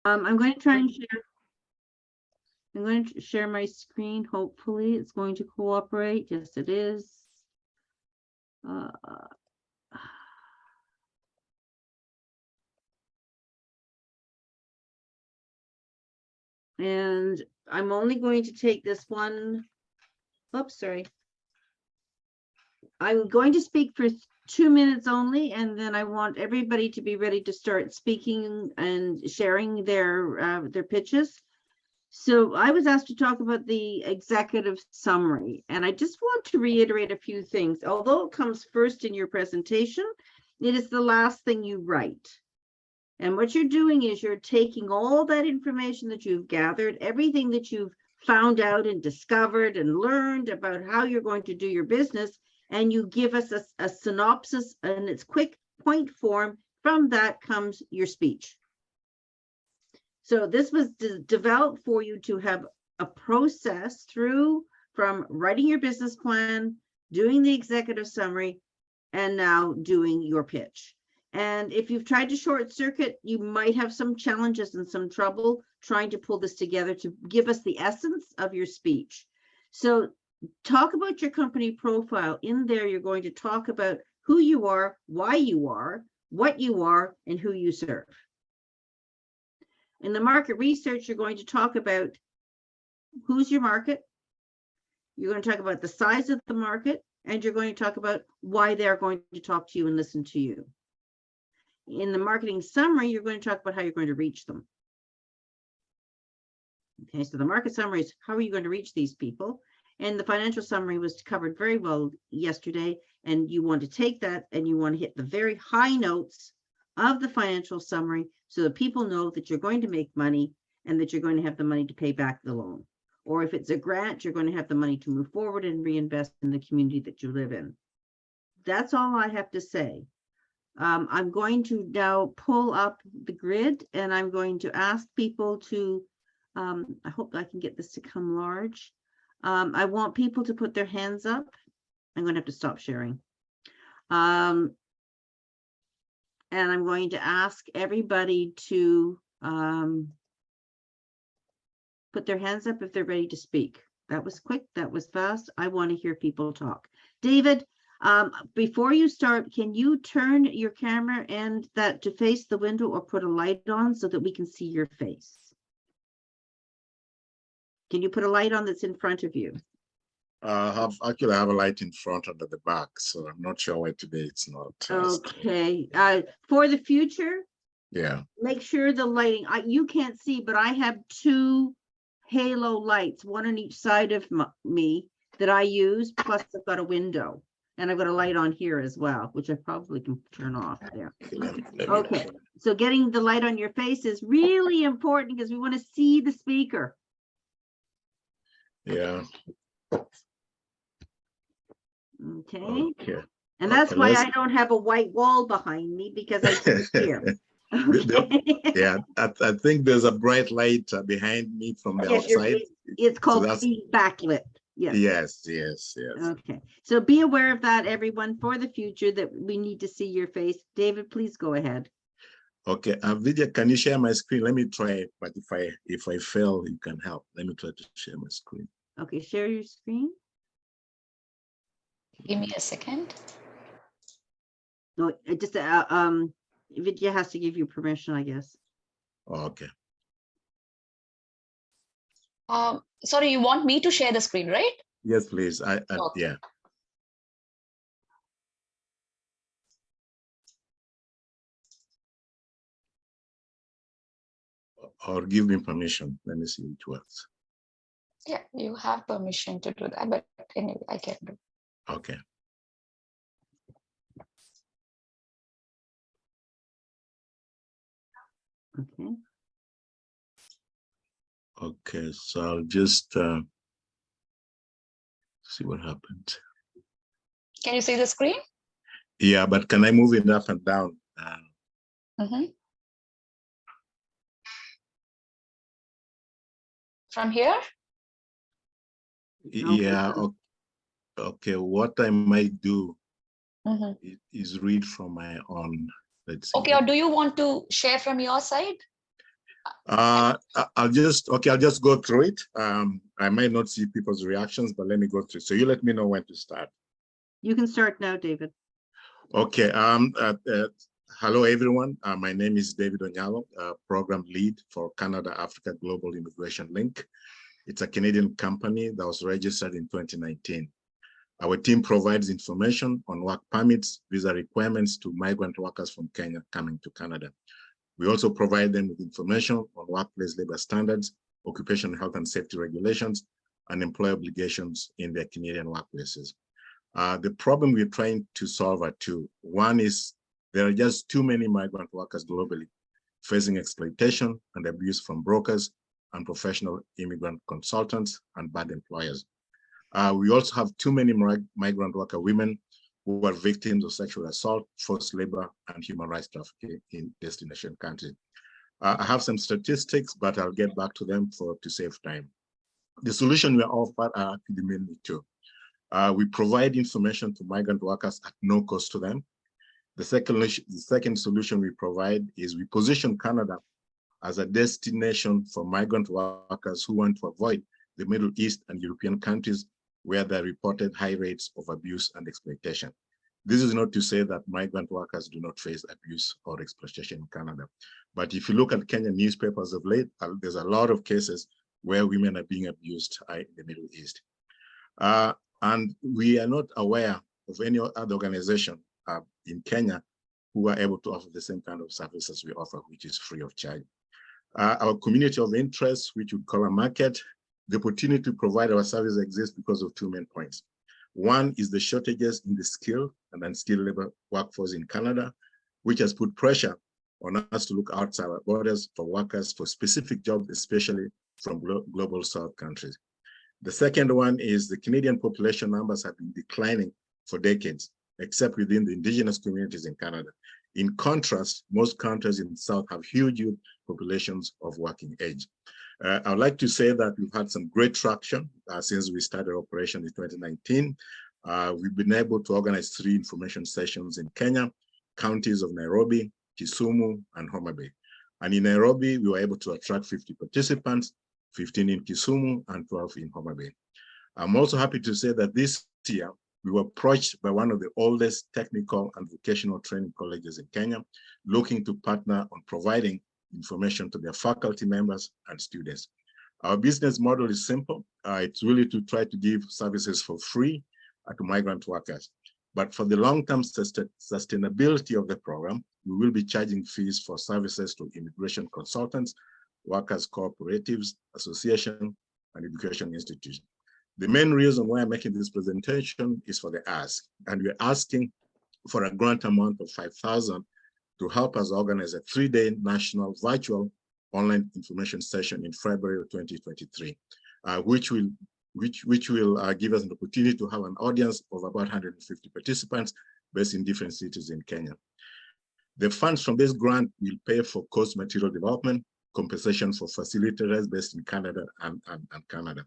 I'm going to try and share. I'm going to share my screen. Hopefully it's going to cooperate. Yes, it is. And I'm only going to take this one. Oops, sorry. I'm going to speak for 2 minutes only, and then I want everybody to be ready to start speaking and sharing their pitches. So I was asked to talk about the executive summary, and I just want to reiterate a few things. Although it comes first in your presentation, it is the last thing you write. And what you're doing is you're taking all that information that you've gathered, everything that you've found out and discovered and learned about how you're going to do your business, and you give us a synopsis in its quick point form. From that comes your speech. So this was developed for you to have a process through from writing your business plan, doing the executive summary, and now doing your pitch. And if you've tried to short circuit, you might have some challenges and some trouble trying to pull this together to give us the essence of your speech. So talk about your company profile. In there, you're going to talk about who you are, why you are, what you are, and who you serve. In the market research, you're going to talk about who's your market. You're going to talk about the size of the market, and you're going to talk about why they're going to talk to you and listen to you. In the marketing summary, you're going to talk about how you're going to reach them. Okay, so the market summary is how are you going to reach these people? And the financial summary was covered very well yesterday, and you want to take that and you want to hit the very high notes of the financial summary so that people know that you're going to make money and that you're going to have the money to pay back the loan. Or if it's a grant, you're going to have the money to move forward and reinvest in the community that you live in. That's all I have to say. I'm going to now pull up the grid, and I'm going to ask people to, I hope I can get this to come large. I want people to put their hands up. I'm going to have to stop sharing. And I'm going to ask everybody to put their hands up if they're ready to speak. That was quick. That was fast. I want to hear people talk. David, before you start, can you turn your camera and that to face the window or put a light on so that we can see your face? Can you put a light on that's in front of you? Actually, I have a light in front and at the back, so I'm not sure why today it's not. Okay. For the future, yeah. Make sure the lighting, you can't see, but I have 2 halo lights, one on each side of me that I use, plus I've got a window. And I've got a light on here as well, which I probably can turn off there. Okay, so getting the light on your face is really important because we want to see the speaker. Yeah. Okay. And that's why I don't have a white wall behind me, because I can hear. Okay. Yeah, I think there's a bright light behind me from the outside. It's called being backlit. Yes. Yes. Okay, so be aware of that, everyone, for the future, that we need to see your face. David, please go ahead. Okay, Vidya, can you share my screen? Let me try, but if I fail, you can help. Let me try to share my screen. Okay, share your screen. Give me a second. No, it just Vidya has to give you permission, I guess. Oh, okay. Sorry, you want me to share the screen, right? Yes, please. Okay. Yeah. Or give me permission. Let me see which works. Yeah, you have permission to do that, but anyway, I can do. Okay. Okay. Okay, so I'll just see what happened. Can you see the screen? Yeah, but can I move it up and down? From here? Yeah. Okay. What I might do is read from my own. Let's see. Okay, or do you want to share from your side? I'll just go through it. I might not see people's reactions, but let me go through. So you let me know when to start. You can start now, David. Okay. Hello, everyone. My name is David Onyalo, program lead for Canada Africa Global Immigration Link. It's a Canadian company that was registered in 2019. Our team provides information on work permits, visa requirements to migrant workers from Kenya coming to Canada. We also provide them with information on workplace labor standards, occupational health and safety regulations, and employer obligations in their Canadian workplaces. The problem we're trying to solve are two. One is there are just too many migrant workers globally facing exploitation and abuse from brokers and professional immigrant consultants and bad employers. We also have too many migrant worker women who are victims of sexual assault, forced labor, and human rights trafficking in destination countries. I have some statistics, but I'll get back to them to save time. The solution we offer are actually mainly two. We provide information to migrant workers at no cost to them. The second solution we provide is we position Canada as a destination for migrant workers who want to avoid the Middle East and European countries where there are reported high rates of abuse and exploitation. This is not to say that migrant workers do not face abuse or exploitation in Canada. But if you look at Kenyan newspapers of late, there's a lot of cases where women are being abused in the Middle East. And we are not aware of any other organization in Kenya who are able to offer the same kind of services we offer, which is free of charge. Our community of interest, which we call a market, the opportunity to provide our service exists because of two main points. One is the shortages in the skilled and unskilled labor workforce in Canada, which has put pressure on us to look outside our borders for workers for specific jobs, especially from global South countries. The second one is the Canadian population numbers have been declining for decades, except within the indigenous communities in Canada. In contrast, most countries in the South have huge youth populations of working age. I would like to say that we've had some great traction since we started operation in 2019. We've been able to organize 3 information sessions in Kenya, counties of Nairobi, Kisumu, and Homa Bay. And in Nairobi, we were able to attract 50 participants, 15 in Kisumu and 12 in Homa Bay. I'm also happy to say that this year, we were approached by one of the oldest technical and vocational training colleges in Kenya, looking to partner on providing information to their faculty members and students. Our business model is simple. It's really to try to give services for free to migrant workers. But for the long-term sustainability of the program, we will be charging fees for services to immigration consultants, workers' cooperatives, associations, and education institutions. The main reason why I'm making this presentation is for the ask, and we're asking for a grant amount of $5,000 to help us organize a 3-day national virtual online information session in February of 2023, which will give us an opportunity to have an audience of about 150 participants based in different cities in Kenya. The funds from this grant will pay for course material development, compensation for facilitators based in Canada and Canada.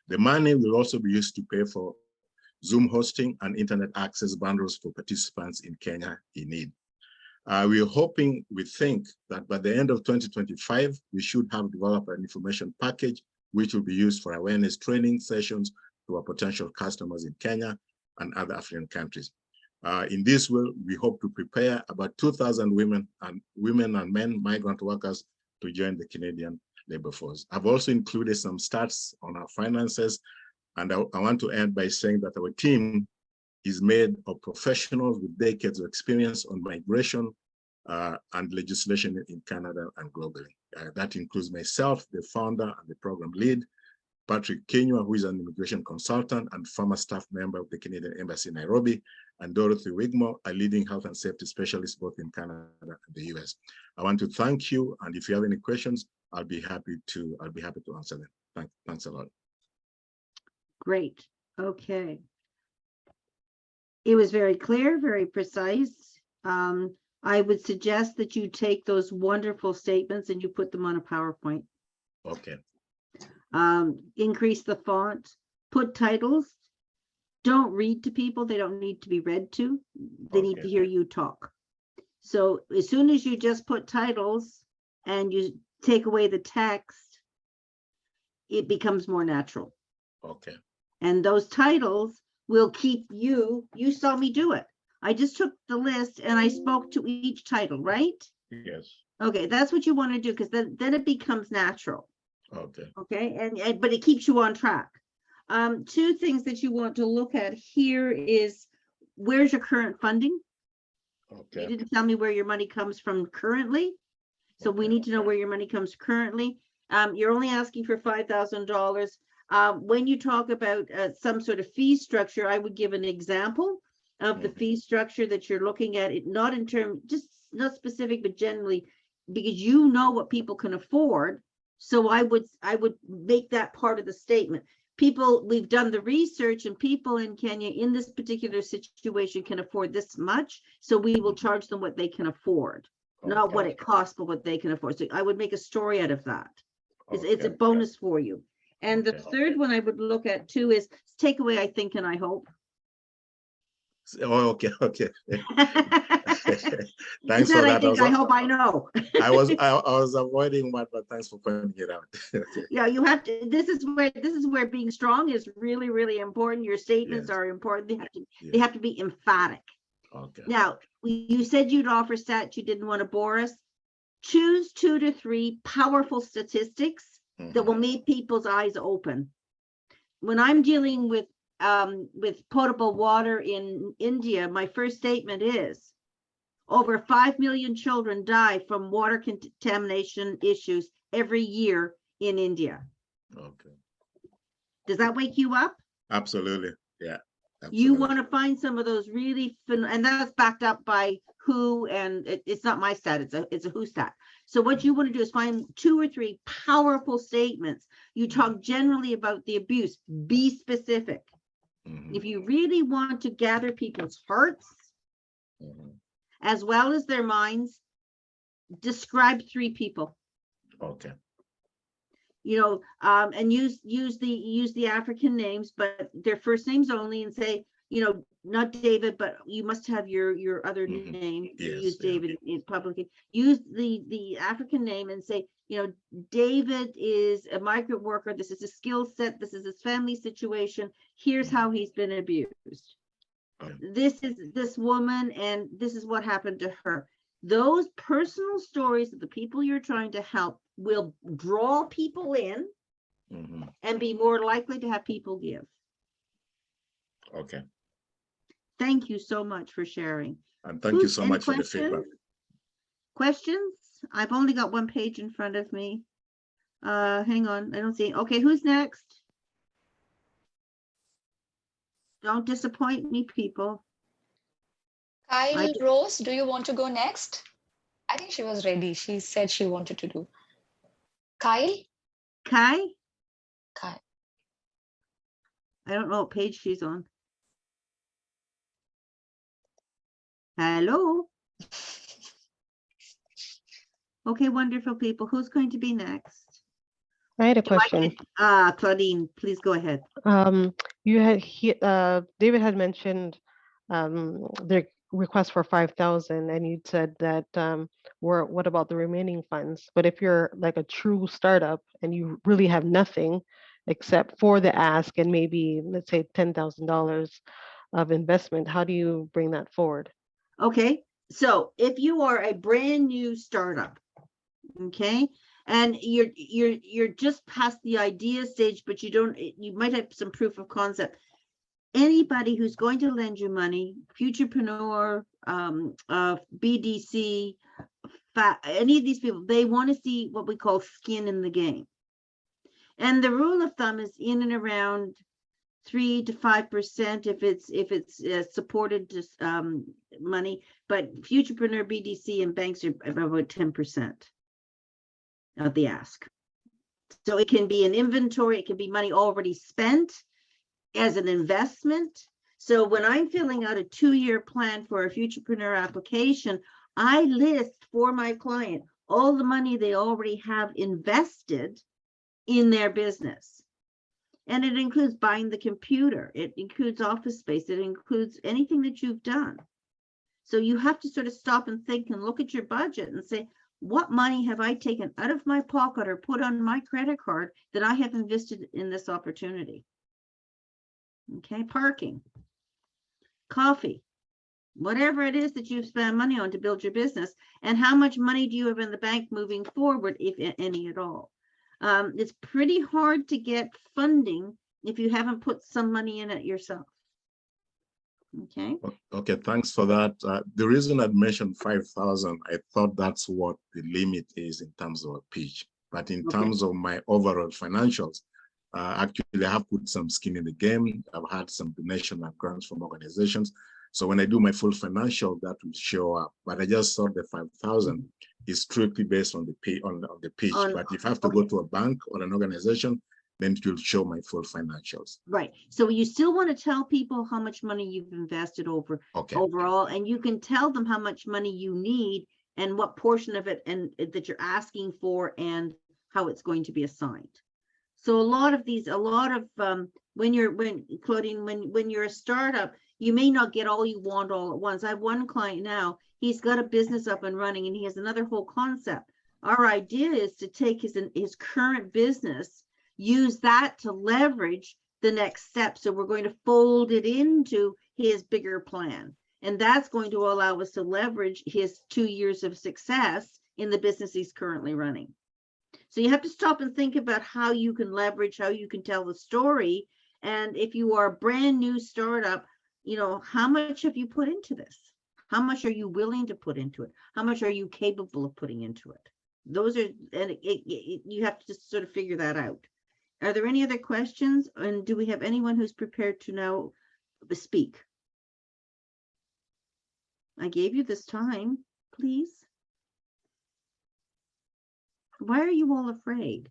The money will also be used to pay for Zoom hosting and internet access bundles for participants in Kenya in need. We think that by the end of 2025, we should have developed an information package which will be used for awareness training sessions to our potential customers in Kenya and other African countries. In this way, we hope to prepare about 2,000 women and men migrant workers to join the Canadian labor force. I've also included some stats on our finances, and I want to end by saying that our team is made of professionals with decades of experience on migration and legislation in Canada and globally. That includes myself, the founder and the program lead, Patrick Kenywa, who is an immigration consultant and former staff member of the Canadian Embassy in Nairobi, and Dorothy Wigmore, a leading health and safety specialist both in Canada and the US. I want to thank you, and if you have any questions, I'll be happy to answer them. Thanks a lot. Great. Okay. It was very clear, very precise. I would suggest that you take those wonderful statements and you put them on a PowerPoint. Okay. Increase the font, put titles. Don't read to people. They don't need to be read to. They need to hear you talk. So as soon as you just put titles and you take away the text, it becomes more natural. Okay. And those titles will keep you saw me do it. I just took the list and I spoke to each title, right? Yes. Okay, that's what you want to do, because then it becomes natural. Okay. Okay, and but it keeps you on track. Two things that you want to look at here is, where's your current funding? You Okay. didn't tell me where your money comes from currently. So we Okay. need to know where your money comes currently. You're only asking for $5,000. When you talk about some sort of fee structure, I would give an example of the fee structure that you're looking at, it not in terms, just not specific, but generally, because you know what people can afford. So I would make that part of the statement. People, we've done the research, and people in Kenya in this particular situation can afford this much. So we will charge them what they can afford, not what it costs, but what they can afford. So I would make a story out of that. It's a bonus for you. And the third one I would look at too is takeaway, I think, and I hope. Oh, okay. Okay. You Thanks said for I that. think, I hope, I know. I was avoiding one, but thanks for pointing it out. Okay. Yeah, you have to, this is where being strong is really, really important. Your statements Yes. are important. They Yes. have to be emphatic. Okay. Now, you said you'd offer stats, you didn't want to bore us. Choose 2 to 3 powerful statistics that will make people's eyes open. When I'm dealing with potable water in India, my first statement is over 5 million children die from water contamination issues every year in India. Okay. Does that wake you up? Absolutely. Yeah. Absolutely. You want to find some of those really and that's backed up by WHO, and it's not my stat, it's a WHO stat. So what you want to do is find 2 or 3 powerful statements. You talk generally about the abuse, be specific. If you really want to gather people's hearts as well as their minds, describe 3 people. Okay. You know, and use the African names, but their first names only, and say, you know, not David, but you must have your other name. Yes, Use David in publicly. Use the African name and say, you know, David is a migrant worker. This is a skill set. This is his family situation. Here's how he's been abused. Okay. This is this woman, and this is what happened to her. Those personal stories of the people you're trying to help will draw people in and be more likely to have people give. Okay. Thank you so much for sharing. And thank you so much for the feedback. Questions? I've only got 1 page in front of me. Hang on, I don't see. Okay, who's next? Don't disappoint me, people. Kyle Rose, do you want to go next? I think she was ready. She said she wanted to do. Kyle? Kai? Kyle. I don't know what page she's on. Hello? Okay, wonderful people. Who's going to be next? I had a question. Claudine, please go ahead. David had mentioned the request for 5,000, and you said that what about the remaining funds? But if you're like a true startup and you really have nothing except for the ask and maybe, let's say, $10,000 of investment, how do you bring that forward? Okay, so if you are a brand new startup, okay, and you're just past the idea stage, but you might have some proof of concept. Anybody who's going to lend you money, futurepreneur, BDC, any of these people, they want to see what we call skin in the game. And the rule of thumb is in and around 3 to 5% if it's supported money, but futurepreneur, BDC, and banks are about 10% of the ask. So it can be an inventory, it can be money already spent as an investment. So when I'm filling out a 2-year plan for a futurepreneur application, I list for my client all the money they already have invested in their business. And it includes buying the computer, it includes office space, it includes anything that you've done. So you have to sort of stop and think and look at your budget and say, what money have I taken out of my pocket or put on my credit card that I have invested in this opportunity? Okay, parking, coffee, whatever it is that you've spent money on to build your business, and how much money do you have in the bank moving forward, if any at all? It's pretty hard to get funding if you haven't put some money in it yourself. Okay. Okay, thanks for that. The reason I'd mentioned 5,000, I thought that's what the limit is in terms of a pitch. But in terms of my overall financials, actually, I have put some skin in the game. I've had some donation and grants from organizations. So when I do my full financial, that will show up. But I just thought the 5,000 is strictly based on the pitch. But if I have to go to a bank or an organization, then it will show my full financials. Right. So you still want to tell people how much money you've invested overall, and you can tell them how much money you need and what portion of it and that you're asking for and how it's going to be assigned. So a lot of when you're a startup, you may not get all you want all at once. I have one client now, he's got a business up and running and he has another whole concept. Our idea is to take his current business, use that to leverage the next step. So we're going to fold it into his bigger plan. And that's going to allow us to leverage his 2 years of success in the business he's currently running. So you have to stop and think about how you can leverage, how you can tell the story. And if you are a brand new startup, how much have you put into this? How much are you willing to put into it? How much are you capable of putting into it? Those are, and you have to just sort of figure that out. Are there any other questions? And do we have anyone who's prepared to now speak? I gave you this time, please. Why are you all afraid?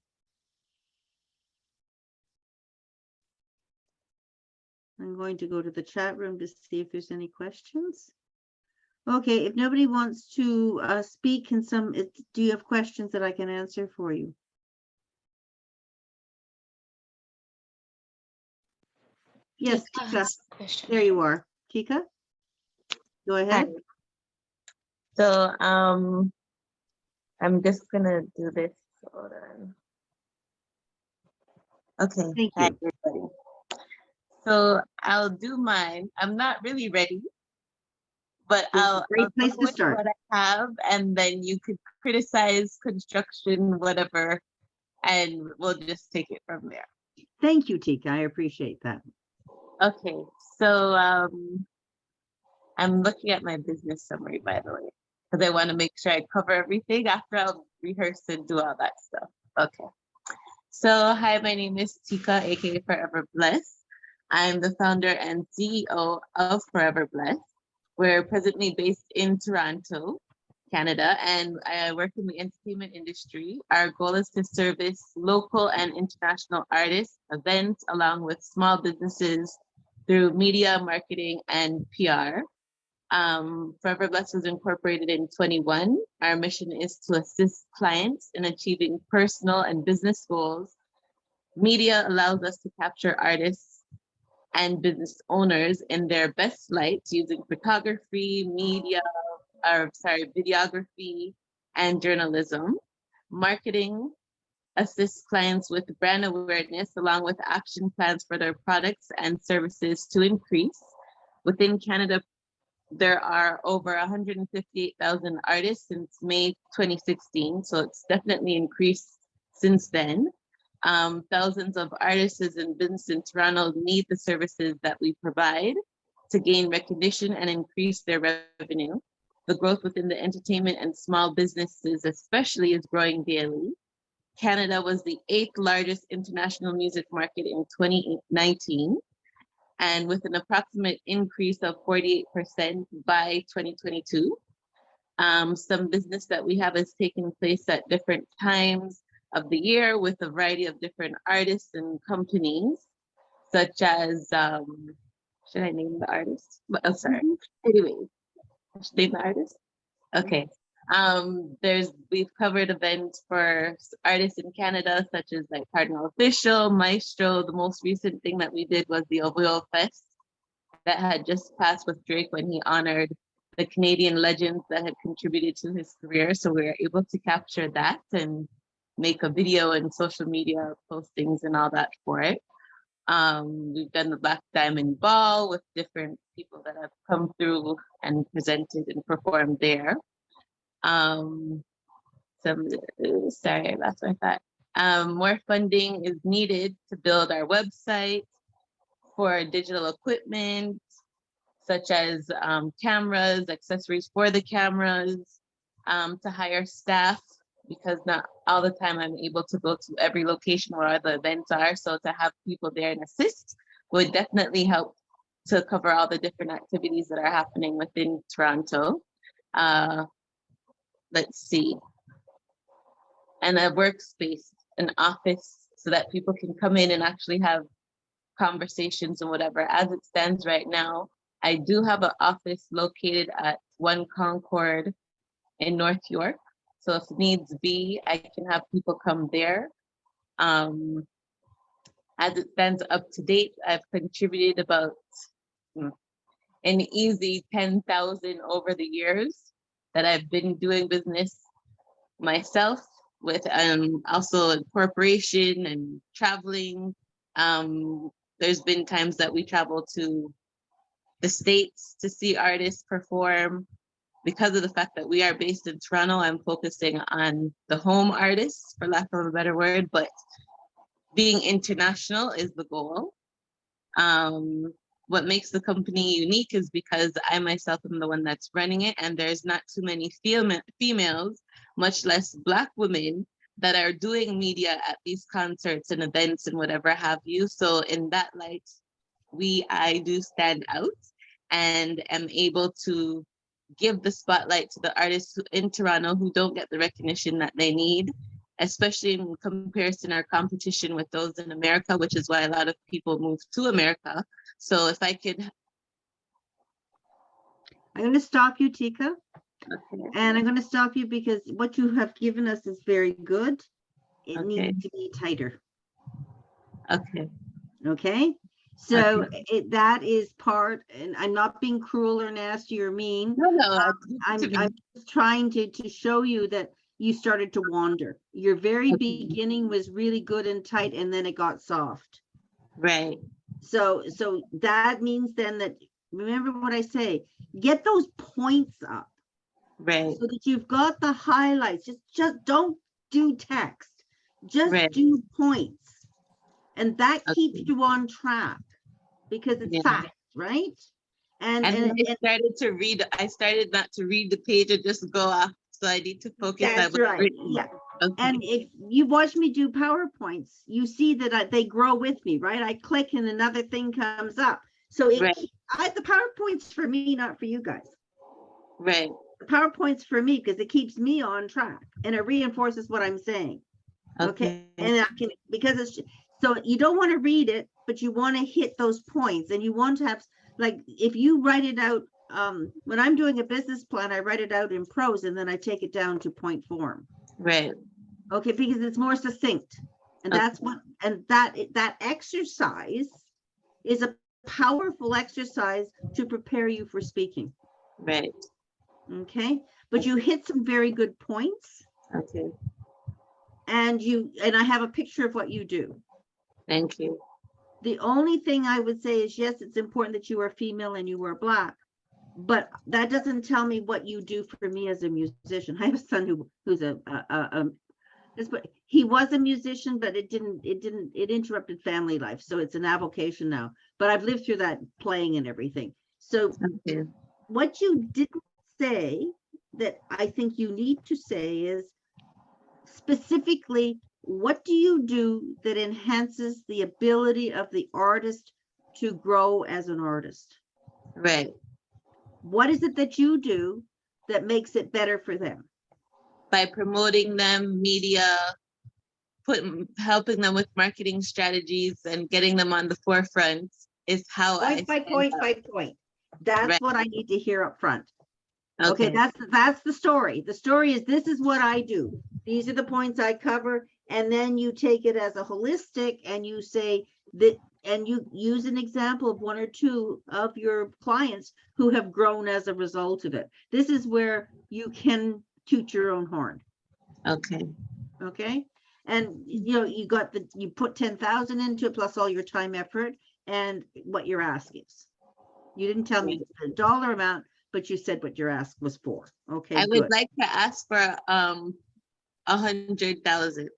I'm going to go to the chat room to see if there's any questions. Okay, if nobody wants to speak, do you have questions that I can answer for you? Yes, Tika. There you are. Tika, go ahead. Hi. So I'm just gonna do this. Hold on. Okay. Thank Hi, you. everybody. So I'll do mine. I'm not really ready, but I'll Great place go to with start. what I have, and then you could criticize construction, whatever, and we'll just take it from there. Thank you, Tika. I appreciate that. Okay. So I'm looking at my business summary, by the way, because I want to make sure I cover everything after I'll rehearse and do all that stuff. Okay. So, hi, my name is Tika, aka Forever Blessed. I'm the founder and CEO of Forever Blessed. We're presently based in Toronto, Canada, and I work in the entertainment industry. Our goal is to service local and international artists, events, along with small businesses through media, marketing, and PR. Forever Blessed was incorporated in 2021. Our mission is to assist clients in achieving personal and business goals. Media allows us to capture artists and business owners in their best lights using photography, videography, and journalism. Marketing assists clients with brand awareness along with action plans for their products and services to increase. Within Canada, there are over 158,000 artists since May 2016, so it's definitely increased since then. Thousands of artists and businesses in Toronto need the services that we provide to gain recognition and increase their revenue. The growth within the entertainment and small businesses especially is growing daily. Canada was the 8th largest international music market in 2019. And with an approximate increase of 48% by 2022. Some business that we have is taking place at different times of the year with a variety of different artists and companies, such as, should I name the artist? Oh, sorry. Anyway, I should name the artist? Okay. We've covered events for artists in Canada, such as like Cardinal Official, Maestro. The most recent thing that we did was the OVO Fest that had just passed with Drake when he honored the Canadian legends that had contributed to his career. So we were able to capture that and make a video and social media postings and all that for it. We've done the Black Diamond Ball with different people that have come through and presented and performed there. Sorry, I lost my thought. More funding is needed to build our website for digital equipment, such as cameras, accessories for the cameras, to hire staff, because not all the time I'm able to go to every location where the events are. So to have people there and assist would definitely help to cover all the different activities that are happening within Toronto. Let's see. And a workspace, an office, so that people can come in and actually have conversations and whatever. As it stands right now, I do have an office located at 1 Concord in North York. So if needs be, I can have people come there. As it stands up to date, I've contributed about an easy 10,000 over the years that I've been doing business myself with, also corporation and traveling. There's been times that we travel to the States to see artists perform. Because of the fact that we are based in Toronto, I'm focusing on the home artists, for lack of a better word, but being international is the goal. What makes the company unique is because I myself am the one that's running it, and there's not too many females, much less Black women, that are doing media at these concerts and events and whatever have you. So in that light, I do stand out and am able to give the spotlight to the artists in Toronto who don't get the recognition that they need, especially in comparison our competition with those in America, which is why a lot of people move to America. So if I could. I'm going to stop you, Tika. Okay. And I'm going to stop you because what you have given us is very good. It Okay. needs to be tighter. Okay. Okay. So Okay. that is part, and I'm not being cruel or nasty or mean. No, I'm just trying to show you that you started to wander. Your very beginning was really good and tight, and then it got soft. Right. So that means then that, remember what I say, get those points up. Right. So that you've got the highlights. Just don't do text. Just Right. do points. And that keeps you on track because it's fact, right? And I started not to read the page and just go off. So I need to focus on that's what's right. written. Yeah. Okay. And if you watch me do PowerPoints, you see that they grow with me, right? I click and another thing comes up. So the PowerPoint's for me, not for you guys. Right. The PowerPoint's for me because it keeps me on track and it reinforces what I'm saying. Okay. And I can, because it's, so you don't want to read it, but you want to hit those points, and you want to have, like, if you write it out, when I'm doing a business plan, I write it out in prose and then I take it down to point form. Right. Okay, because it's more succinct. And that's what, and that exercise is a powerful exercise to prepare you for speaking. Right. Okay, but you hit some very good points. Okay. And I have a picture of what you do. Thank you. The only thing I would say is, yes, it's important that you are female and you are Black, but that doesn't tell me what you do for me as a musician. I have a son who's he was a musician, but it interrupted family life. So it's an avocation now, but I've lived through that playing and everything. So what you didn't say that I think you need to say is specifically, what do you do that enhances the ability of the artist to grow as an artist? Right. What is it that you do that makes it better for them? By promoting them, media, helping them with marketing strategies and getting them on the forefront is how point by point. That's what I need to hear up front. Okay, that's the story. The story is, this is what I do. These are the points I cover. And then you take it as a holistic and you say, and you use an example of one or two of your clients who have grown as a result of it. This is where you can toot your own horn. Okay. Okay. And you got you put 10,000 into it plus all your time, effort, and what your ask is. You didn't tell me the dollar amount, but you said what your ask was for. Okay, I good. would like to ask for 100,000.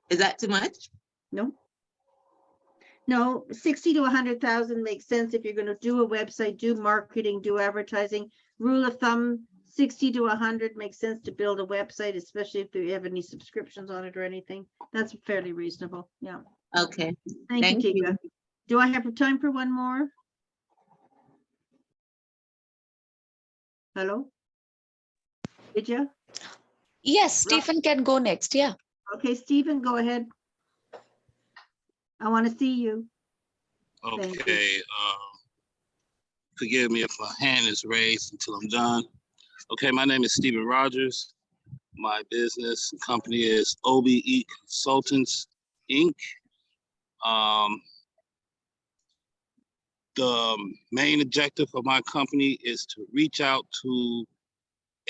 Is that too much? No, 60 to 100,000 makes sense if you're going to do a website, do marketing, do advertising. Rule of thumb, 60 to 100 makes sense to build a website, especially if you have any subscriptions on it or anything. That's fairly reasonable. Yeah. Okay. Thank you, Tika. Do I have time for one more? Hello? Did you? Yes, Stephen can go next. Yeah. Okay, Stephen, go ahead. I want to see you. Okay. Forgive me if my hand is raised until I'm done. Okay, my name is Stephen Rogers. My business company is OBE Consultants, Inc. The main objective of my company is to reach out to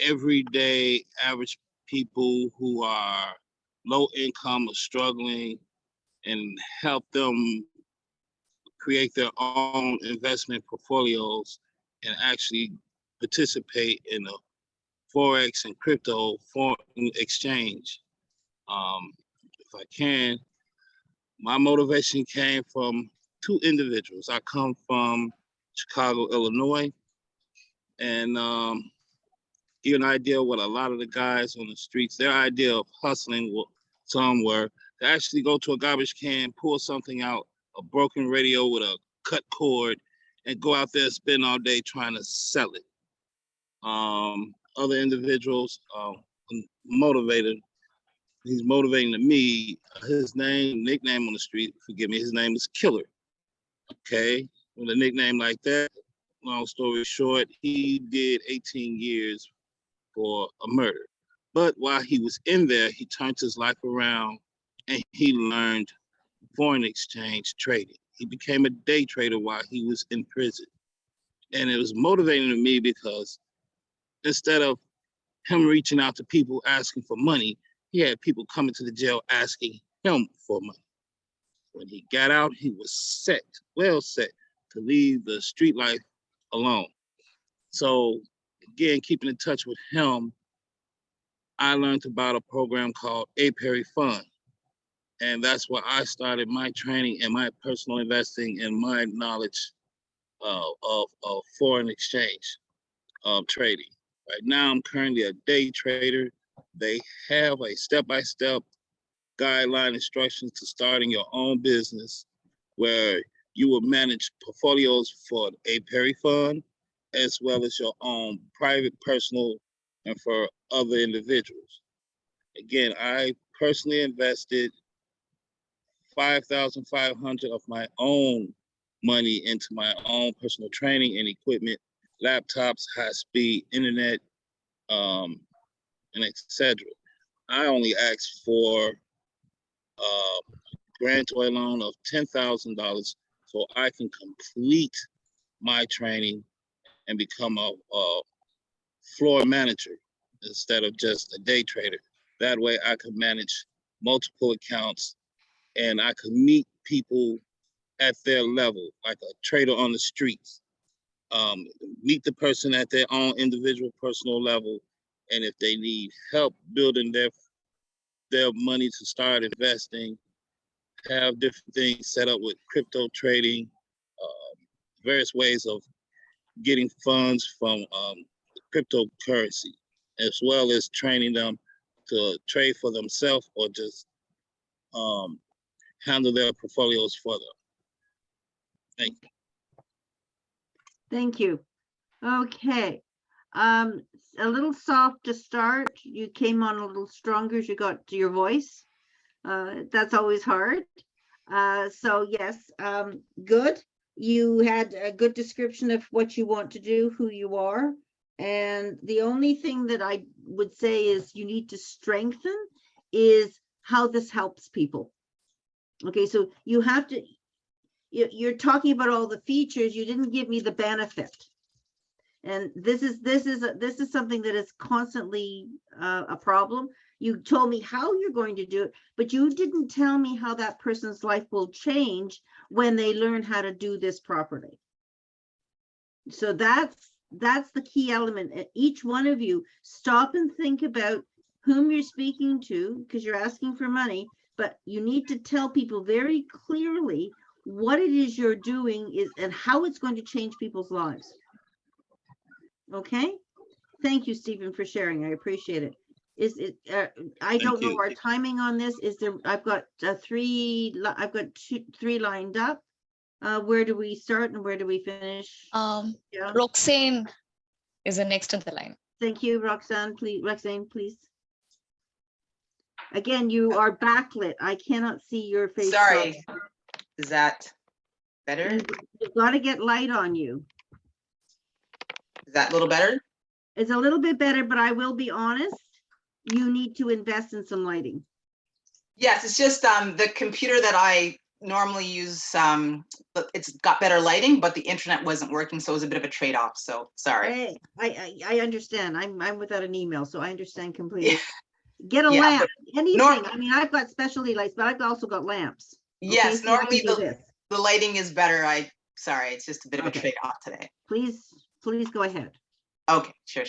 everyday average people who are low income or struggling and help them create their own investment portfolios and actually participate in the Forex and crypto foreign exchange. If I can, my motivation came from two individuals. I come from Chicago, Illinois, and give an idea what a lot of the guys on the streets, their idea of hustling, some were to actually go to a garbage can, pull something out, a broken radio with a cut cord, and go out there and spend all day trying to sell it. Other individuals motivated. He's motivating to me. His nickname on the street, forgive me, his name is Killer. Okay, with a nickname like that, long story short, he did 18 years for a murder. But while he was in there, he turned his life around and he learned foreign exchange trading. He became a day trader while he was in prison. And it was motivating to me because instead of him reaching out to people asking for money, he had people coming to the jail asking him for money. When he got out, he was well set to leave the street life alone. So again, keeping in touch with him, I learned about a program called A Perry Fund. And that's where I started my training and my personal investing and my knowledge of foreign exchange trading. Right now, I'm currently a day trader. They have a step-by-step guideline instructions to starting your own business where you will manage portfolios for a Perry Fund as well as your own private, personal, and for other individuals. Again, I personally invested $5,500 of my own money into my own personal training and equipment, laptops, high-speed internet, and etc. I only asked for a grantor loan of $10,000 so I can complete my training and become a floor manager instead of just a day trader. That way I could manage multiple accounts and I could meet people at their level, like a trader on the streets. Meet the person at their own individual personal level. And if they need help building their money to start investing, have different things set up with crypto trading, various ways of getting funds from cryptocurrency, as well as training them to trade for themselves or just handle their portfolios for them. Thank you. Thank you. Okay. A little soft to start. You came on a little stronger as you got to your voice. That's always hard. So yes, good. You had a good description of what you want to do, who you are. And the only thing that I would say is you need to strengthen is how this helps people. Okay, so you have to, you're talking about all the features, you didn't give me the benefit. And this is something that is constantly a problem. You told me how you're going to do it, but you didn't tell me how that person's life will change when they learn how to do this properly. So that's the key element. Each one of you, stop and think about whom you're speaking to, because you're asking for money, but you need to tell people very clearly what it is you're doing is and how it's going to change people's lives. Okay, thank you, Stephen, for sharing. I appreciate it. Is it? I don't know our timing on this. Is there? I've got three. I've got three lined up. Where do we start and where do we finish? Yeah. Roxanne is the next on the line. Thank you, Roxanne. Roxanne, please. Again, you are backlit. I cannot see your face. Sorry. Is that better? You've got to get light on you. Is that a little better? It's a little bit better, but I will be honest. You need to invest in some lighting. Yes, it's just the computer that I normally use. It's got better lighting, but the internet wasn't working, so it was a bit of a trade-off. So sorry. I understand. I'm without an email, so I understand completely. Get a lamp, anything. I mean, I've got specialty lights, but I've also got lamps. Yes, okay? So normally the lighting is better. Sorry, it's just a bit of a trade-off today. Please go ahead. Okay, sure.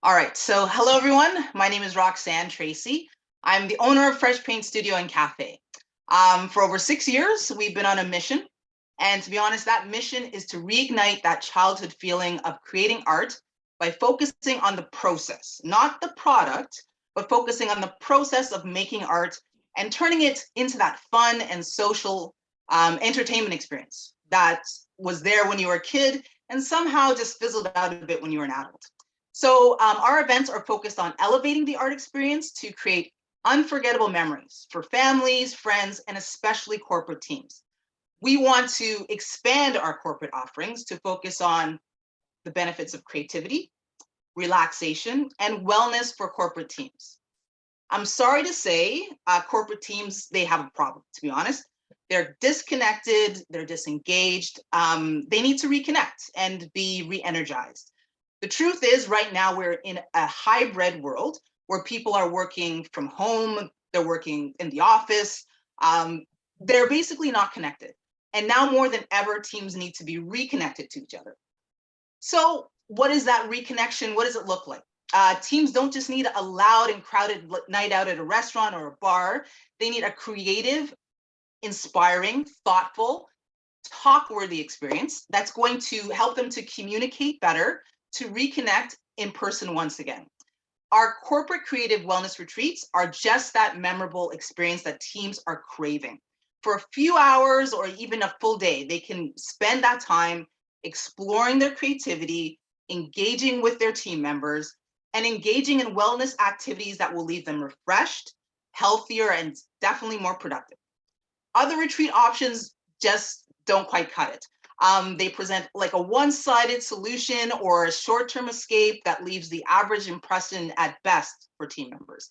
All right, so hello everyone. My name is Roxanne Tracy. I'm the owner of Fresh Paint Studio and Cafe. For over 6 years, we've been on a mission. And to be honest, that mission is to reignite that childhood feeling of creating art by focusing on the process, not the product, but focusing on the process of making art and turning it into that fun and social entertainment experience that was there when you were a kid and somehow just fizzled out a bit when you were an adult. So our events are focused on elevating the art experience to create unforgettable memories for families, friends, and especially corporate teams. We want to expand our corporate offerings to focus on the benefits of creativity, relaxation, and wellness for corporate teams. I'm sorry to say, corporate teams, they have a problem, to be honest. They're disconnected, they're disengaged, they need to reconnect and be re-energized. The truth is, right now, we're in a hybrid world where people are working from home, they're working in the office, they're basically not connected. And now more than ever, teams need to be reconnected to each other. So what is that reconnection? What does it look like? Teams don't just need a loud and crowded night out at a restaurant or a bar. They need a creative, inspiring, thoughtful, talk-worthy experience that's going to help them to communicate better, to reconnect in person once again. Our corporate creative wellness retreats are just that memorable experience that teams are craving. For a few hours or even a full day, they can spend that time exploring their creativity, engaging with their team members, and engaging in wellness activities that will leave them refreshed, healthier, and definitely more productive. Other retreat options just don't quite cut it. They present like a one-sided solution or a short-term escape that leaves the average impression at best for team members.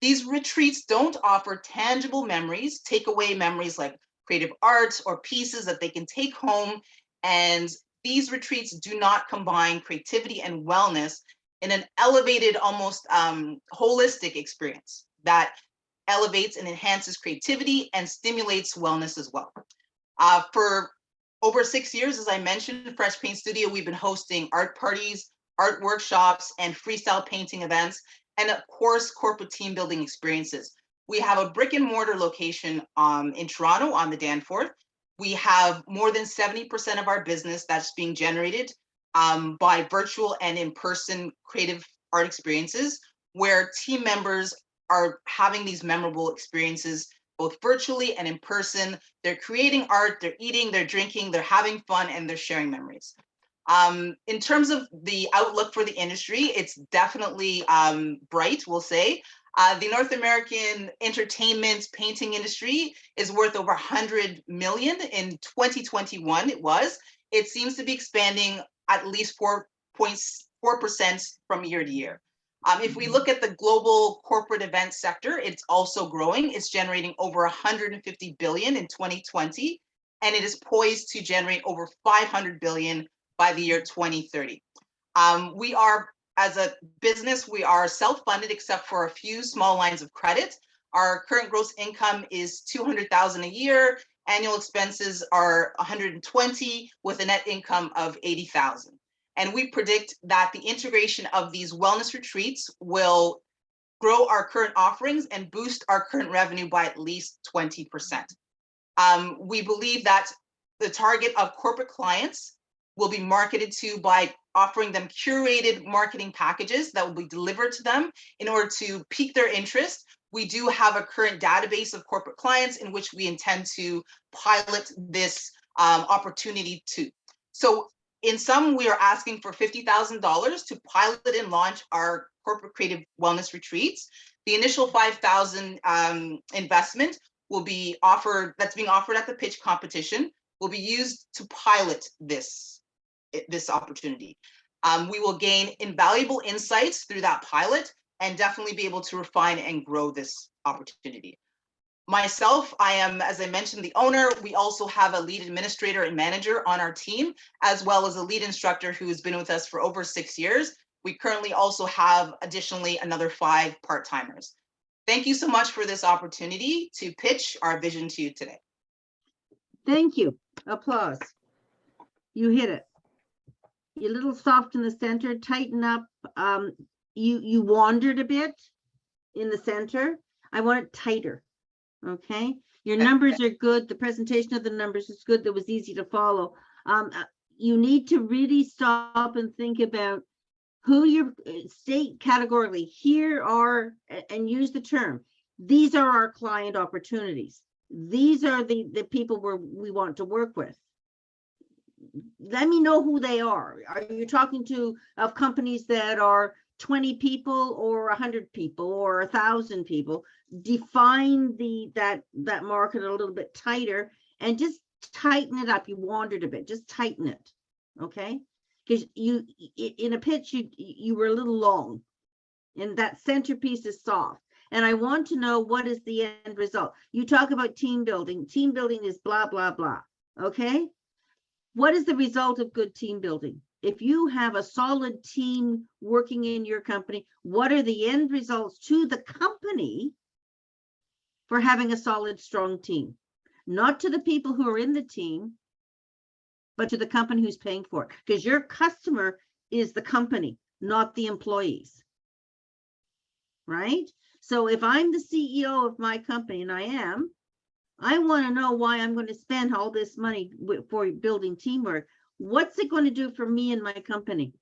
These retreats don't offer tangible memories, takeaway memories like creative art or pieces that they can take home. And these retreats do not combine creativity and wellness in an elevated, almost holistic experience that elevates and enhances creativity and stimulates wellness as well. For over 6 years, as I mentioned, Fresh Paint Studio, we've been hosting art parties, art workshops, and freestyle painting events, and of course, corporate team building experiences. We have a brick and mortar location in Toronto on the Danforth. We have more than 70% of our business that's being generated by virtual and in-person creative art experiences, where team members are having these memorable experiences both virtually and in person. They're creating art, they're eating, they're drinking, they're having fun, and they're sharing memories. In terms of the outlook for the industry, it's definitely bright, we'll say. The North American entertainment painting industry is worth over 100 million. In 2021, it was. It seems to be expanding at least 4% from year to year. If we look at the global corporate event sector, it's also growing. It's generating over 150 billion in 2020 and it is poised to generate over 500 billion by the year 2030. We are, as a business, we are self-funded except for a few small lines of credit. Our current gross income is 200,000 a year. Annual expenses are 120 with a net income of 80,000. And we predict that the integration of these wellness retreats will grow our current offerings and boost our current revenue by at least 20%. We believe that the target of corporate clients will be marketed to by offering them curated marketing packages that will be delivered to them in order to pique their interest. We do have a current database of corporate clients in which we intend to pilot this opportunity to. So in sum, we are asking for $50,000 to pilot and launch our corporate creative wellness retreats. The initial 5,000 investment will be offered, that's being offered at the pitch competition, will be used to pilot this opportunity. We will gain invaluable insights through that pilot and definitely be able to refine and grow this opportunity. Myself, I am, as I mentioned, the owner. We also have a lead administrator and manager on our team, as well as a lead instructor who has been with us for over 6 years. We currently also have additionally another 5 part-timers. Thank you so much for this opportunity to pitch our vision to you today. Thank you. Applause. You hit it. You're a little soft in the center, tighten up. You wandered a bit in the center. I want it tighter. Okay. Your numbers are good. The presentation of the numbers is good. That was easy to follow. You need to really stop and think about who your state categorically here are, and use the term. These are our client opportunities. These are the people we want to work with. Let me know who they are. Are you talking to of companies that are 20 people or 100 people or 1,000 people? Define that market a little bit tighter and just tighten it up. You wandered a bit, just tighten it. Okay, because you in a pitch you were a little long and that centerpiece is soft. And I want to know, what is the end result? You talk about team building. Team building is blah, blah, blah. Okay. What is the result of good team building? If you have a solid team working in your company, what are the end results to the company for having a solid, strong team? Not to the people who are in the team, but to the company who's paying for it. Because your customer is the company, not the employees. Right? So if I'm the CEO of my company, and I want to know why I'm going to spend all this money for building teamwork. What's it going to do for me and my company?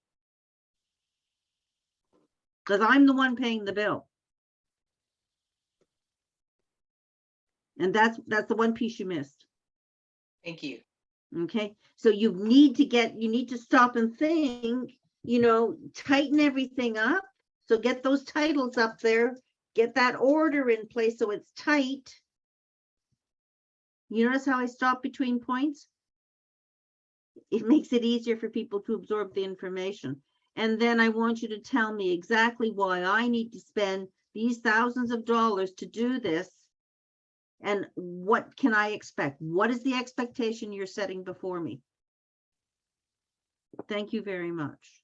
Because I'm the one paying the bill. And that's the one piece you missed. Thank you. Okay, so you need to stop and think, tighten everything up. So get those titles up there, get that order in place so it's tight. You notice how I stop between points? It makes it easier for people to absorb the information. And then I want you to tell me exactly why I need to spend these thousands of dollars to do this. And what can I expect? What is the expectation you're setting before me? Thank you very much.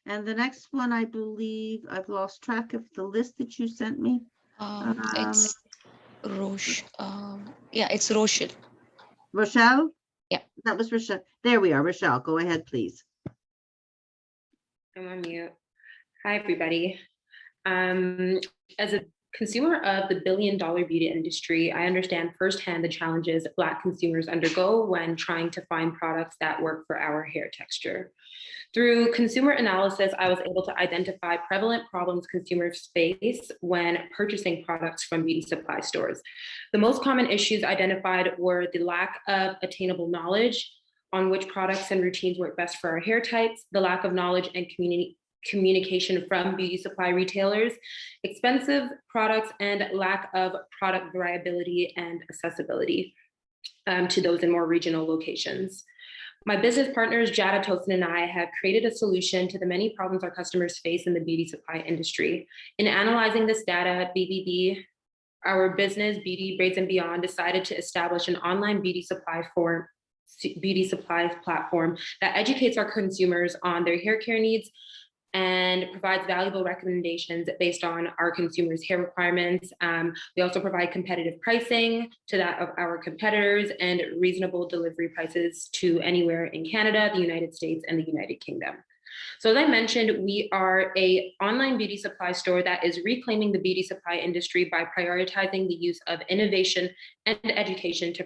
And the next one, I believe I've lost track of the list that you sent me. It's Roche. Yeah, it's Rochelle. Rochelle? Yeah. That was Rochelle. There we are. Rochelle, go ahead, please. I'm on mute. Hi, everybody. As a consumer of the billion-dollar beauty industry, I understand firsthand the challenges Black consumers undergo when trying to find products that work for our hair texture. Through consumer analysis, I was able to identify prevalent problems consumers face when purchasing products from beauty supply stores. The most common issues identified were the lack of attainable knowledge on which products and routines work best for our hair types, the lack of knowledge and communication from beauty supply retailers, expensive products, and lack of product variability and accessibility to those in more regional locations. My business partners, Jada Tosin and I, have created a solution to the many problems our customers face in the beauty supply industry. In analyzing this data at BBB, our business, Beauty Braids and Beyond, decided to establish an online beauty supply beauty supplies platform that educates our consumers on their hair care needs and provides valuable recommendations based on our consumers' hair requirements. We also provide competitive pricing to that of our competitors and reasonable delivery prices to anywhere in Canada, the United States, and the United Kingdom. So as I mentioned, we are an online beauty supply store that is reclaiming the beauty supply industry by prioritizing the use of innovation and education to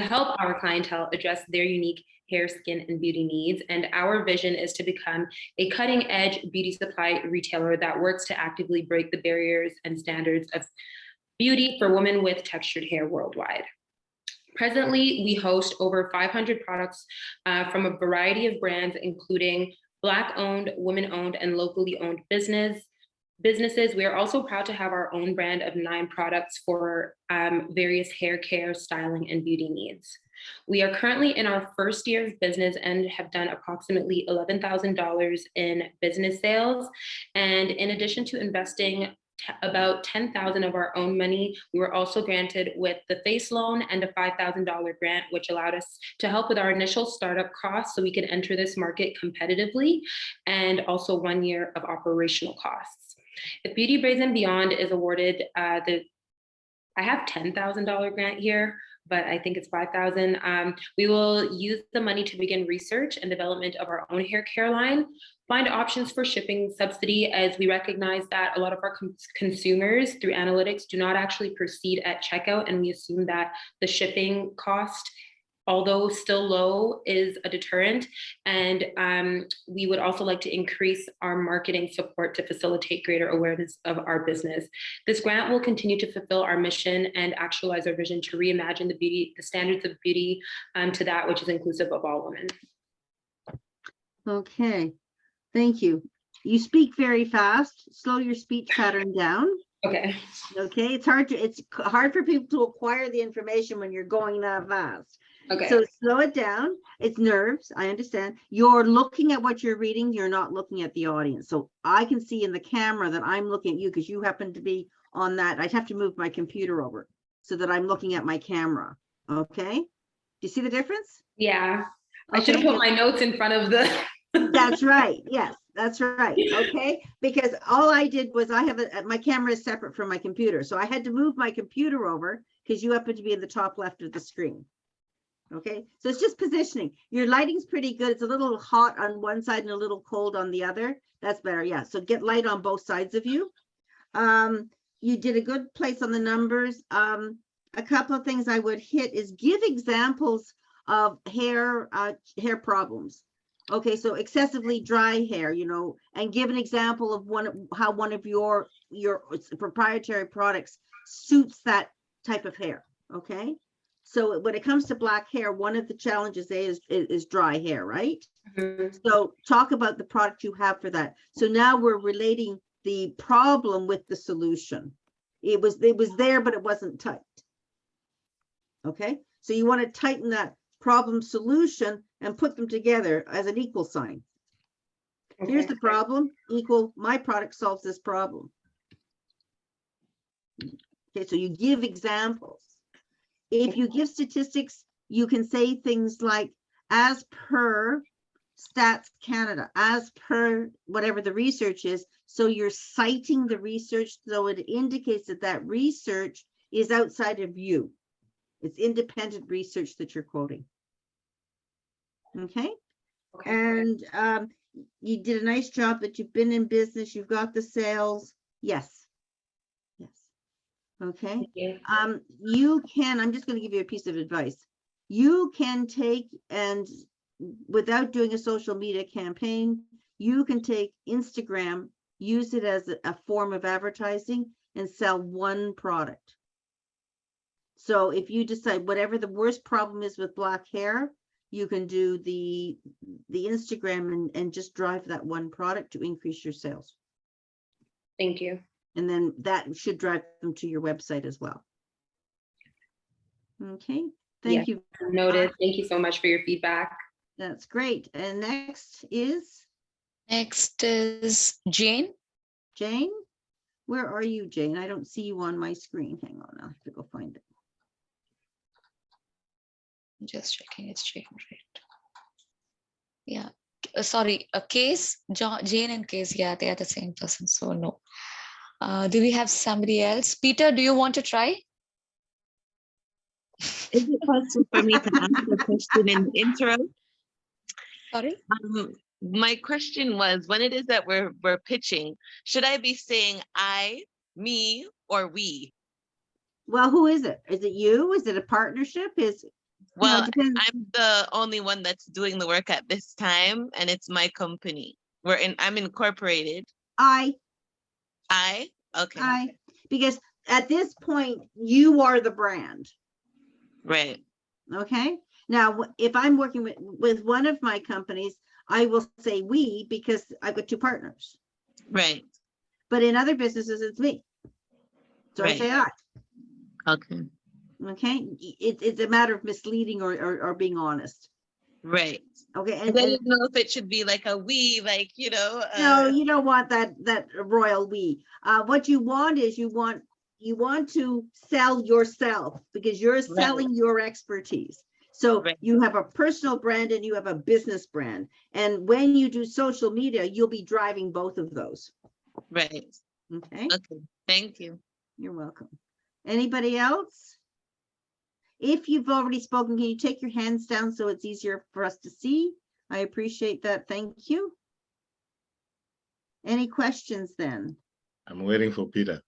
help our clientele address their unique hair, skin, and beauty needs. And our vision is to become a cutting-edge beauty supply retailer that works to actively break the barriers and standards of beauty for women with textured hair worldwide. Presently, we host over 500 products from a variety of brands, including Black-owned, women-owned, and locally owned businesses. We are also proud to have our own brand of 9 products for various hair care, styling, and beauty needs. We are currently in our first year of business and have done approximately $11,000 in business sales. And in addition to investing about $10,000 of our own money, we were also granted with the FACE loan and a $5,000 grant, which allowed us to help with our initial startup costs so we could enter this market competitively, and also 1 year of operational costs. If Beauty Braids and Beyond is awarded I have $10,000 grant here, but I think it's 5,000. We will use the money to begin research and development of our own hair care line, find options for shipping subsidy, as we recognize that a lot of our consumers through analytics do not actually proceed at checkout, and we assume that the shipping cost, although still low, is a deterrent. And we would also like to increase our marketing support to facilitate greater awareness of our business. This grant will continue to fulfill our mission and actualize our vision to reimagine the standards of beauty to that which is inclusive of all women. Okay, thank you. You speak very fast. Slow your speech pattern down. Okay. Okay, it's hard for people to acquire the information when you're going that fast. Okay. So slow it down. It's nerves. I understand. You're looking at what you're reading. You're not looking at the audience. So I can see in the camera that I'm looking at you because you happen to be on that. I'd have to move my computer over so that I'm looking at my camera. Okay. Do you see the difference? Yeah. Okay. I should have put my notes in front of the. That's right. Yes, that's right. Okay. Because all I did was my camera is separate from my computer. So I had to move my computer over because you happen to be in the top left of the screen. Okay, so it's just positioning. Your lighting's pretty good. It's a little hot on one side and a little cold on the other. That's better. Yeah, so get light on both sides of you. You did a good place on the numbers. A couple of things I would hit is give examples of hair problems. Okay, so excessively dry hair, and give an example of how one of your proprietary products suits that type of hair. Okay. So when it comes to black hair, one of the challenges is dry hair, right? Mm-hmm. So talk about the product you have for that. So now we're relating the problem with the solution. It was there, but it wasn't tight. Okay, so you want to tighten that problem solution and put them together as an equal sign. Okay. Here's the problem, equal, my product solves this problem. Okay, so you give examples. If you give statistics, you can say things like, as per Stats Canada, as per whatever the research is. So you're citing the research, so it indicates that research is outside of you. It's independent research that you're quoting. Okay. And you did a nice job that you've been in business. You've got the sales. Yes. Okay. You can, I'm just going to give you a piece of advice. You can take, and without doing a social media campaign, you can take Instagram, use it as a form of advertising and sell one product. So if you decide whatever the worst problem is with black hair, you can do the Instagram and just drive that one product to increase your sales. Thank you. And then that should drive them to your website as well. Okay, thank you. Noted. Thank you so much for your feedback. That's great. And next is Jane. Jane, where are you, Jane? I don't see you on my screen. Hang on, I'll have to go find it. Just checking it's Jane, right? Yeah. Sorry, a Case, Jane and Case. Yeah, they are the same person. So no. Do we have somebody else? Peter, do you want to try? Is it possible for me to ask a question in the intro? Sorry. My question was, when it is that we're pitching, should I be saying I, me, or we? Well, who is it? Is it you? Is it a partnership? Well, it depends. I'm the only one that's doing the work at this time, and it's my company. I'm incorporated. I, Okay. because at this point, you are the brand. Right. Okay. Now, if I'm working with one of my companies, I will say we because I've got two partners. Right. But in other businesses, it's me. So I say I. Okay. Okay. It's a matter of misleading or being honest. Right. Okay. And I didn't know if it should be like a we, like, no, you don't want that royal we. What you want is you want to sell yourself because you're selling your expertise. So you have a personal brand and you have a business brand. And when you do social media, you'll be driving both of those. Right. Okay. Okay. Thank you. You're welcome. Anybody else? If you've already spoken, can you take your hands down so it's easier for us to see? I appreciate that. Thank you. Any questions then? I'm waiting for Peter.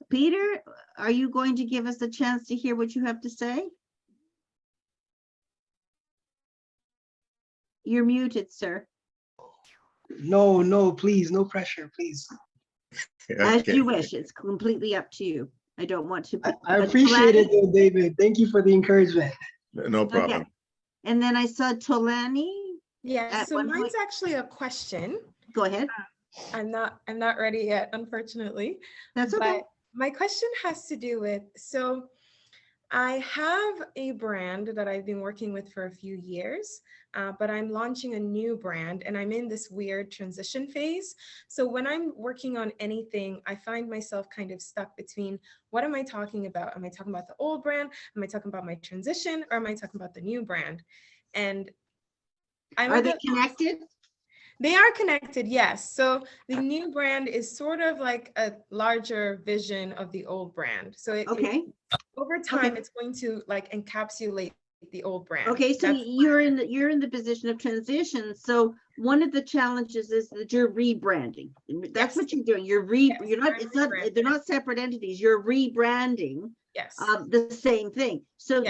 Peter, are you going to give us a chance to hear what you have to say? You're muted, sir. No, please, no pressure, please. As you wish. It's completely up to you. I don't want to. I appreciate it, though, David. Thank you for the encouragement. No problem. Okay. And then I saw Tolani. Yeah, so mine's actually a question. Go ahead. I'm not ready yet, unfortunately. That's okay. But my question has to do with, so I have a brand that I've been working with for a few years, but I'm launching a new brand and I'm in this weird transition phase. So when I'm working on anything, I find myself kind of stuck between what am I talking about? Am I talking about the old brand? Am I talking about my transition? Or am I talking about the new brand? And are they connected? They are connected, yes. So the new brand is sort of like a larger vision of the old brand. So over time, it's going to like encapsulate the old brand. Okay, so you're in the position of transition. So one of the challenges is that you're rebranding. That's what you're doing. They're not separate entities. You're rebranding the same thing. So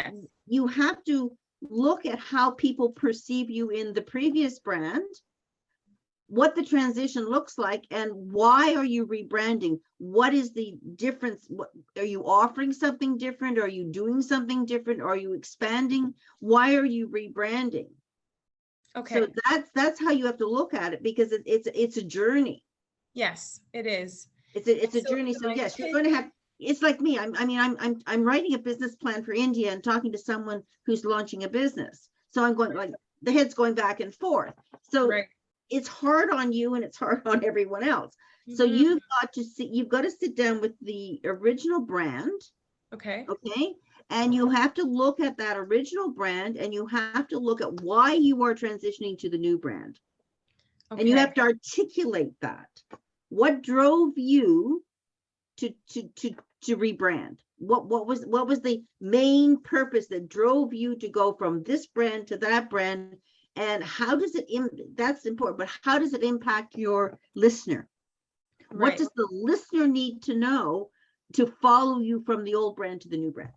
you have to look at how people perceive you in the previous brand, what the transition looks like, and why are you rebranding? What is the difference? What are you offering? Something different? Are you doing something different? Are you expanding? Why are you rebranding? Okay, so that's how you have to look at it, because it's a journey. Yes, it is. It's a journey. So yes, you're going to have. It's like me. I'm writing a business plan for India and talking to someone who's launching a business. So I'm going like the head's going back and forth. So it's hard on you and it's hard on everyone else. So you've got to sit down with the original brand. Okay. And you have to look at that original brand and you have to look at why you are transitioning to the new brand. And you have to articulate that. What drove you to rebrand? What was the main purpose that drove you to go from this brand to that brand? And how does it, that's important, but how does it impact your listener? What does the listener need to know to follow you from the old brand to the new brand?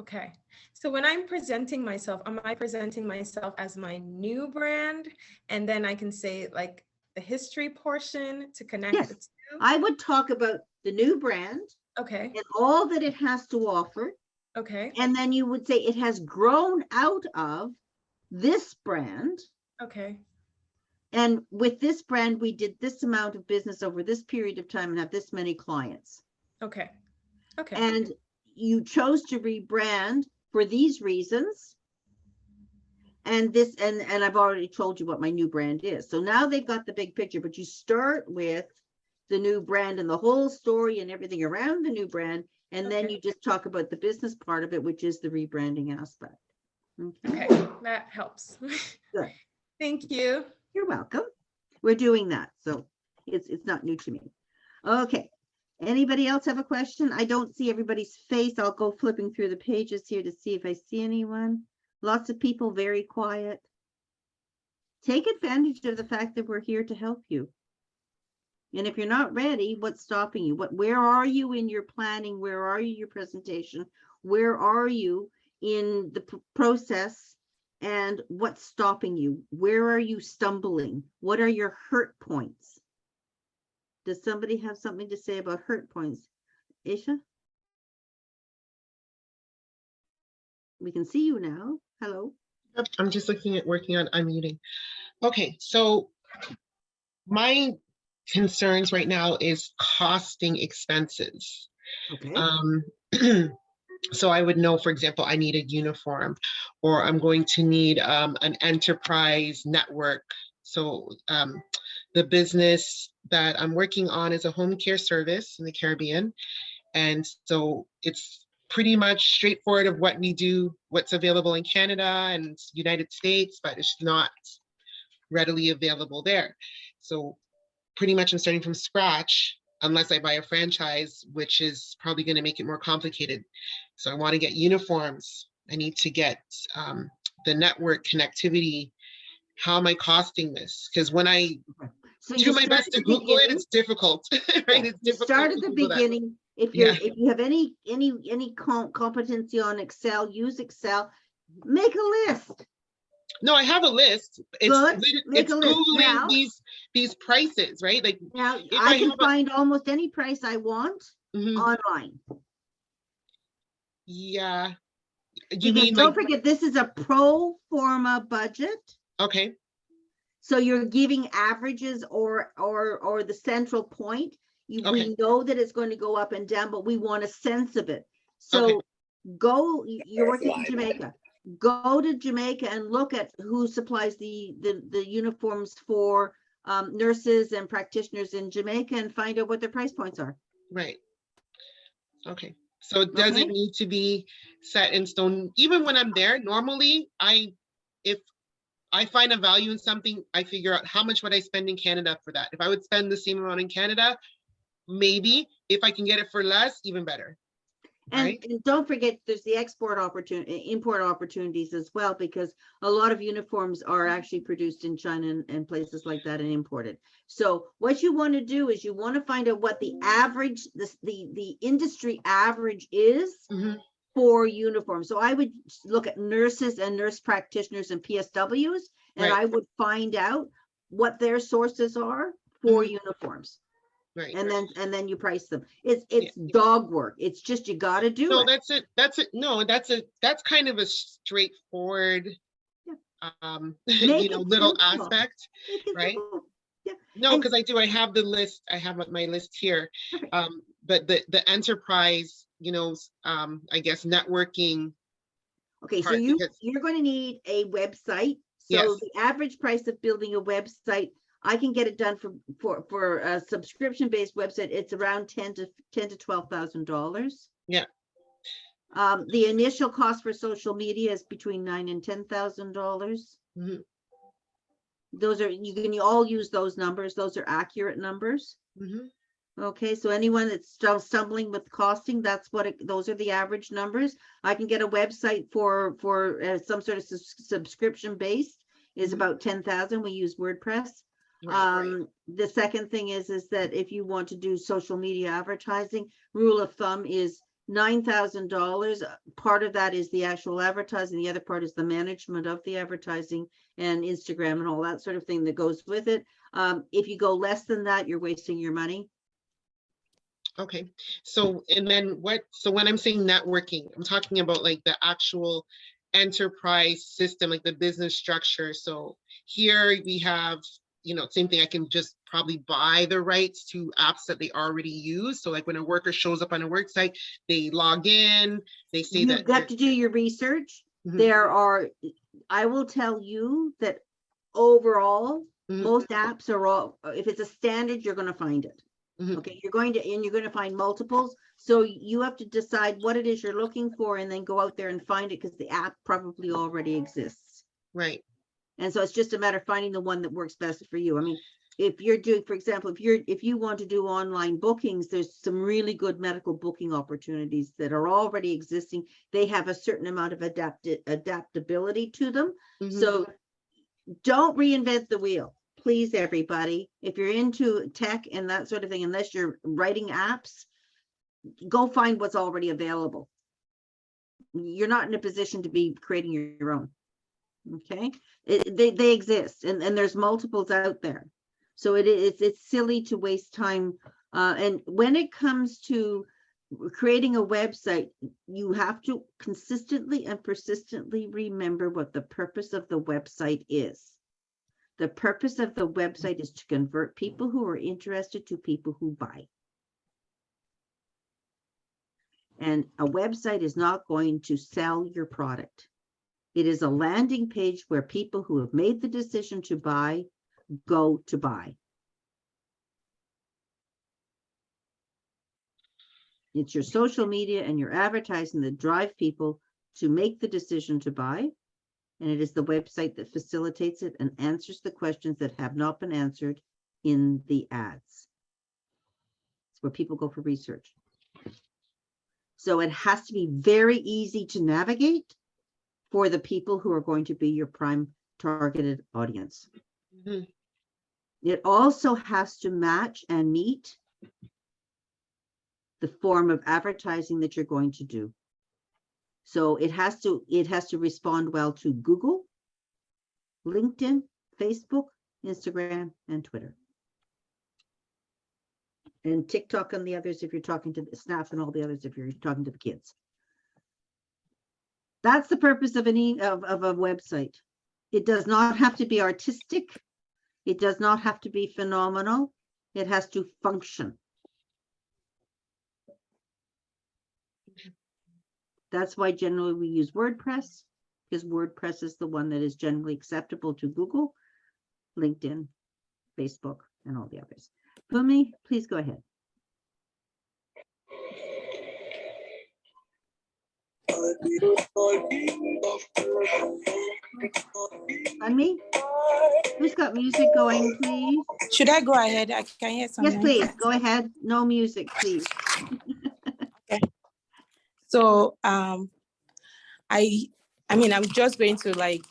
Okay. So when I'm presenting myself, am I presenting myself as my new brand? And then I can say like the history portion to connect the two? I would talk about the new brand. Okay. And all that it has to offer. Okay. And then you would say it has grown out of this brand. Okay. And with this brand, we did this amount of business over this period of time and have this many clients. Okay. Okay. And you chose to rebrand for these reasons. And this, and I've already told you what my new brand is. So now they've got the big picture, but you start with the new brand and the whole story and everything around the new brand. And then you just talk about the business part of it, which is the rebranding aspect. Okay, Okay, that helps. good. Thank you. You're welcome. We're doing that, so it's not new to me. Okay. Anybody else have a question? I don't see everybody's face. I'll go flipping through the pages here to see if I see anyone. Lots of people very quiet. Take advantage of the fact that we're here to help you. And if you're not ready, what's stopping you? Where are you in your planning? Where are you in your presentation? Where are you in the process? And what's stopping you? Where are you stumbling? What are your hurt points? Does somebody have something to say about hurt points? Aisha? We can see you now. Hello. Yep, I'm just looking at working on unmuting. Okay, so my concerns right now is costing expenses. Okay. So I would know, for example, I need a uniform, or I'm going to need an enterprise network. So the business that I'm working on is a home care service in the Caribbean. And so it's pretty much straightforward of what we do, what's available in Canada and United States, but it's not readily available there. So pretty much I'm starting from scratch, unless I buy a franchise, which is probably going to make it more complicated. So I want to get uniforms. I need to get the network connectivity. How am I costing this? Because when I do my best to Google it, it's difficult, right? It's difficult. Start at the beginning. If you have any competency on Excel, use Excel. Make a list. No, I have a list. It's Googling these prices, right? Like now I can find almost any price I want online. Yeah. Don't forget, this is a pro forma budget. Okay. So you're giving averages or the central point. We know that it's going to go up and down, but we want a sense of it. So you're working in Jamaica. Go to Jamaica and look at who supplies the uniforms for nurses and practitioners in Jamaica and find out what their price points are. Right. Okay. So it doesn't need to be set in stone. Even when I'm there, normally if I find a value in something, I figure out how much would I spend in Canada for that. If I would spend the same amount in Canada, maybe. If I can get it for less, even better. And don't forget, there's the import opportunities as well, because a lot of uniforms are actually produced in China and places like that and imported. So what you want to do is you want to find out what the average, the industry average is for uniforms. So I would look at nurses and nurse practitioners and PSWs, and I would find out what their sources are for uniforms. Right. And then you price them. It's dog work. It's just, you got to do it. That's it. No, that's kind of a straightforward, little aspect, right? Yeah. No, because I have the list. I have my list here. But the enterprise, I guess networking. Okay, so you're going to need a website. So the average price of building a website, I can get it done for a subscription-based website. It's around $10,000 to $12,000. Yeah. The initial cost for social media is between $9,000 and $10,000. Those are, you can all use those numbers. Those are accurate numbers. Okay, so anyone that's still stumbling with costing, those are the average numbers. I can get a website for some sort of subscription based is about 10,000. We use WordPress. The second thing is that if you want to do social media advertising, rule of thumb is $9,000. Part of that is the actual advertising. The other part is the management of the advertising and Instagram and all that sort of thing that goes with it. If you go less than that, you're wasting your money. Okay. So, when I'm saying networking, I'm talking about like the actual enterprise system, like the business structure. So here we have, same thing. I can just probably buy the rights to apps that they already use. So like when a worker shows up on a work site, they log in, they say You've got to do your research. I will tell you that overall, most apps are if it's a standard, you're going to find it. Mhm. Okay, you're going to find multiples. So you have to decide what it is you're looking for and then go out there and find it because the app probably already exists. Right. And so it's just a matter of finding the one that works best for you. I mean, if you're doing, for example, if you want to do online bookings, there's some really good medical booking opportunities that are already existing. They have a certain amount of adaptability to them. Mhm. So don't reinvent the wheel, please, everybody. If you're into tech and that sort of thing, unless you're writing apps, go find what's already available. You're not in a position to be creating your own. Okay, they exist, and there's multiples out there. So it's silly to waste time. And when it comes to creating a website, you have to consistently and persistently remember what the purpose of the website is. The purpose of the website is to convert people who are interested to people who buy. And a website is not going to sell your product. It is a landing page where people who have made the decision to buy go to buy. It's your social media and your advertising that drive people to make the decision to buy. And it is the website that facilitates it and answers the questions that have not been answered in the ads. It's where people go for research. So it has to be very easy to navigate for the people who are going to be your prime targeted audience. Mhm. It also has to match and meet the form of advertising that you're going to do. So it has to respond well to Google, LinkedIn, Facebook, Instagram, and Twitter. And TikTok and the others if you're talking to the Snap and all the others if you're talking to the kids. That's the purpose of a website. It does not have to be artistic. It does not have to be phenomenal. It has to function. That's why generally we use WordPress, because WordPress is the one that is generally acceptable to Google, LinkedIn, Facebook, and all the others. Pumi, please go ahead. Unmute. Who's got music going, please? Should I go ahead? I can hear something. Yes, please. Go ahead. No music, please. Okay. So I mean I'm just going to like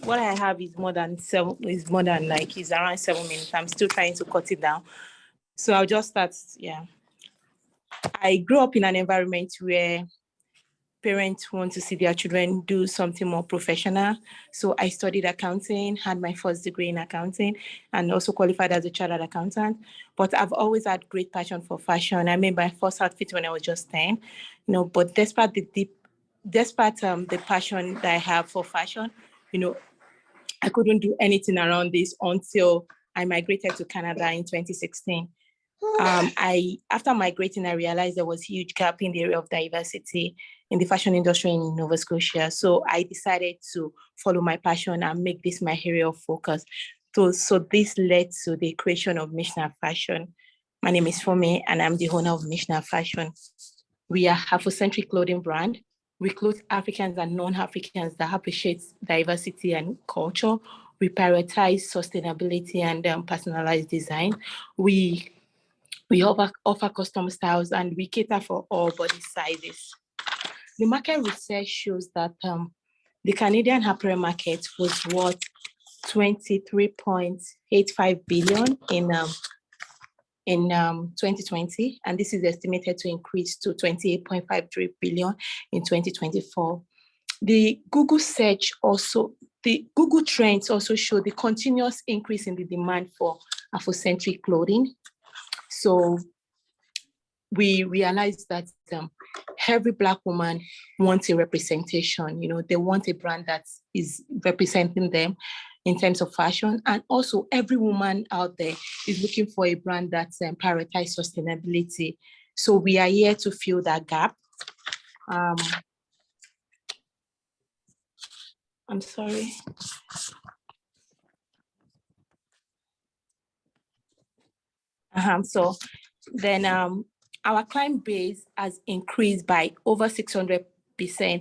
what I have is more than like it's around 7 minutes. I'm still trying to cut it down. So I'll just start. Yeah. I grew up in an environment where parents want to see their children do something more professional. So I studied accounting, had my first degree in accounting, and also qualified as a chartered accountant. But I've always had great passion for fashion. I made my first outfit when I was just 10, but despite the passion that I have for fashion, I couldn't do anything around this until I migrated to Canada in 2016. After migrating, I realized there was a huge gap in the area of diversity in the fashion industry in Nova Scotia. So I decided to follow my passion and make this my area of focus. So this led to the creation of Mishna Fashion. My name is Fome, and I'm the owner of Mishna Fashion. We are a Afrocentric clothing brand. We clothe Africans and non-Africans that appreciate diversity and culture. We prioritize sustainability and personalized design. We offer custom styles, and we cater for all body sizes. The market research shows that the Canadian apparel market was worth 23.85 billion in 2020, and this is estimated to increase to 28.53 billion in 2024. The Google Trends also show the continuous increase in the demand for Afrocentric clothing. So we realized that every Black woman wants a representation. They want a brand that is representing them in terms of fashion. And also every woman out there is looking for a brand that prioritizes sustainability. So we are here to fill that gap. I'm sorry. So then our client base has increased by over 600%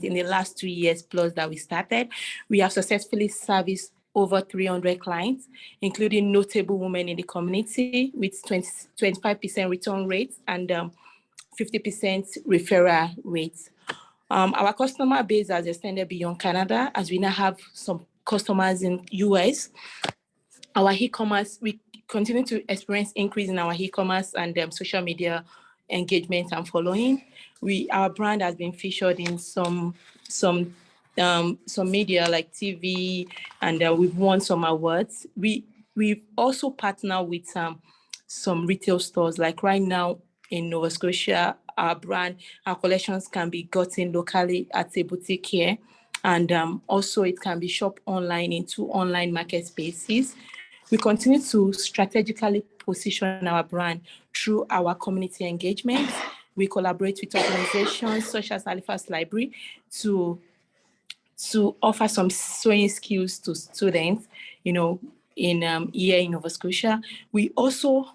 in the last 2 years plus that we started. We have successfully serviced over 300 clients, including notable women in the community with 25% return rates and 50% referral rates. Our customer base has extended beyond Canada as we now have some customers in US. Our e-commerce, we continue to experience increase in our e-commerce and social media engagement and following. Our brand has been featured in some media like TV, and we've won some awards. We've also partnered with some retail stores. Like right now in Nova Scotia, our collections can be gotten locally at a boutique here, and also it can be shopped online in 2 online market spaces. We continue to strategically position our brand through our community engagement. We collaborate with organizations such as Halifax Library to offer some sewing skills to students, in here in Nova Scotia. We also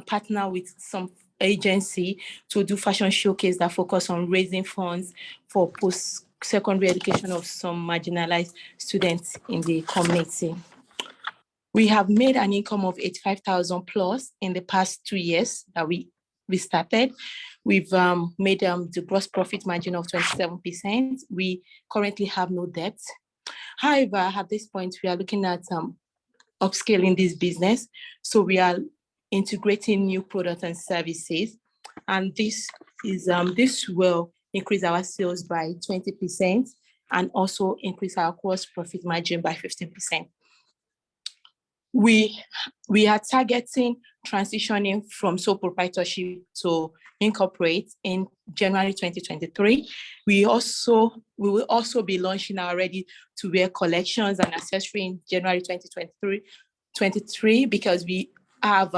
partner with some agency to do fashion showcase that focus on raising funds for post-secondary education of some marginalized students in the community. We have made an income of 85,000 plus in the past 2 years that we started. We've made the gross profit margin of 27%. We currently have no debt. However, at this point, we are looking at upscaling this business. So we are integrating new products and services. And this will increase our sales by 20% and also increase our gross profit margin by 15%. We are targeting transitioning from sole proprietorship to incorporate in January 2023. We will also be launching our ready-to-wear collections and accessories in January 2023 because we have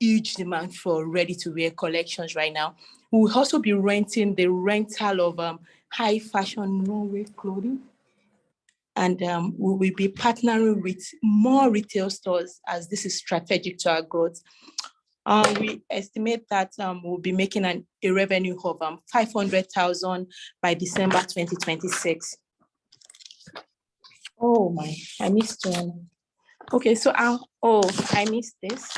huge demand for ready-to-wear collections right now. We will also be renting the rental of high fashion runway clothing. And we will be partnering with more retail stores as this is strategic to our growth. We estimate that we'll be making a revenue of 500,000 by December 2026. Oh my, I missed one. Okay, so I missed this.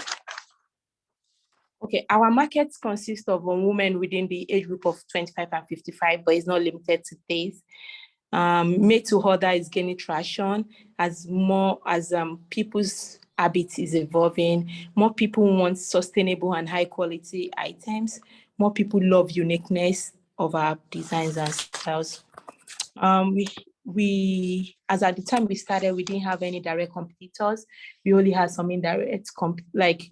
Okay, our markets consist of women within the age group of 25 and 55, but it's not limited to this. Made to order is gaining traction as people's habits is evolving. More people want sustainable and high quality items. More people love uniqueness of our designs and styles. We as at the time we started, we didn't have any direct competitors. We only had some indirect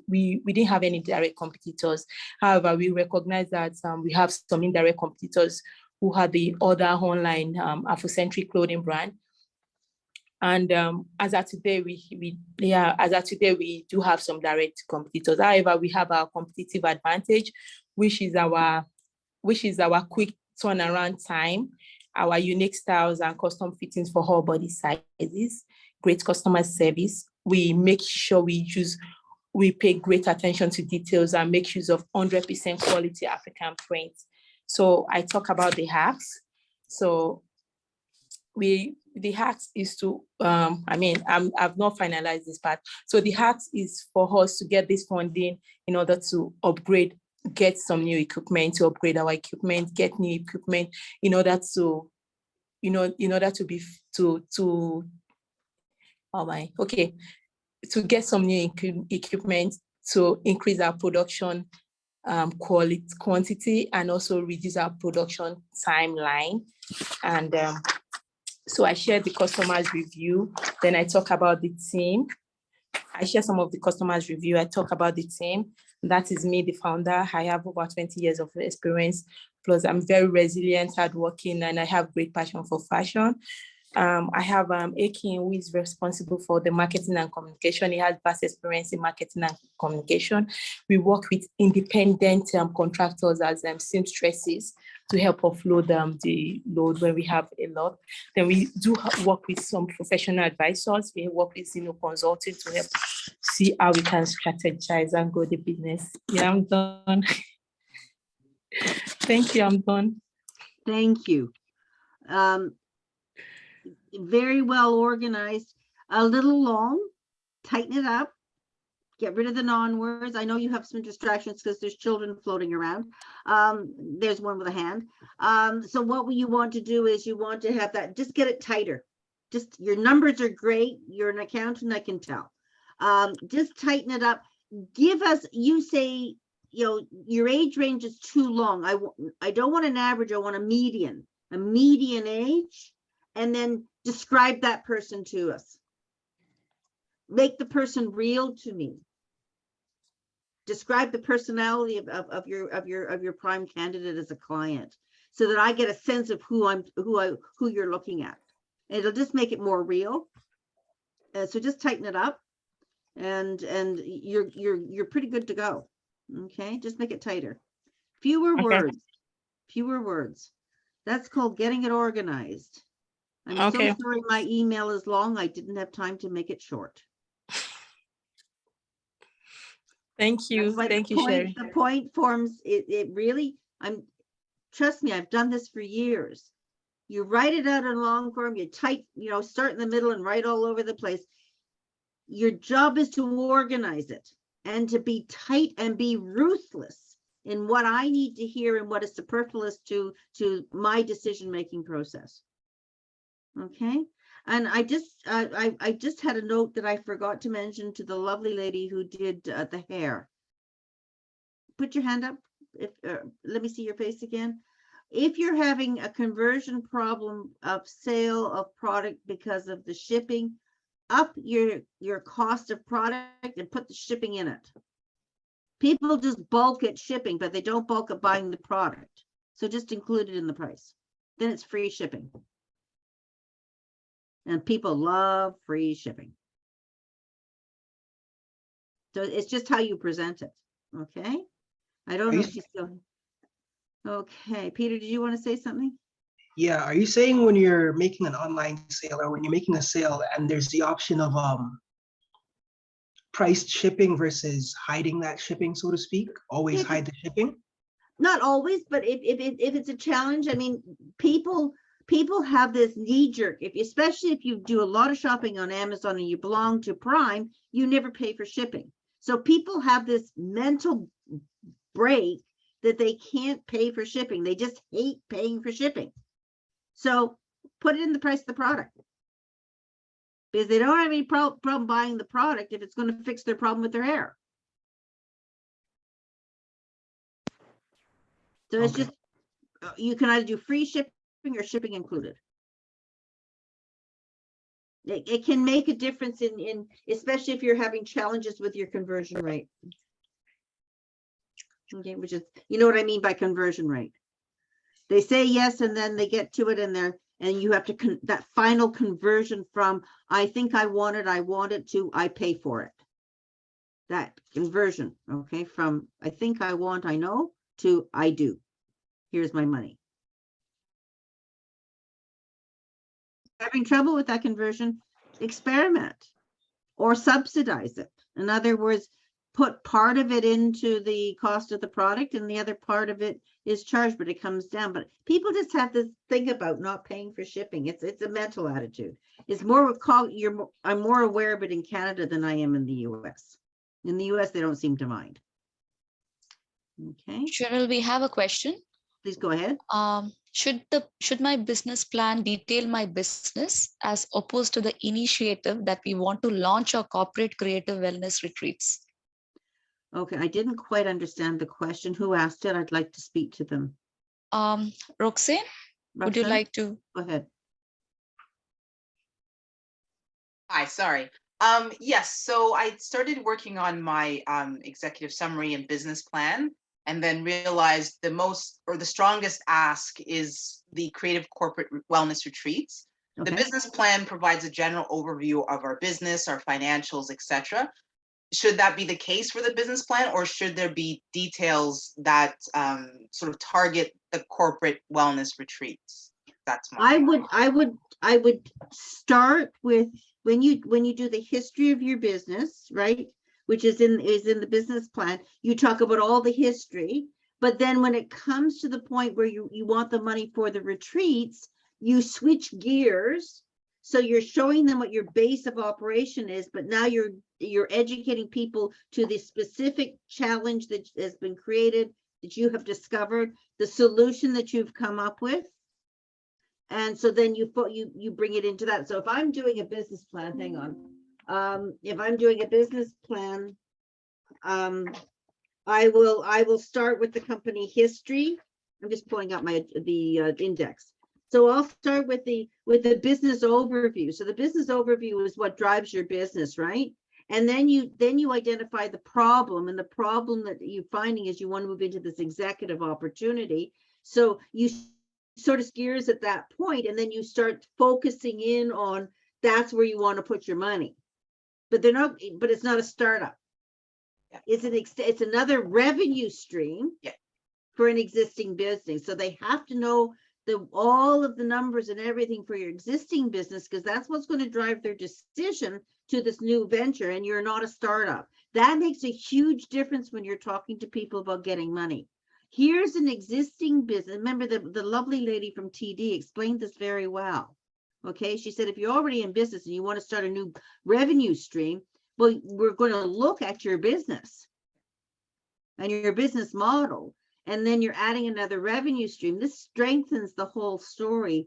we didn't have any direct competitors. However, we recognize that we have some indirect competitors who had the other online Afrocentric clothing brand. And as of today, we do have some direct competitors. However, we have our competitive advantage, which is our quick turnaround time, our unique styles and custom fittings for all body sizes, great customer service. We make sure we pay great attention to details and make use of 100% quality African prints. So I talk about the hacks. So the hacks is to, I've not finalized this part. So the hacks is for us to get this funding in order to get some new equipment, to upgrade our equipment, get new equipment in order to get some new equipment to increase our production quantity and also reduce our production timeline. And so I share the customer's review, then I talk about the team. I share some of the customer's review, I talk about the team. That is me, the founder. I have over 20 years of experience, plus I'm very resilient, hardworking, and I have great passion for fashion. I have Akin, who is responsible for the marketing and communication. He has vast experience in marketing and communication. We work with independent contractors as seamstresses. to help offload the load when we have a lot. Then we do work with some professional advisors. We work with consulting to help see how we can strategize and grow the business. Yeah, I'm done. Thank you, I'm done. Thank you. Very well organized, a little long, tighten it up, get rid of the non-words. I know you have some distractions because there's children floating around. There's one with a hand. So what you want to do is you want to have that, just get it tighter. Just, your numbers are great. You're an accountant, I can tell. Just tighten it up. Give us, you say, your age range is too long. I don't want an average, I want a median age, and then describe that person to us. Make the person real to me. Describe the personality of your prime candidate as a client, so that I get a sense of who you're looking at. It'll just make it more real. So just tighten it up, and you're pretty good to go. Okay, just make it tighter. Fewer words. That's called getting it organized. I'm so sorry my email is long. I didn't have time to make it short. Thank you. Thank you, Sherry. The point forms, it really, trust me, I've done this for years. You write it out in long form, you type, start in the middle and write all over the place. Your job is to organize it and to be tight and be ruthless in what I need to hear and what is superfluous to my decision-making process. Okay. And I just had a note that I forgot to mention to the lovely lady who did the hair. Put your hand up. Let me see your face again. If you're having a conversion problem of sale of product because of the shipping, up your cost of product and put the shipping in it. People just bulk at shipping, but they don't bulk at buying the product. So just include it in the price. Then it's free shipping. And people love free shipping. So it's just how you present it. Okay. I don't know if she's still. Okay. Peter, did you want to say something? Yeah. Are you saying when you're making an online sale or when you're making a sale and there's the option of priced shipping versus hiding that shipping, so to speak, always hide the shipping? Not always, but if it's a challenge, I mean, people have this knee jerk, especially if you do a lot of shopping on Amazon and you belong to Prime, you never pay for shipping. So people have this mental break that they can't pay for shipping. They just hate paying for shipping. So put it in the price of the product. Because they don't have any problem buying the product if it's going to fix their problem with their hair. So it's just, you can either do free shipping or shipping included. It can make a difference in especially if you're having challenges with your conversion rate. Okay, which is, you know what I mean by conversion rate. They say yes, and then they get to it and you have to, that final conversion from, I think I want it to, I pay for it. That conversion, okay, from I think I want, I know, to I do. Here's my money. Having trouble with that conversion, experiment or subsidize it. In other words, put part of it into the cost of the product and the other part of it is charged, but it comes down. But people just have this thing about not paying for shipping. It's a mental attitude. It's more I'm more aware of it in Canada than I am in the US. In the US, they don't seem to mind. Okay. Cheryl, we have a question. Please go ahead. Should my business plan detail my business as opposed to the initiative that we want to launch our corporate creative wellness retreats? Okay, I didn't quite understand the question. Who asked it? I'd like to speak to them. Roxanne, would you like to? Go ahead. Hi, sorry. Yes, so I started working on my executive summary and business plan, and then realized the strongest ask is the creative corporate wellness retreats. Okay. The business plan provides a general overview of our business, our financials, etc. should that be the case for the business plan, or should there be details that sort of target the corporate wellness retreats? That's my. I would start with when you do the history of your business, right? Which is in the business plan. You talk about all the history, but then when it comes to the point where you want the money for the retreats, you switch gears. So you're showing them what your base of operation is, but now you're educating people to the specific challenge that has been created, that you have discovered, the solution that you've come up with. And so then you bring it into that. So if I'm doing a business plan, hang on. If I'm doing a business plan, I will start with the company history. I'm just pulling up the index. So I'll start with the business overview. So the business overview is what drives your business, right? And then you identify the problem, and the problem that you're finding is you want to move into this executive opportunity. So you sort of gears at that point, and then you start focusing in on that's where you want to put your money. But it's not a startup. Yeah. It's another revenue stream. Yeah. For an existing business. So they have to know all of the numbers and everything for your existing business, because that's what's going to drive their decision to this new venture. And you're not a startup. That makes a huge difference when you're talking to people about getting money. Here's an existing business. Remember, the lovely lady from TD explained this very well. Okay, she said, if you're already in business and you want to start a new revenue stream, well, we're going to look at your business and your business model, and then you're adding another revenue stream. This strengthens the whole story.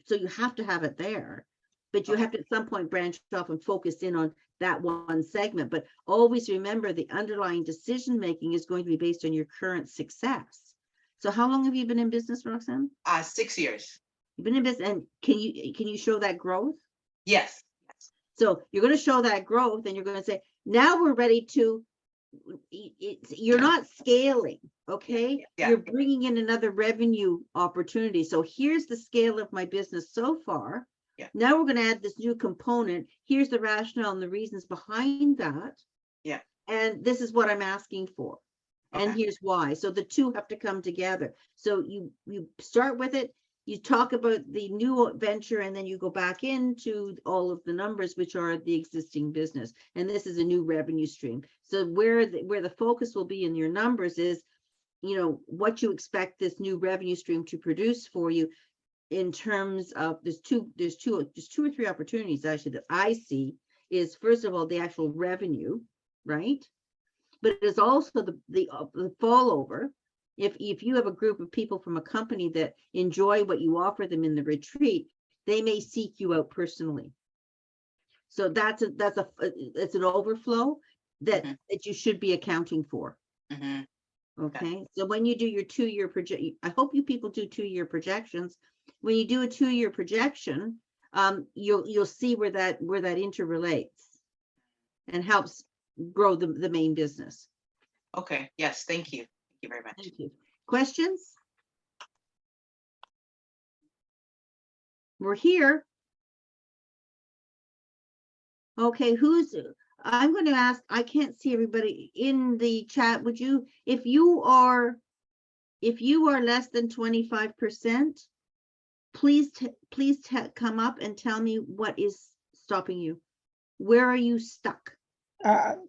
So you have to have it there, but you have to at some point branch off and focus in on that one segment. But always remember, the underlying decision making is going to be based on your current success. So how long have you been in business, Roxanne? 6 years. You've been in business, and can you show that growth? Yes. So you're going to show that growth, and you're going to say, now we're ready to. You're not scaling, okay? Yeah. You're bringing in another revenue opportunity. So here's the scale of my business so far. Yeah. Now we're going to add this new component. Here's the rationale and the reasons behind that. Yeah. And this is what I'm asking for. Okay. And here's why. So the two have to come together. So you start with it, you talk about the new venture, and then you go back into all of the numbers, which are the existing business. And this is a new revenue stream. So where the focus will be in your numbers is, what you expect this new revenue stream to produce for you in terms of there's two or three opportunities actually that I see. Is first of all the actual revenue, right? But it's also the fallover. If you have a group of people from a company that enjoy what you offer them in the retreat, they may seek you out personally. So that's an overflow that you should be accounting for. Okay. So when you do your 2-year project, I hope you people do 2-year projections. When you do a 2-year projection, you'll see where that interrelates and helps grow the main business. Okay. Yes. Thank you. Thank you very much. Thank you. Questions? We're here. Okay, I'm going to ask, I can't see everybody in the chat. Would you, if you are less than 25%, please come up and tell me what is stopping you. Where are you stuck?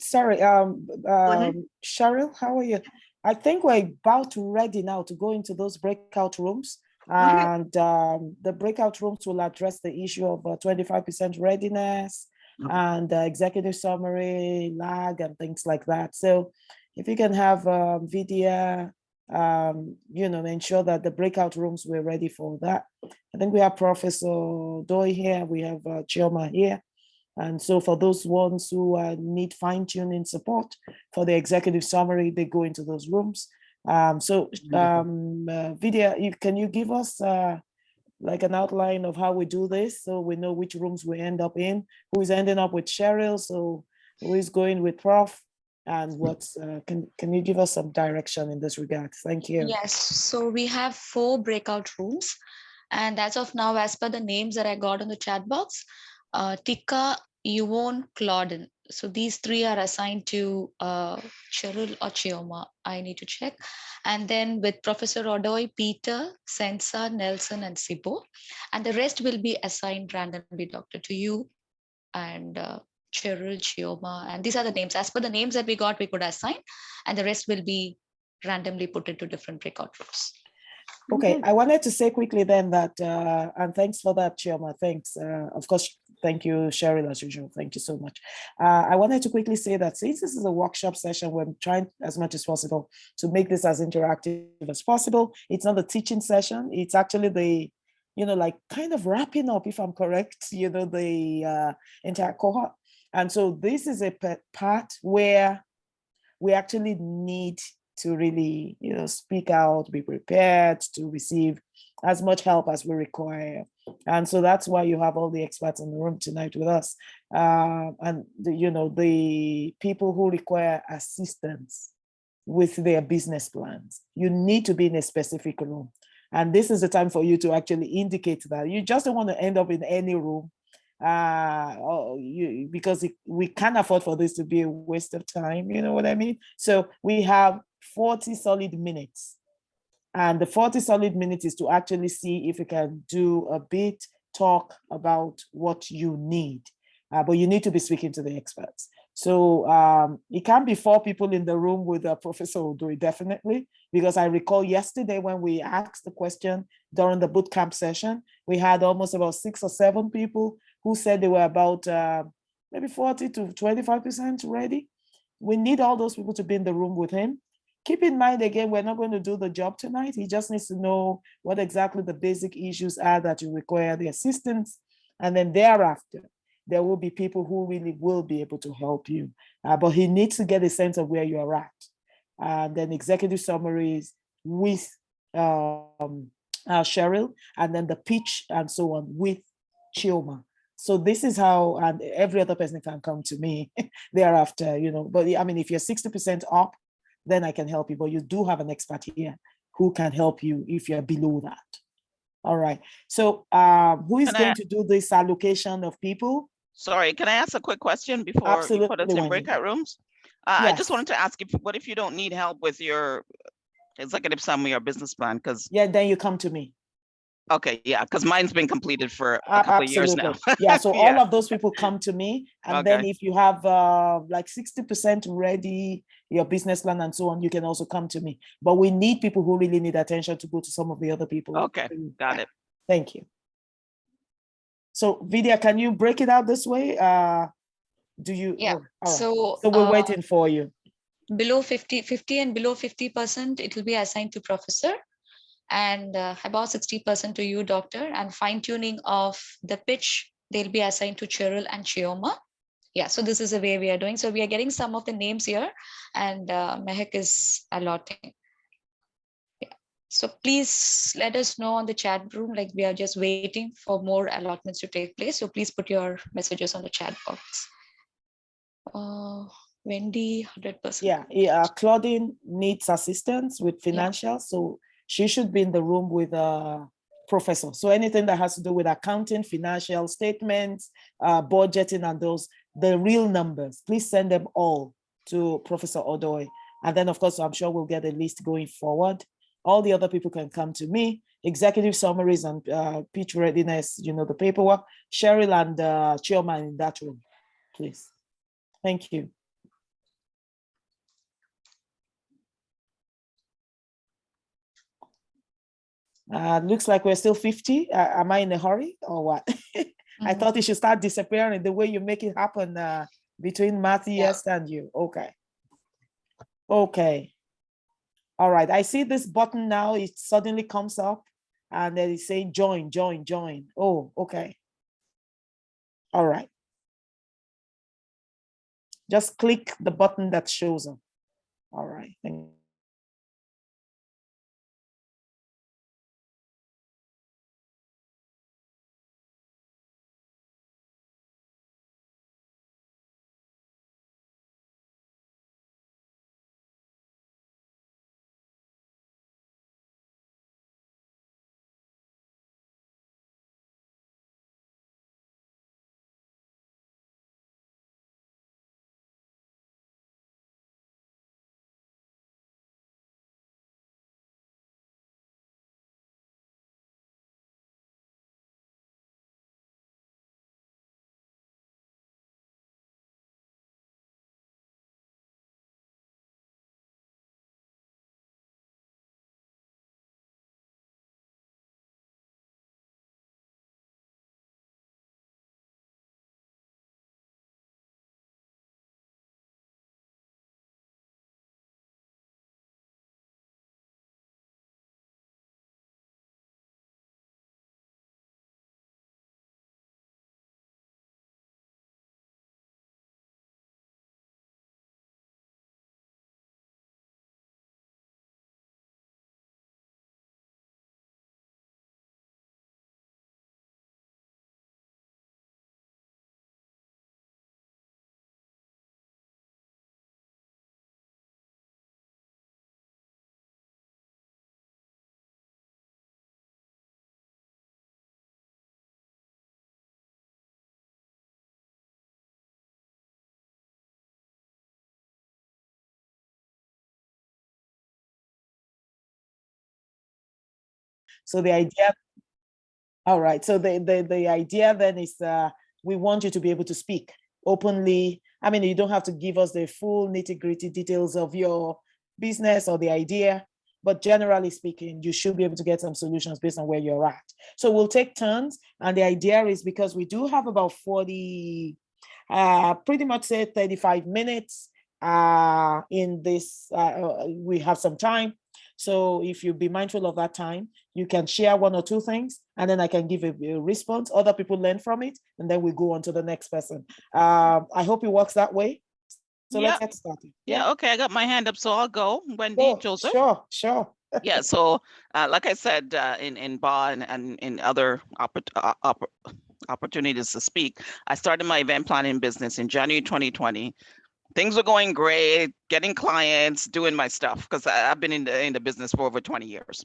Sorry, Cheryl, how are you? I think we're about ready now to go into those breakout rooms. And the breakout rooms will address the issue of 25% readiness and executive summary, lag, and things like that. So if you can have video, ensure that the breakout rooms we're ready for that. I think we have Professor Doi here, we have Chioma here. And so for those ones who need fine-tuning support for the executive summary, they go into those rooms. Vidya, can you give us like an outline of how we do this so we know which rooms we end up in, who is ending up with Cheryl, so who is going with Prof, and what's, can you give us some direction in this regard? Thank you. Yes, so we have 4 breakout rooms. And as of now, as per the names that I got on the chat box, Tika, Yvonne, Claudine. So these three are assigned to Cheryl or Chioma. I need to check. And then with Professor Odoy, Peter, Sensa, Nelson, and Sibo. And the rest will be assigned randomly, Doctor, to you and Cheryl, Chioma. And these are the names. As per the names that we got, we could assign. And the rest will be randomly put into different breakout rooms. Okay, I wanted to say quickly then that, and thanks for that, Chioma, thanks. Of course, thank you, Cheryl, as usual, thank you so much. I wanted to quickly say that since this is a workshop session, we're trying as much as possible to make this as interactive as possible. It's not a teaching session, it's actually the, like kind of wrapping up, if I'm correct, the entire cohort. And so this is a part where we actually need to really, speak out, be prepared to receive as much help as we require. And so that's why you have all the experts in the room tonight with us. And, the people who require assistance with their business plans. You need to be in a specific room. And this is the time for you to actually indicate that. You just don't want to end up in any room because we can't afford for this to be a waste of time, you know what I mean? So we have 40 solid minutes. And the 40 solid minutes is to actually see if you can do a bit, talk about what you need. But you need to be speaking to the experts. So it can be 4 people in the room with Professor Odoi, definitely, because I recall yesterday when we asked the question during the bootcamp session, we had almost about 6 or 7 people who said they were about maybe 40 to 25% ready. We need all those people to be in the room with him. Keep in mind, again, we're not going to do the job tonight. He just needs to know what exactly the basic issues are that you require the assistance. And then thereafter, there will be people who really will be able to help you. But he needs to get a sense of where you are at. And then executive summaries with Cheryl, and then the pitch and so on with Chioma. So this is how, and every other person can come to me thereafter, but I mean, if you're 60% up, then I can help you, but you do have an expert here who can help you if you're below that. All right, so who is going to do this allocation of people? Sorry, can I ask a quick question before you put us in breakout rooms? I just wanted to ask, what if you don't need help with your executive summary or business plan? Because then you come to me. Okay, yeah, because mine's been completed for a couple of years now. Yeah, so all of those people come to me, and then if you have like 60% ready, your business plan and so on, you can also come to me. But we need people who really need attention to go to some of the other people. Okay, got it. Thank you. So Vidya, can you break it out this way? Do you? Yeah. So we're waiting for you. Below 50 and below 50%, it will be assigned to professor, and about 60% to you, doctor, and fine tuning of the pitch, they'll be assigned to Cheryl and Chioma. Yeah, so this is the way we are doing. So we are getting some of the names here, and Mehak is allotting. Yeah. So please let us know on the chat room, like we are just waiting for more allotments to take place. So please put your messages on the chat box. Wendy, 100%. Yeah, Claudine needs assistance with financial, so she should be in the room with a professor. So anything that has to do with accounting, financial statements, budgeting, and those, the real numbers, please send them all to Professor Odoy. And then, of course, I'm sure we'll get a list going forward. All the other people can come to me. Executive summaries and pitch readiness, the paperwork. Cheryl and Chioma in that room, please. Thank you. Looks like we're still 50. Am I in a hurry or what? I thought it should start disappearing the way you make it happen between Matthias and you. Okay. Okay. All right. I see this button now. It suddenly comes up and then it's saying join, join, join. Oh, okay. All right. Just click the button that shows up. All right. Thank you. So the idea, all right. So the idea then is we want you to be able to speak openly. I mean, you don't have to give us the full nitty-gritty details of your business or the idea, but generally speaking, you should be able to get some solutions based on where you're at. So we'll take turns. And the idea is because we do have about 40, pretty much say 35 minutes in this, we have some time. So if you be mindful of that time, you can share one or two things, and then I can give a response. Other people learn from it, and then we go on to the next person. I hope it works that way. So let's get started. Yeah, okay, I got my hand up, so I'll go. Wendy, Joseph. Sure. Yeah, so like I said, in BA and in other opportunities to speak, I started my event planning business in January 2020. Things were going great, getting clients, doing my stuff, because I've been in the business for over 20 years.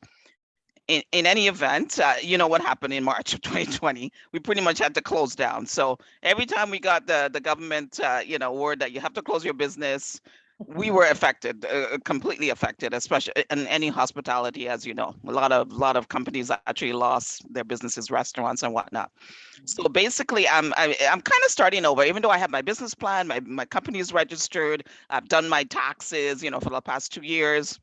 In any event, you know what happened in March of 2020, we pretty much had to close down. So every time we got the government, word that you have to close your business, we were affected, completely affected, especially in any hospitality, as you know. A lot of companies actually lost their businesses, restaurants and whatnot. So basically, I'm kind of starting over. Even though I have my business plan, my company is registered, I've done my taxes, for the past 2 years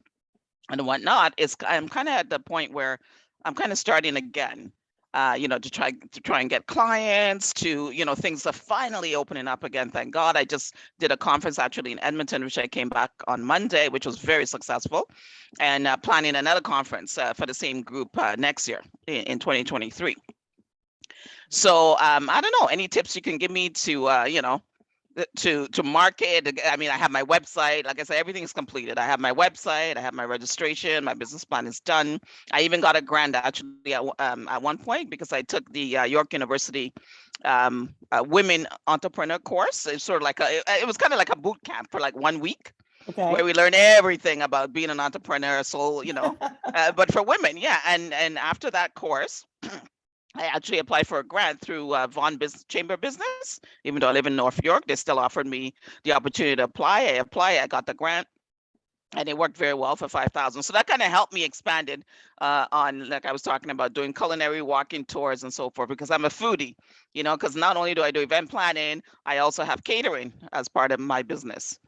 and whatnot. I'm kind of at the point where I'm kind of starting again. To try and get clients, to things are finally opening up again. Thank God. I just did a conference actually in Edmonton, which I came back on Monday, which was very successful, and planning another conference for the same group next year in 2023. So I don't know, any tips you can give me to to market. I mean, I have my website. Like I said, everything is completed. I have my website, I have my registration, my business plan is done. I even got a grant actually at one point because I took the York University women entrepreneur course. It's sort of like it was kind of like a boot camp for like 1 week. Okay. Where we learn everything about being an entrepreneur. So, but for women, yeah. And after that course, I actually applied for a grant through Vaughan Chamber of Business. Even though I live in North York, they still offered me the opportunity to apply. I got the grant, and it worked very well for 5,000. So that kind of helped me expand it on, like I was talking about, doing culinary walking tours and so forth, because I'm a foodie, because not only do I do event planning, I also have catering as part of my business.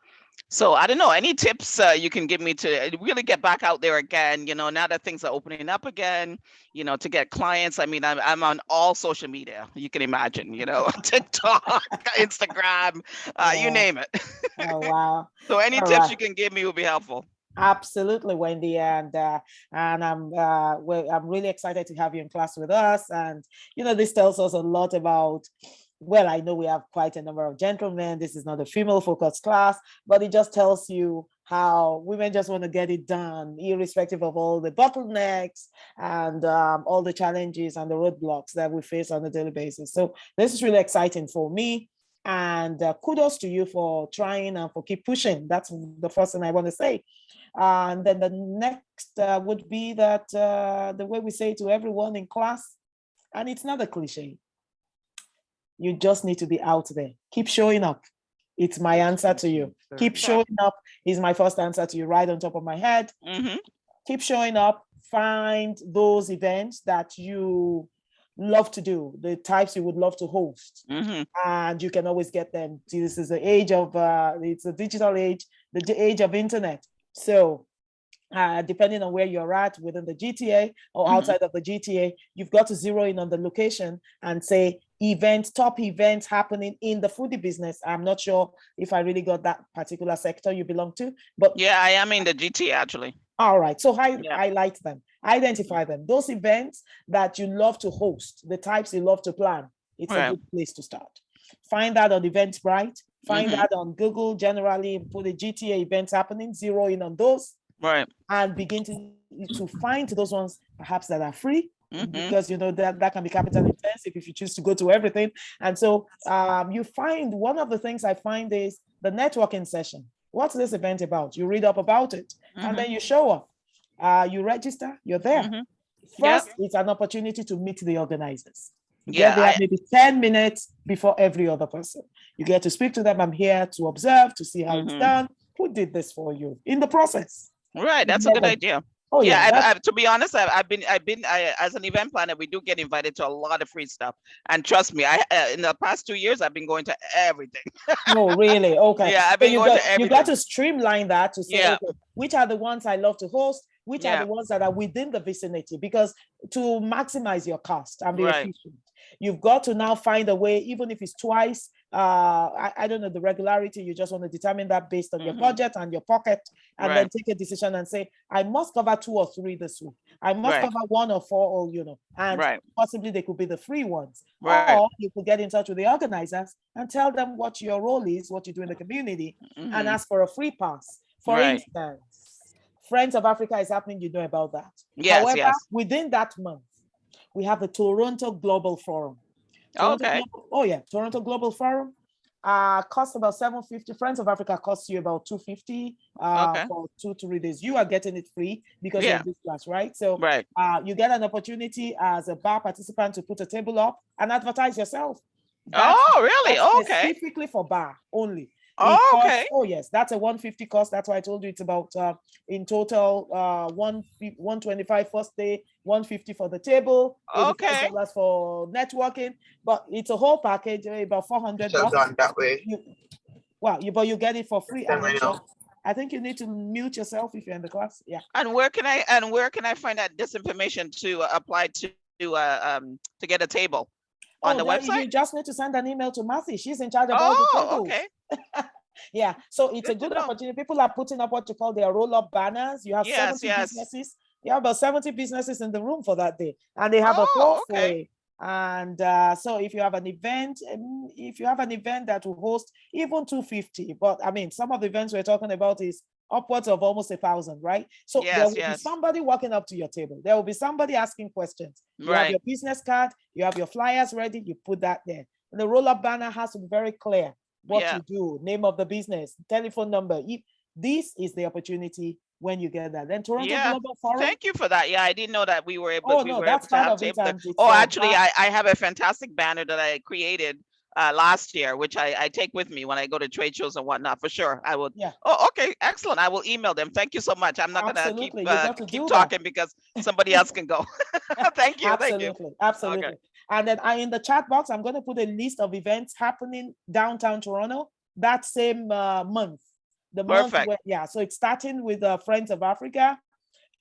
So I don't know, any tips you can give me to really get back out there again, now that things are opening up again, to get clients. I mean, I'm on all social media, you can imagine, TikTok, Instagram, you name it. Oh, wow. So any All tips right. you can give me will be helpful. Absolutely, Wendy, and I'm really excited to have you in class with us. And this tells us a lot about. Well, I know we have quite a number of gentlemen. This is not a female-focused class, but it just tells you how women just want to get it done, irrespective of all the bottlenecks and all the challenges and the roadblocks that we face on a daily basis. So this is really exciting for me. And kudos to you for trying and for keep pushing. That's the first thing I want to say. And then the next would be that the way we say to everyone in class, and it's not a cliche, you just need to be out there. Keep showing up. It's my answer to you. Keep showing up is my first answer to you, right on top of my head. Mm-hmm. Keep showing up. Find those events that you love to do, the types you would love to host. Mm-hmm. And you can always get them. This is the age of, it's a digital age, the age of internet. So depending on where you're at within the GTA or outside of the GTA, you've got to zero in on the location and say top events happening in the foodie business. I'm not sure if I really got that particular sector you belong to, but yeah, I am in the GTA actually. All right, so highlight them, identify them. Those events that you love to host, the types you love to plan, it's a good place to start. Find that on Eventbrite, find that on Google, generally put the GTA events happening, zero in on those. Right. And begin to find those ones perhaps that are free, because that can be capital intensive if you choose to go to everything. And so you find one of the things I find is the networking session. What's this event about? You read up about it, and then you show up. You register, you're there. First, it's an opportunity to meet the organizers. You get there maybe 10 minutes before every other person. You get to speak to them. I'm here to observe, to see how it's done. Who did this for you in the process? Right, that's a good idea. Oh Yeah, yeah, to be honest, as an event planner, we do get invited to a lot of free stuff. And trust me, in the past 2 years, I've been going to everything. no, really, okay. Yeah, I've So been you going got to you got everything. to streamline that to say, Yeah. okay, which are the ones I love to host, which are Yeah. the ones that are within the vicinity, because to maximize your cost and be Right. efficient, you've got to now find a way, even if it's twice. I don't know the regularity. You just want to determine that based on your budget and your pocket, and then Right. take a decision and say, I must cover 2 or 3 this week. I must Right. cover 1 or 4, or and Right. possibly they could be the free ones. Right. Or you could get in touch with the organizers and tell them what your role is, what you do in the community, and Mhm. ask for a free pass. For Right. instance, Friends of Africa is happening, you know about that. Yes, However, yes. within that month, we have the Toronto Global Forum. Okay. Toronto Global Forum. Cost about $750. Friends of Africa costs you about $250 Okay. for 2-3 days. You are getting it free because Yeah. of this class, right? So Right. you get an opportunity as a bar participant to put a table up and advertise yourself. That's really? Okay. specifically for bar only. Oh, Costs, okay. oh yes, that's a $150 cost. That's why I told you it's about in total $125 first day, $150 for the table, Okay. $85 for networking. But it's a whole package, about $400. Done that way. But you get it for free. Then we know. I think you need to mute yourself if you're in the class. Yeah. And where can I find that this information to apply to get a table? On the website? You just need to send an email to Matthew. She's in charge of all the tables. Okay. Yeah, so it's a good opportunity. People are putting up what you call their roll-up banners. You have 70 businesses. You have about 70 businesses in the room for that day, and they have a flowway. And so if you have an event, that will host even 250, but I mean, some of the events we're talking about is upwards of almost 1,000, right? So there will be somebody walking up to your table. There will be somebody asking questions. You have your business card, you have your flyers ready, you put that there. And the roll-up banner has to be very clear what you do, name of the business, telephone number. This is the opportunity when you get that. Then Toronto Global Forum. Thank you for that. Yeah, I didn't know that we were able. That's part of it. Actually, I have a fantastic banner that I created last year, which I take with me when I go to trade shows and whatnot. For sure, I would. Yeah. Oh, okay, excellent. I will email them. Thank you so much. I'm not gonna keep talking because somebody else can go. Thank you. Absolutely. Okay. And then in the chat box, I'm going to put a list of events happening downtown Toronto that same month. Perfect. So it's starting with Friends of Africa.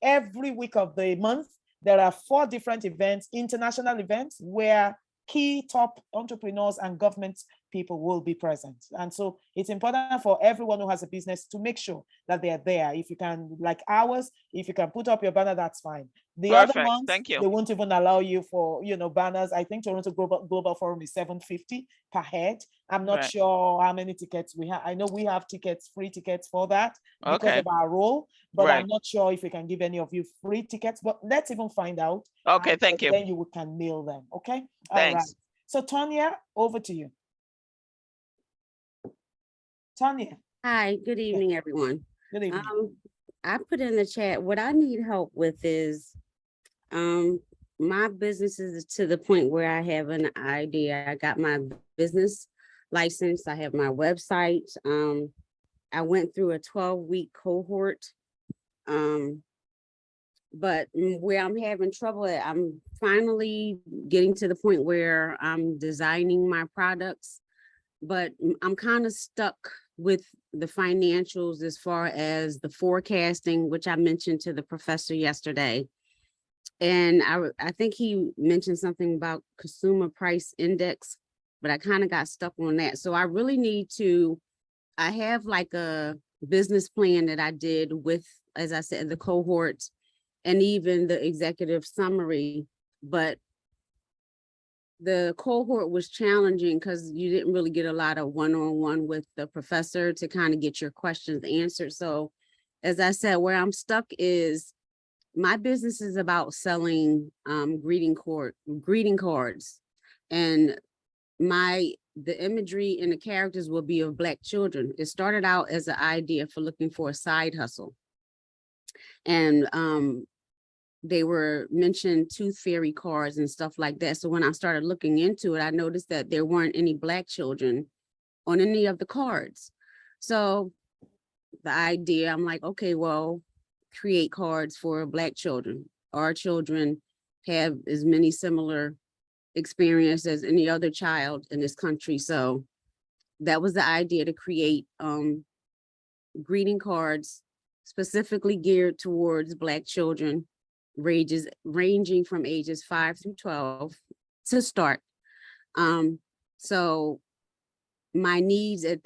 Every week of the month, there are 4 different events, international events, where key top entrepreneurs and government people will be present. And so it's important for everyone who has a business to make sure that they are there. If you can, like ours, if you can put up your banner, that's fine. The other ones, they won't even allow you for, banners. I think Toronto Global Forum is $750 per head. I'm not sure how many tickets we have. I know we have free tickets for that because of our role, but I'm not sure if we can give any of you free tickets, but let's even find out. Okay, thank you. Then you can mail them, okay? Thanks. All right. So Tonya, over to you. Tonya. Hi, good evening, everyone. Good evening. I put in the chat, what I need help with is my business is to the point where I have an idea. I got my business license. I have my website. I went through a 12-week cohort. But where I'm having trouble at, I'm finally getting to the point where I'm designing my products, but I'm kind of stuck with the financials as far as the forecasting, which I mentioned to the professor yesterday. And I think he mentioned something about consumer price index, but I kind of got stuck on that. So I really need to, I have like a business plan that I did with, as I said, the cohorts and even the executive summary, but the cohort was challenging because you didn't really get a lot of one-on-one with the professor to kind of get your questions answered. So as I said, where I'm stuck is my business is about selling greeting cards, and the imagery and the characters will be of Black children. It started out as an idea for looking for a side hustle. And they were mentioned tooth fairy cards and stuff like that. So when I started looking into it, I noticed that there weren't any Black children on any of the cards. So the idea, I'm like, okay, well, create cards for Black children. Our children have as many similar experience as any other child in this country. So that was the idea, to create greeting cards specifically geared towards Black children, ranging from ages 5 through 12 to start. So my needs at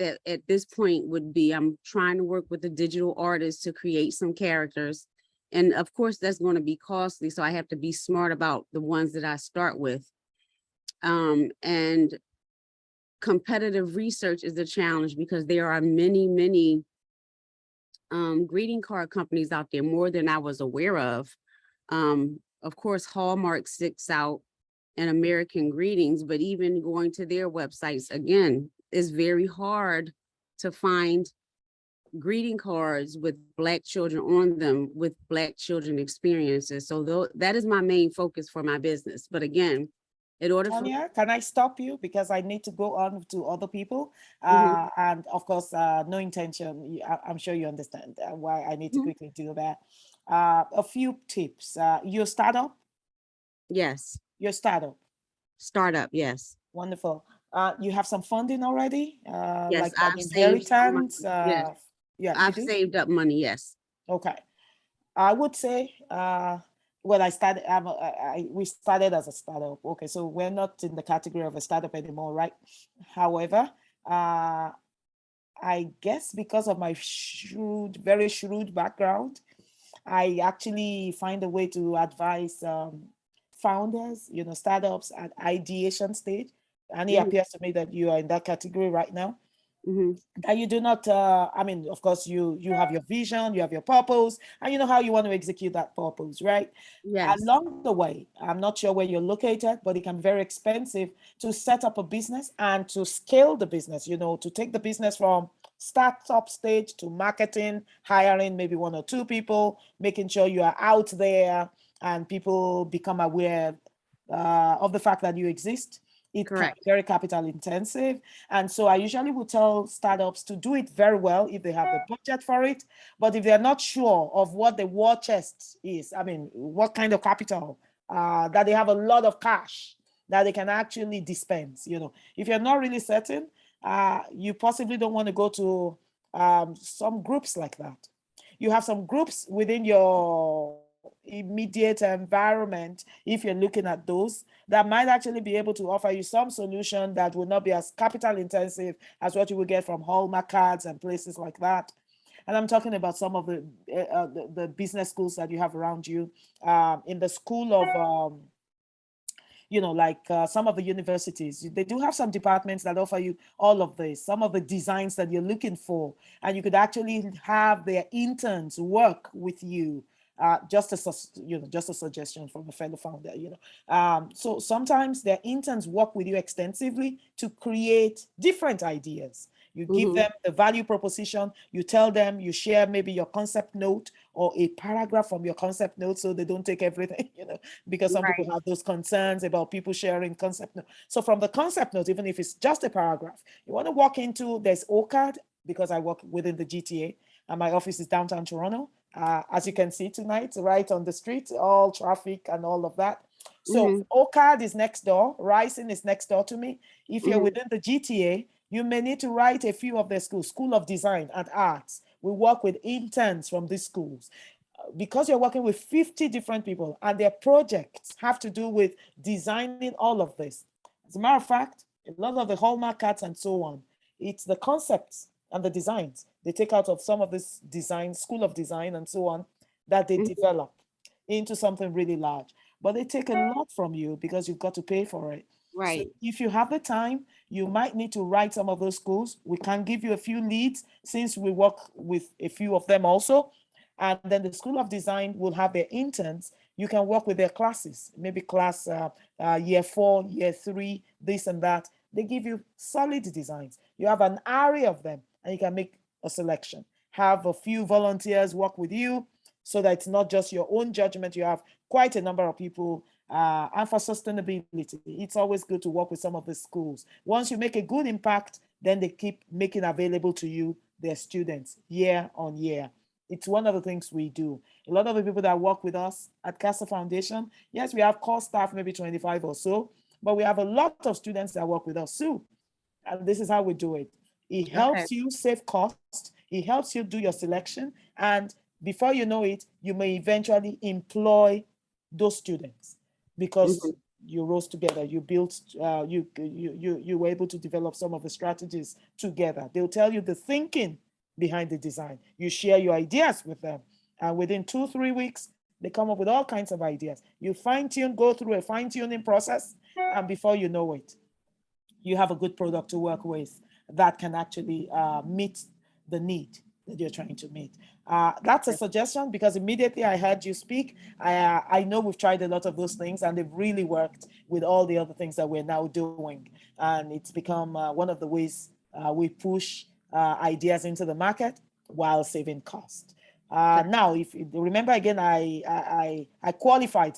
this point would be, I'm trying to work with a digital artist to create some characters. And of course, that's going to be costly. So I have to be smart about the ones that I start with. And competitive research is the challenge, because there are many greeting card companies out there, more than I was aware of. Of course, Hallmark sticks out and American Greetings, but even going to their websites, again, it's very hard to find greeting cards with Black children on them, with Black children experiences. So that is my main focus for my business. But again, in order for— Tonya, can I stop you? Because I need to go on to other people. Mhm. And of course, no intention. I'm sure you understand why I need to quickly do that. A few tips. Your startup? Yes. Your startup? Startup, yes. Wonderful. You have some funding already? Yes, Like I've an saved some money. inheritance? Yes. Yeah, you I've do? saved up money, yes. Okay. I would say, well, I started, we started as a startup. Okay, so we're not in the category of a startup anymore, right? However, I guess because of my very shrewd background, I actually find a way to advise founders, startups at ideation stage. And it appears to me that you are in that category right now. That you do not, I mean, of course, you have your vision, you have your purpose, and you know how you want to execute that purpose, right? Yes. Along the way, I'm not sure where you're located, but it can be very expensive to set up a business and to scale the business, to take the business from startup stage to marketing, hiring maybe 1 or 2 people, making sure you are out there and people become aware of the fact that you exist. It can be very capital intensive. And so I usually would tell startups to do it very well if they have the budget for it. But if they're not sure of what the war chest is, I mean, what kind of capital, that they have a lot of cash that they can actually dispense, if you're not really certain, you possibly don't want to go to some groups like that. You have some groups within your immediate environment, if you're looking at those, that might actually be able to offer you some solution that will not be as capital intensive as what you will get from Hallmark cards and places like that. And I'm talking about some of the business schools that you have around you. In the school of like some of the universities, they do have some departments that offer you all of this, some of the designs that you're looking for, and you could actually have their interns work with you. Just a suggestion from a fellow founder. So sometimes their interns work with you extensively to create different ideas. You give them the value proposition, you tell them, you share maybe your concept note or a paragraph from your concept note, so they don't take everything, because some people have those concerns about people sharing concept note. So from the concept note, even if it's just a paragraph, you want to walk into, there's OCAD, because I work within the GTA and my office is downtown Toronto. As you can see tonight, right on the street, all traffic and all of that. So OCAD is next door, Rising is next door to me. If you're within the GTA, you may need to write a few of their schools, School of Design and Arts. We work with interns from these schools. Because you're working with 50 different people and their projects have to do with designing all of this. As a matter of fact, a lot of the Hallmark cards and so on, it's the concepts and the designs they take out of some of this design, School of Design and so on, that they develop into something really large. But they take a lot from you because you've got to pay for it. Right. So if you have the time, you might need to write some of those schools. We can give you a few leads since we work with a few of them also. And then the School of Design will have their interns. You can work with their classes, maybe class year 4, year 3, this and that. They give you solid designs. You have an array of them and you can make a selection. Have a few volunteers work with you so that it's not just your own judgment. You have quite a number of people. And for sustainability, it's always good to work with some of the schools. Once you make a good impact, then they keep making available to you their students year on year. It's one of the things we do. A lot of the people that work with us at CASA Foundation, yes, we have core staff, maybe 25 or so, but we have a lot of students that work with us too. And this is how we do it. It helps you save costs. It helps you do your selection. And before you know it, you may eventually employ those students because you rose together, you built, you were able to develop some of the strategies together. They'll tell you the thinking behind the design. You share your ideas with them. And within 2-3 weeks, they come up with all kinds of ideas. You fine tune, go through a fine tuning process. And before you know it, you have a good product to work with that can actually meet the need that you're trying to meet. That's a suggestion because immediately I heard you speak, I know we've tried a lot of those things and they've really worked with all the other things that we're now doing. And it's become one of the ways we push ideas into the market while saving cost. Now, if you remember again, I qualified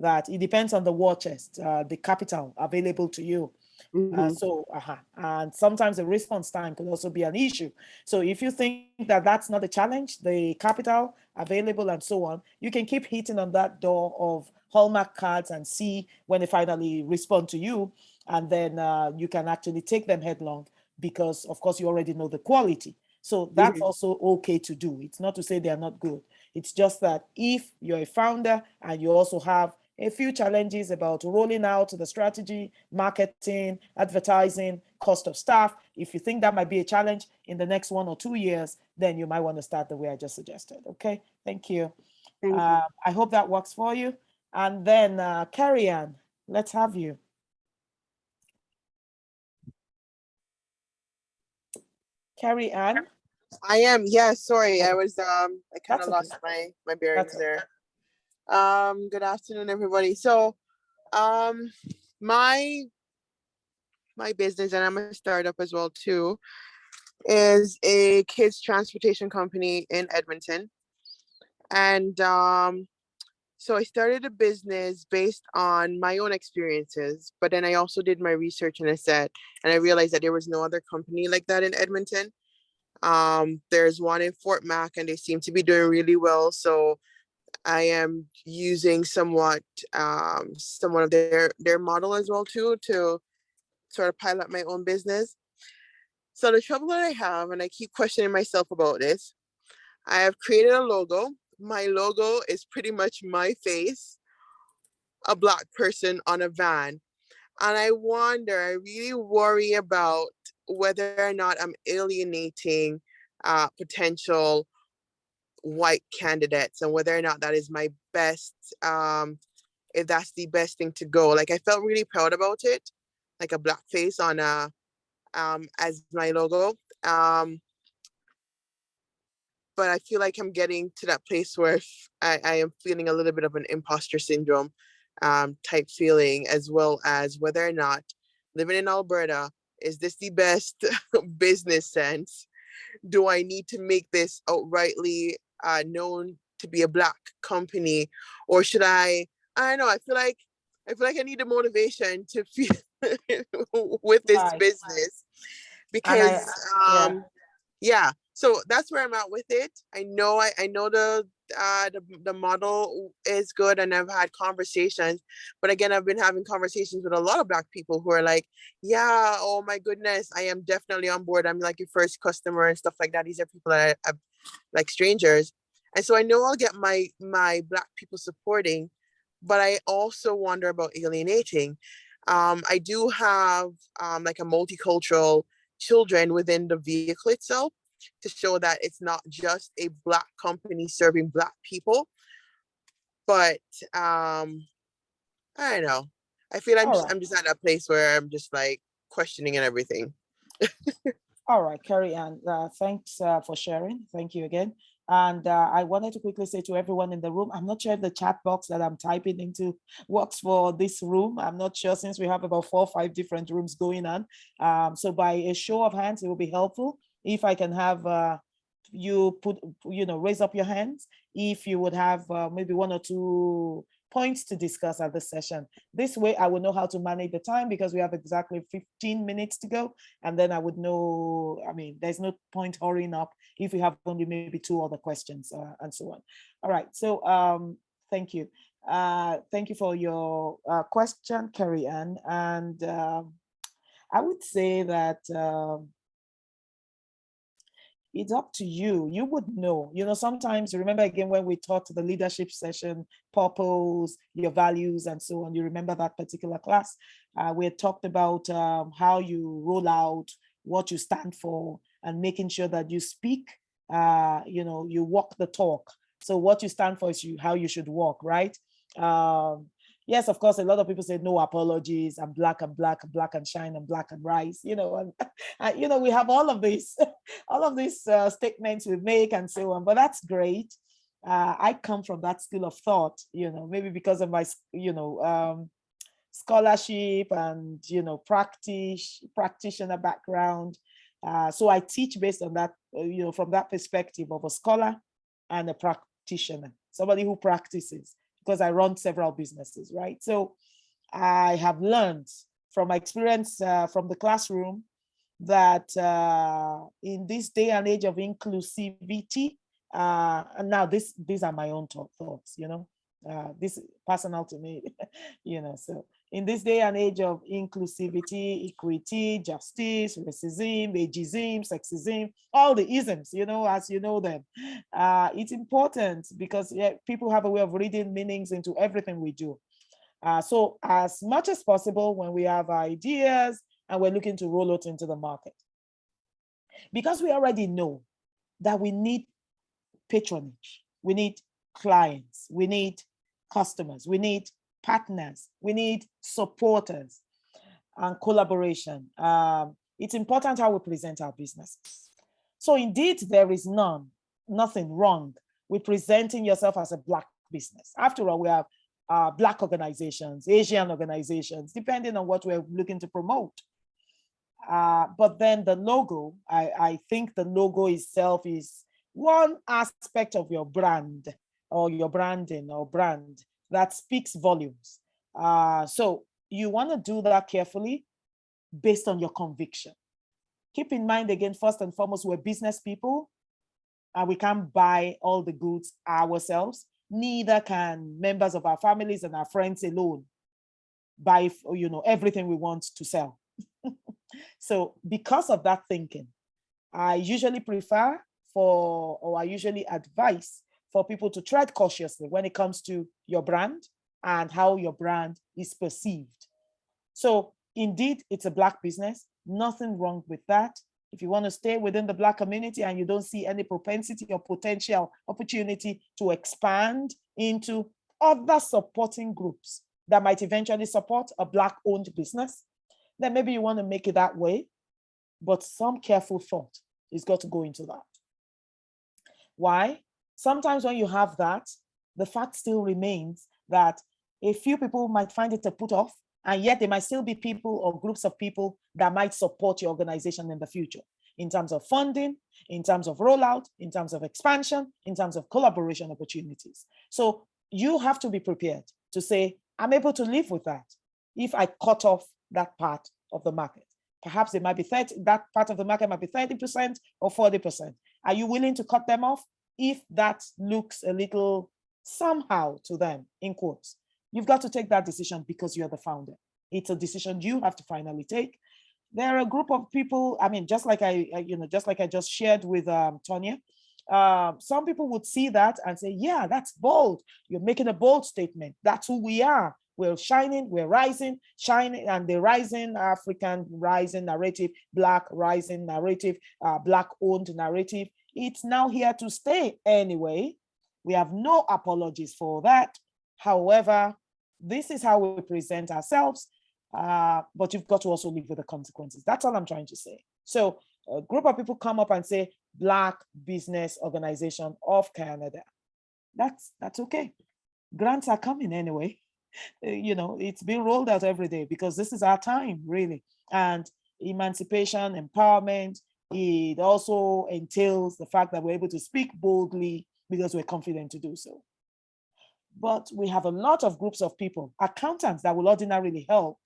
that it depends on the war chest, the capital available to you. And sometimes the response time could also be an issue. So if you think that that's not a challenge, the capital available and so on, you can keep hitting on that door of Hallmark cards and see when they finally respond to you. And then you can actually take them headlong because, of course, you already know the quality. So that's also okay to do. It's not to say they're not good. It's just that if you're a founder and you also have a few challenges about rolling out the strategy, marketing, advertising, cost of staff. If you think that might be a challenge in the next 1 or 2 years, then you might want to start the way I just suggested. Okay, thank you. Thank you. I hope that works for you. And then Carrie Ann, let's have you. Carrie Ann? I am, yes, sorry, I was, I kind of lost my bearings there. Good afternoon, everybody. So, my business, and I'm a startup as well too, is a kids transportation company in Edmonton. And so I started a business based on my own experiences, but then I also did my research and I realized that there was no other company like that in Edmonton. There's one in Fort Mac and they seem to be doing really well. So I am using somewhat of their model as well too, to sort of pilot my own business. So the trouble that I have, and I keep questioning myself about this, I have created a logo. My logo is pretty much my face, a Black person on a van. And I really worry about whether or not I'm alienating potential white candidates and whether or not that is my best, if that's the best thing to go. Like I felt really proud about it, like a Black face on as my logo. But I feel like I'm getting to that place where I am feeling a little bit of an imposter syndrome type feeling, as well as whether or not living in Alberta, is this the best business sense? Do I need to make this outrightly known to be a Black company, or should I don't know, I feel like I need a motivation to feel with this business because yeah, so that's where I'm at with it. I know the model is good and I've had conversations, but again, I've been having conversations with a lot of Black people who are like, yeah, oh my goodness, I am definitely on board. I'm like your first customer and stuff like that. These are people that I like strangers. And so I know I'll get my Black people supporting, but I also wonder about alienating. I do have like a multicultural children within the vehicle itself to show that it's not just a Black company serving Black people. But I don't know. I feel I'm just at that place where I'm just like questioning and everything. All right, Carrie Ann, thanks for sharing. Thank you again. And I wanted to quickly say to everyone in the room, I'm not sure if the chat box that I'm typing into works for this room. I'm not sure, since we have about 4 or 5 different rooms going on. So by a show of hands, it will be helpful if I can have you raise up your hands if you would have maybe 1 or 2 points to discuss at this session. This way I will know how to manage the time because we have exactly 15 minutes to go. And then I would know, I mean, there's no point hurrying up if we have only maybe 2 other questions and so on. All right, so thank you. Thank you for your question, Carrie Ann. And I would say that it's up to you. You would know. Sometimes remember again when we taught the leadership session, purpose, your values, and so on. You remember that particular class? We had talked about how you roll out, what you stand for, and making sure that you speak. You walk the talk. So what you stand for is how you should walk, right? Yes, of course, a lot of people say no apologies. I'm black and black, black and shine, and black and rise. And we have all of these, statements we make and so on. But that's great. I come from that school of thought. Maybe because of my, scholarship and practitioner background. So I teach based on that, from that perspective of a scholar and a practitioner, somebody who practices. Because I run several businesses, right? So I have learned from my experience from the classroom that in this day and age of inclusivity, and now these are my own thoughts, this is personal to me, so in this day and age of inclusivity, equity, justice, racism, ageism, sexism, all the isms, as you know them, it's important because people have a way of reading meanings into everything we do. So as much as possible, when we have ideas and we're looking to roll it into the market, because we already know that we need patronage, we need clients, we need customers, we need partners, we need supporters and collaboration. It's important how we present our businesses. So indeed, there is nothing wrong with presenting yourself as a Black business. After all, we have Black organizations, Asian organizations, depending on what we're looking to promote. But then the logo, I think the logo itself is one aspect of your brand or your branding or brand that speaks volumes. So you want to do that carefully based on your conviction. Keep in mind again, first and foremost, we're business people and we can't buy all the goods ourselves. Neither can members of our families and our friends alone buy, everything we want to sell. So because of that thinking, I usually I usually advise for people to tread cautiously when it comes to your brand and how your brand is perceived. So indeed, it's a Black business, nothing wrong with that. If you want to stay within the Black community and you don't see any propensity or potential opportunity to expand into other supporting groups that might eventually support a Black-owned business, then maybe you want to make it that way, but some careful thought is got to go into that. Why? Sometimes when you have that, the fact still remains that a few people might find it a put off, and yet there might still be people or groups of people that might support your organization in the future, in terms of funding, in terms of rollout, in terms of expansion, in terms of collaboration opportunities. So you have to be prepared to say, I'm able to live with that if I cut off that part of the market. Perhaps it might be that part of the market might be 30% or 40%. Are you willing to cut them off if that looks a little somehow to them, in quotes? You've got to take that decision because you're the founder. It's a decision you have to finally take. There are a group of people, I mean, just like I just shared with Tonya, some people would see that and say, yeah, that's bold. You're making a bold statement. That's who we are. We're shining, we're rising, shining, and the rising African rising narrative, Black rising narrative, Black-owned narrative. It's now here to stay anyway. We have no apologies for that. However, this is how we present ourselves, but you've got to also live with the consequences. That's all I'm trying to say. So a group of people come up and say, Black Business Organization of Canada. That's okay. Grants are coming anyway. It's being rolled out every day because this is our time, really. And emancipation, empowerment, it also entails the fact that we're able to speak boldly because we're confident to do so. But we have a lot of groups of people, accountants that will ordinarily help,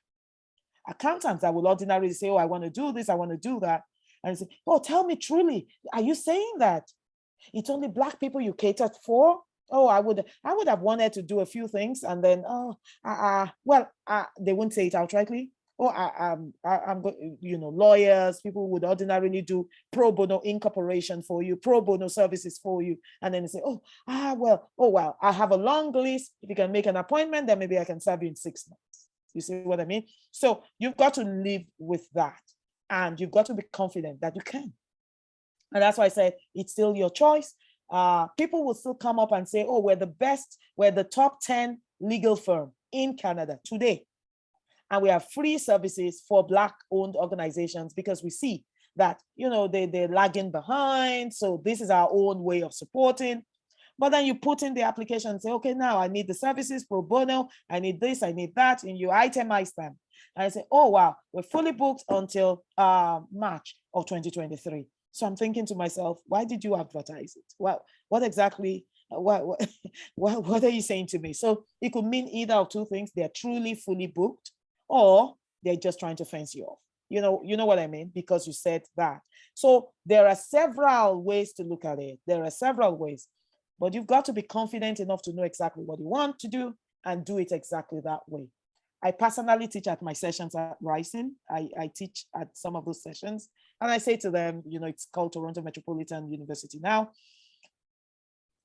accountants that will ordinarily say, oh, I want to do this, I want to do that. And say, oh, tell me truly, are you saying that it's only Black people you catered for? Oh, I would have wanted to do a few things, and then, they wouldn't say it outrightly. Oh, lawyers, people would ordinarily do pro bono incorporation for you, pro bono services for you. And then they say, I have a long list. If you can make an appointment, then maybe I can serve you in 6 months. You see what I mean? So you've got to live with that. And you've got to be confident that you can. And that's why I said, it's still your choice. People will still come up and say, oh, we're the best, we're the top 10 legal firm in Canada today. And we have free services for Black-owned organizations because we see that, they're lagging behind. So this is our own way of supporting. But then you put in the application and say, okay, now I need the services pro bono, I need this, I need that, and you itemize them. And I say, oh, wow, we're fully booked until March of 2023. So I'm thinking to myself, why did you advertise it? Well, what exactly, what are you saying to me? So it could mean either of two things. They're truly fully booked, or they're just trying to fence you off. You know what I mean? Because you said that. So there are several ways to look at it. There are several ways, but you've got to be confident enough to know exactly what you want to do and do it exactly that way. I personally teach at my sessions at Rising. I teach at some of those sessions, and I say to them, it's called Toronto Metropolitan University now.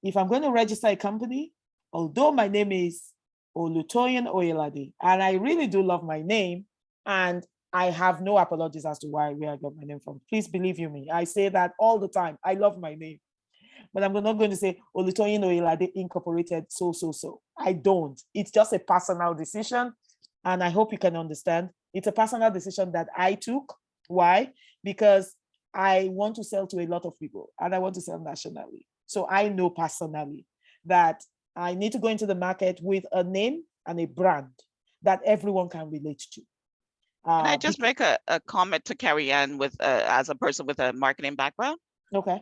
If I'm going to register a company, although my name is Olutoyin Oyelade, and I really do love my name, and I have no apologies as to where I got my name from. Please believe you me. I say that all the time. I love my name. But I'm not going to say Olutoyin Oyelade Incorporated, so. I don't. It's just a personal decision. And I hope you can understand. It's a personal decision that I took. Why? Because I want to sell to a lot of people, and I want to sell nationally. So I know personally that I need to go into the market with a name and a brand that everyone can relate to. Can I just make a comment to Carrie Ann as a person with a marketing background? Okay.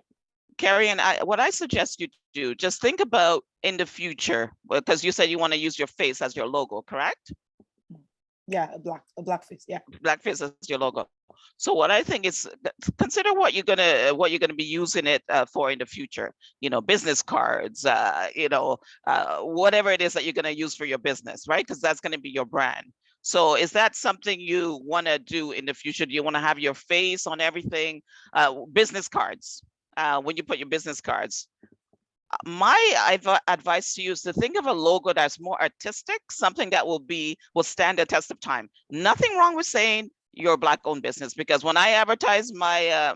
Carrie Ann, what I suggest you do, just think about in the future, because you said you want to use your face as your logo, correct? Yeah, a black face. Yeah, black face as your logo. So what I think is, consider what you're gonna be using it for in the future. Business cards. Whatever it is that you're gonna use for your business, right? Because that's gonna be your brand. So is that something you want to do in the future? Do you want to have your face on everything? Business cards. When you put your business cards. My advice to you is to think of a logo that's more artistic, something that will stand the test of time. Nothing wrong with saying you're a Black-owned business, because when I advertise my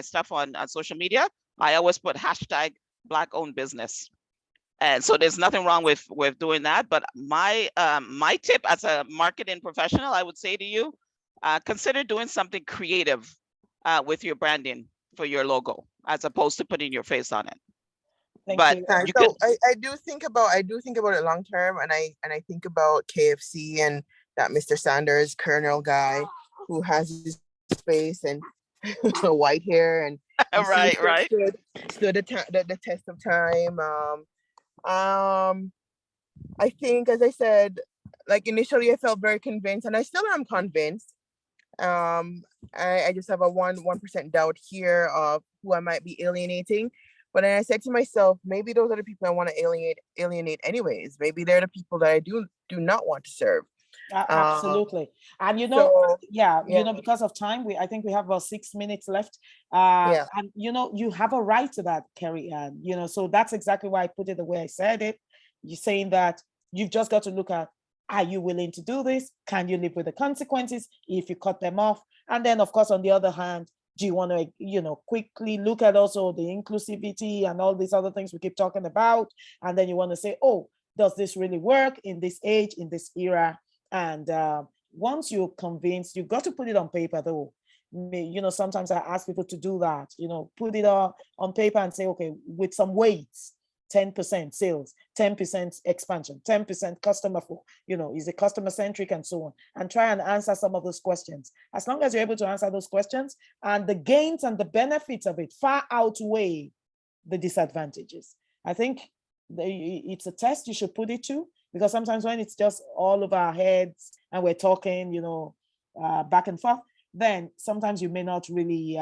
stuff on social media, I always put hashtag Black-owned business. And so there's nothing wrong with doing that. But my tip as a marketing professional, I would say to you, consider doing something creative with your branding for your logo, as opposed to putting your face on it. I do think about it long term, and I think about KFC and that Mr. Sanders Colonel guy who has his face and white hair and right. stood the test of time. I think, as I said, like initially I felt very convinced, and I still am convinced. I just have a 1% doubt here of who I might be alienating. But then I said to myself, maybe those are the people I want to alienate anyways. Maybe they're the people that I do not want to serve. Absolutely. And because of time, I think we have about 6 minutes left. And you have a right to that, Carrie Ann. So that's exactly why I put it the way I said it. You're saying that you've just got to look at, are you willing to do this? Can you live with the consequences if you cut them off? And then, of course, on the other hand, do you want to, quickly look at also the inclusivity and all these other things we keep talking about? And then you want to say, oh, does this really work in this age, in this era? And once you're convinced, you've got to put it on paper, though. Sometimes I ask people to do that, put it on paper and say, okay, with some weights, 10% sales, 10% expansion, 10% customer for, is it customer centric and so on, and try and answer some of those questions. As long as you're able to answer those questions, and the gains and the benefits of it far outweigh the disadvantages, I think it's a test you should put it to, because sometimes when it's just all over our heads and we're talking, back and forth, then sometimes you may not really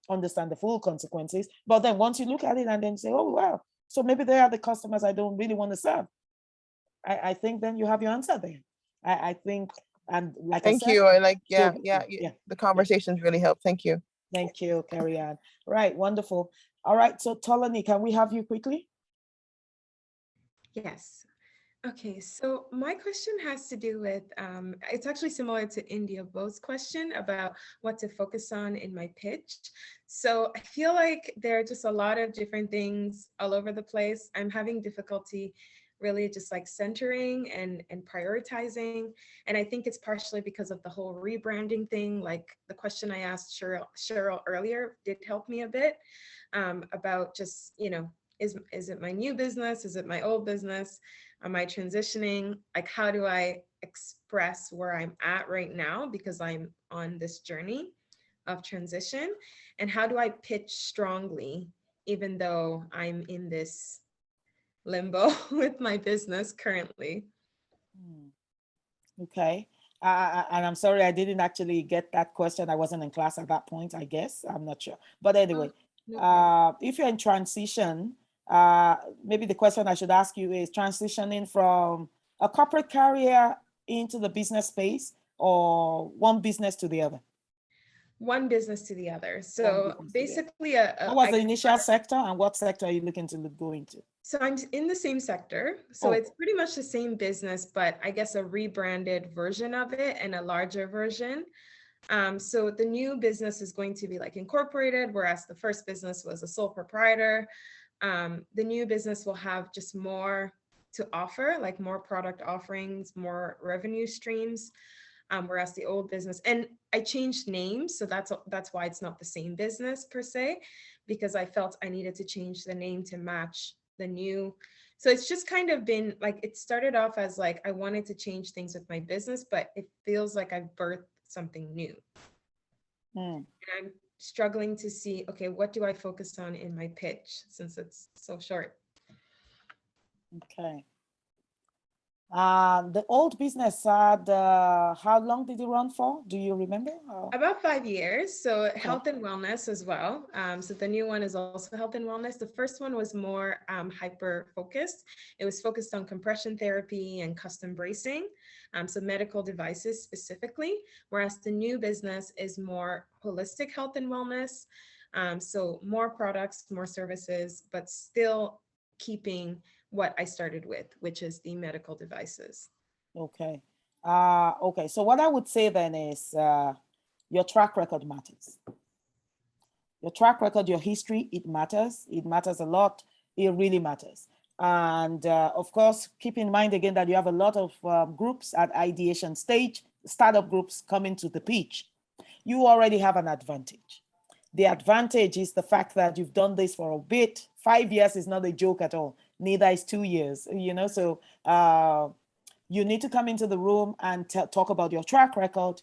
understand the full consequences. But then once you look at it and then say, oh, well, so maybe they are the customers I don't really want to serve. I think then you have your answer there. I think, and like Thank I said, you. I like, yeah, yeah, the conversations really help. Thank you. Thank you, Carrie Ann. Right, wonderful. All right, so Tolani, can we have you quickly? Yes. Okay, so my question has to do with, it's actually similar to India Bo's question about what to focus on in my pitch. So I feel like there are just a lot of different things all over the place. I'm having difficulty really just like centering and prioritizing. And I think it's partially because of the whole rebranding thing. Like the question I asked Cheryl earlier did help me a bit about just, is it my new business? Is it my old business? Am I transitioning? Like, how do I express where I'm at right now? Because I'm on this journey of transition. And how do I pitch strongly, even though I'm in this limbo with my business currently? Okay. And I'm sorry, I didn't actually get that question. I wasn't in class at that point, I guess. I'm not sure. But anyway, if you're in transition, maybe the question I should ask you is transitioning from a corporate career into the business space, or one business to the other? One business to the other. So basically, what was the initial sector, and what sector are you looking to go into? So I'm in the same sector. So it's pretty much the same business, but I guess a rebranded version of it and a larger version. So the new business is going to be like incorporated, whereas the first business was a sole proprietor. The new business will have just more to offer, like more product offerings, more revenue streams. Whereas the old business, and I changed names, so that's why it's not the same business per se, because I felt I needed to change the name to match the new. So it's just kind of been like, it started off as like I wanted to change things with my business, but it feels like I've birthed something new. And I'm struggling to see, okay, what do I focus on in my pitch since it's so short? Okay. The old business had, how long did it run for? Do you remember? About 5 years. So health and wellness as well. So the new one is also health and wellness. The first one was more hyper focused. It was focused on compression therapy and custom bracing. So medical devices specifically, whereas the new business is more holistic health and wellness. So more products, more services, but still keeping what I started with, which is the medical devices. Okay. Okay. So what I would say then is your track record matters. Your track record, your history, it matters. It matters a lot. It really matters. And of course, keep in mind again that you have a lot of groups at ideation stage, startup groups coming to the pitch. You already have an advantage. The advantage is the fact that you've done this for a bit. 5 years is not a joke at all. Neither is 2 years, so you need to come into the room and talk about your track record.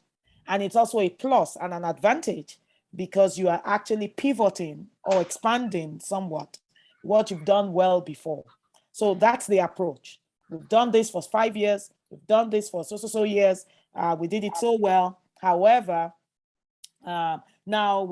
And it's also a plus and an advantage because you are actually pivoting or expanding somewhat what you've done well before. So that's the approach. We've done this for 5 years. We've done this for so years. We did it so well. However, now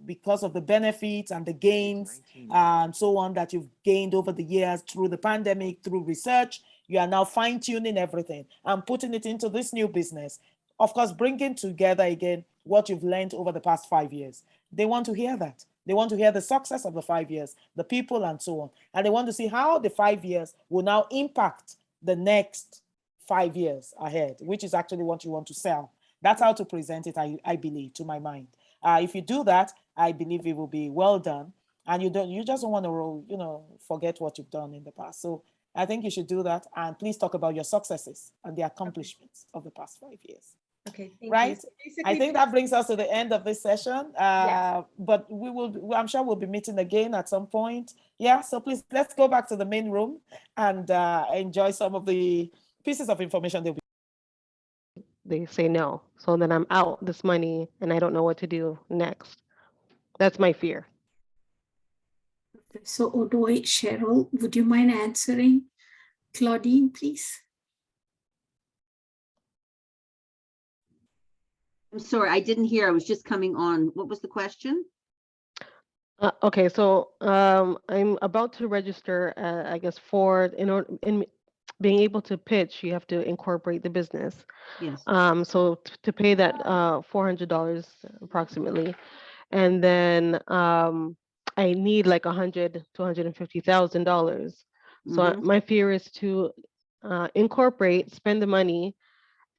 because of the benefits and the gains and so on that you've gained over the years through the pandemic, through research, you are now fine-tuning everything and putting it into this new business. Of course, bringing together again what you've learned over the past 5 years. They want to hear that. They want to hear the success of the 5 years, the people and so on. And they want to see how the 5 years will now impact the next 5 years ahead, which is actually what you want to sell. That's how to present it, I believe, to my mind. If you do that, I believe it will be well done. And you just don't want to, forget what you've done in the past. So I think you should do that. And please talk about your successes and the accomplishments of the past 5 years. Okay, thank right? you. So I think that brings us to the end of this session. But I'm sure we'll be meeting again at some point. Yeah, so please, let's go back to the main room and enjoy some of the pieces of information they'll be. They say no. So then I'm out this money and I don't know what to do next. That's my fear. So Odoy, Cheryl, would you mind answering? Claudine, please. I'm sorry, I didn't hear. I was just coming on. What was the question? Okay, so I'm about to register, I guess, for in being able to pitch, you have to incorporate the business. Yes. So to pay that $400 approximately, and then I need like $100,000 to $150,000. So Mhm. my fear is to incorporate, spend the money,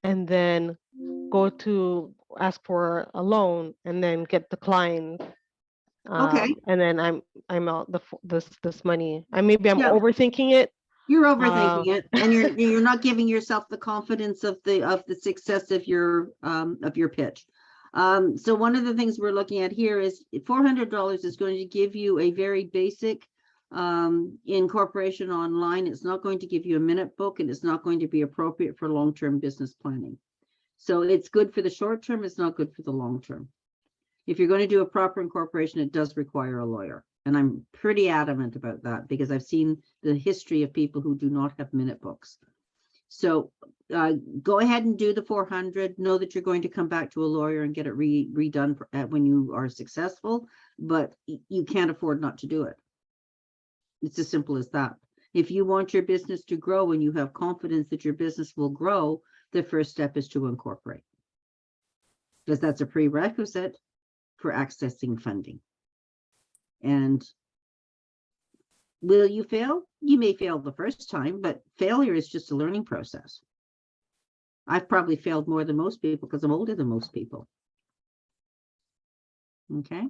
and then go to ask for a loan, and then get declined. Okay. And then I'm out this money. Maybe I'm Yeah. overthinking it. You're overthinking it, and you're not giving yourself the confidence of the success of your pitch. So one of the things we're looking at here is $400 is going to give you a very basic incorporation online. It's not going to give you a minute book, and it's not going to be appropriate for long-term business planning. So it's good for the short term. It's not good for the long term. If you're going to do a proper incorporation, it does require a lawyer. And I'm pretty adamant about that because I've seen the history of people who do not have minute books. So go ahead and do the 400. Know that you're going to come back to a lawyer and get it redone when you are successful, but you can't afford not to do it. It's as simple as that. If you want your business to grow and you have confidence that your business will grow, the first step is to incorporate, because that's a prerequisite for accessing funding. And will you fail? You may fail the first time, but failure is just a learning process. I've probably failed more than most people because I'm older than most people. Okay.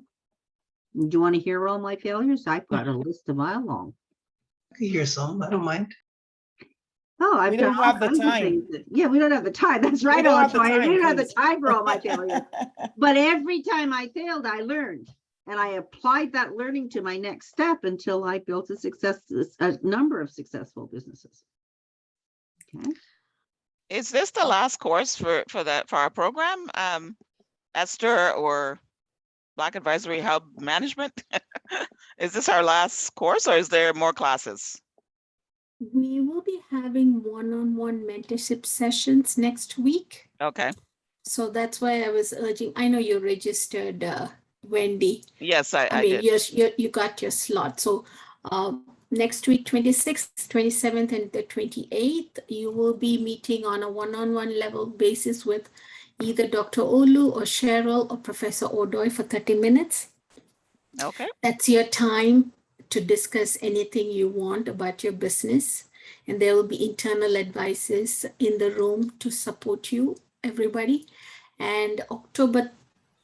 Do you want to hear all my failures? I've got a list a mile long. I could hear some. I don't mind. Oh, I've We done don't all have the kinds of time. things. Yeah, we don't have the time. That's right, don't have the Alatoy. We time, don't have the please. time for all my failures. But every time I failed, I learned. And I applied that learning to my next step until I built a number of successful businesses. Okay. Is this the last course for our program, Esther, or Black Advisory Hub Management? Is this our last course, or is there more classes? We will be having one-on-one mentorship sessions next week. Okay. So that's why I was urging. I know you registered, Wendy. Yes, I mean, did. you got your slot. So next week, 26th, 27th, and the 28th, you will be meeting on a one-on-one level basis with either Dr. Olu or Cheryl or Professor Odoy for 30 minutes. Okay. That's your time to discuss anything you want about your business. And there will be internal advisors in the room to support you, everybody. And October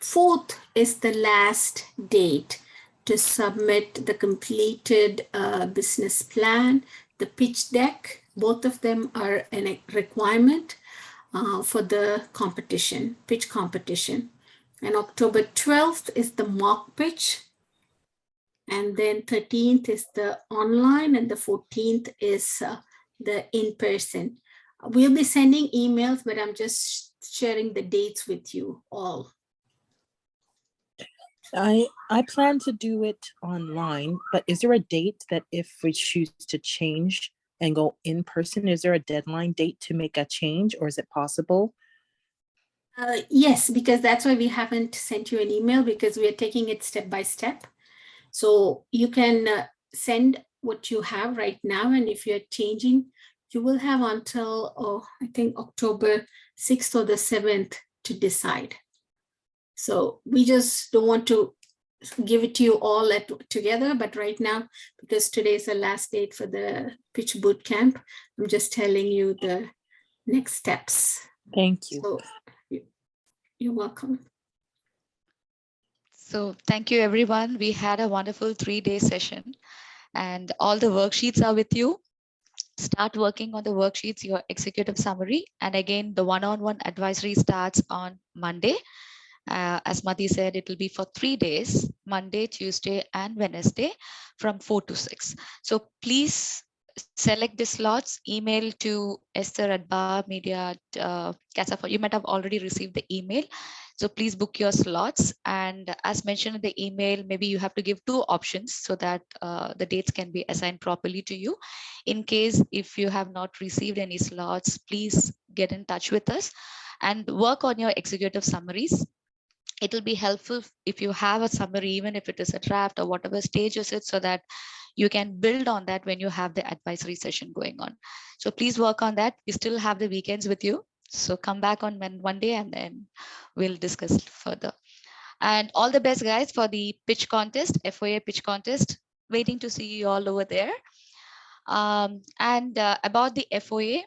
4th is the last date to submit the completed business plan, the pitch deck. Both of them are a requirement for the competition, pitch competition. And October 12th is the mock pitch. And then 13th is the online, and the 14th is the in-person. We'll be sending emails, but I'm just sharing the dates with you all. I plan to do it online, but is there a date that if we choose to change and go in person, is there a deadline date to make a change, or is it possible? Yes, because that's why we haven't sent you an email, because we are taking it step by step. So you can send what you have right now, and if you're changing, you will have until, I think October 6th or the 7th to decide. So we just don't want to give it to you all together, but right now, because today is the last date for the pitch bootcamp, I'm just telling you the next steps. Thank you. So you're welcome. So thank you, everyone. We had a wonderful 3-day session, and all the worksheets are with you. Start working on the worksheets, your executive summary. And again, the one-on-one advisory starts on Monday. As Madhi said, it will be for 3 days, Monday, Tuesday, and Wednesday from 4 to 6. So please select the slots, email to Esther@barmedia. You might have already received the email. So please book your slots. And as mentioned in the email, maybe you have to give 2 options so that the dates can be assigned properly to you. In case if you have not received any slots, please get in touch with us and work on your executive summaries. It will be helpful if you have a summary, even if it is a draft or whatever stage is it, so that you can build on that when you have the advisory session going on. So please work on that. We still have the weekends with you. So come back on one day and then we'll discuss further. And all the best, guys, for the pitch contest, FOA pitch contest. Waiting to see you all over there. About the FOA,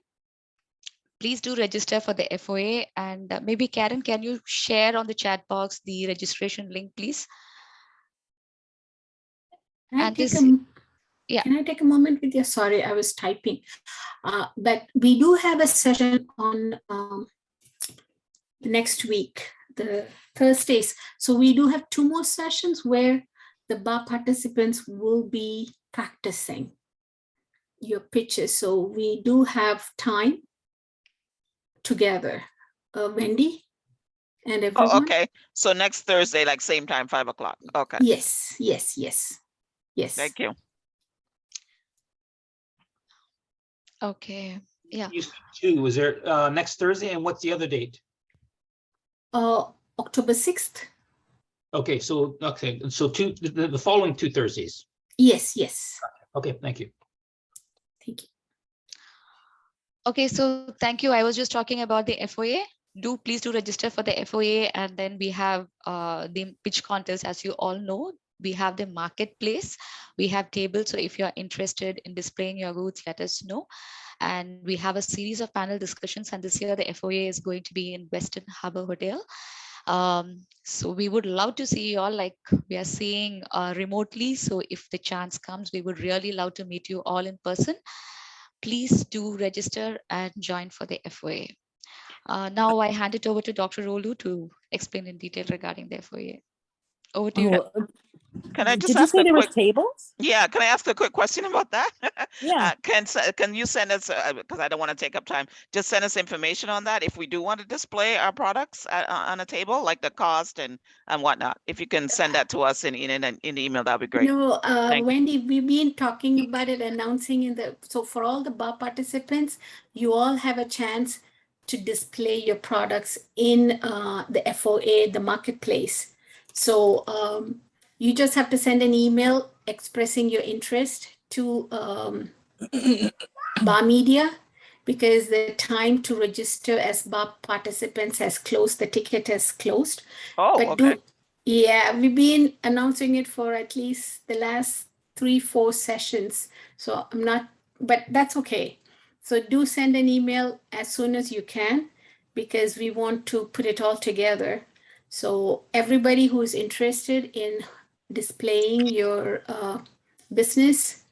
please do register for the FOA. And maybe Karen, can you share on the chat box the registration link, please? Can I take a moment with you? Sorry, I was typing. But we do have a session on the next week, the Thursdays. So we do have 2 more sessions where the bar participants will be practicing your pitches. So we do have time together. Wendy and everyone. Oh, okay. So next Thursday, like same time, 5 o'clock. Okay. Yes. Thank you. Okay. Yeah. You said 2. Was there next Thursday, and what's the other date? October 6th. Okay, so the following 2 Thursdays. Yes. Okay, thank you. Thank you. Okay, so thank you. I was just talking about the FOA. Please do register for the FOA, and then we have the pitch contest. As you all know, we have the marketplace, we have tables. So if you're interested in displaying your goods, let us know. And we have a series of panel discussions, and this year the FOA is going to be in Western Harbor Hotel. So we would love to see you all, like we are seeing remotely. So if the chance comes, we would really love to meet you all in person. Please do register and join for the FOA. Now I hand it over to Dr. Rolu to explain in detail regarding the FOA. Over to you. Can I just Did you ask say a there was quick tables? Yeah, can I ask a quick question about that? Yeah. Can you send us, because I don't want to take up time, just send us information on that if we do want to display our products on a table, like the cost and whatnot. If you can send that to us in the email, that'd be great. No, Thank you. Wendy, we've been talking about it, announcing so for all the bar participants, you all have a chance to display your products in the FOA, the marketplace. So you just have to send an email expressing your interest to Bar Media, because the time to register as bar participants has closed, the ticket has closed. Oh, okay. Yeah, we've been announcing it for at least the last 3-4 sessions. So but that's okay. So do send an email as soon as you can, because we want to put it all together. So everybody who's interested in displaying your business,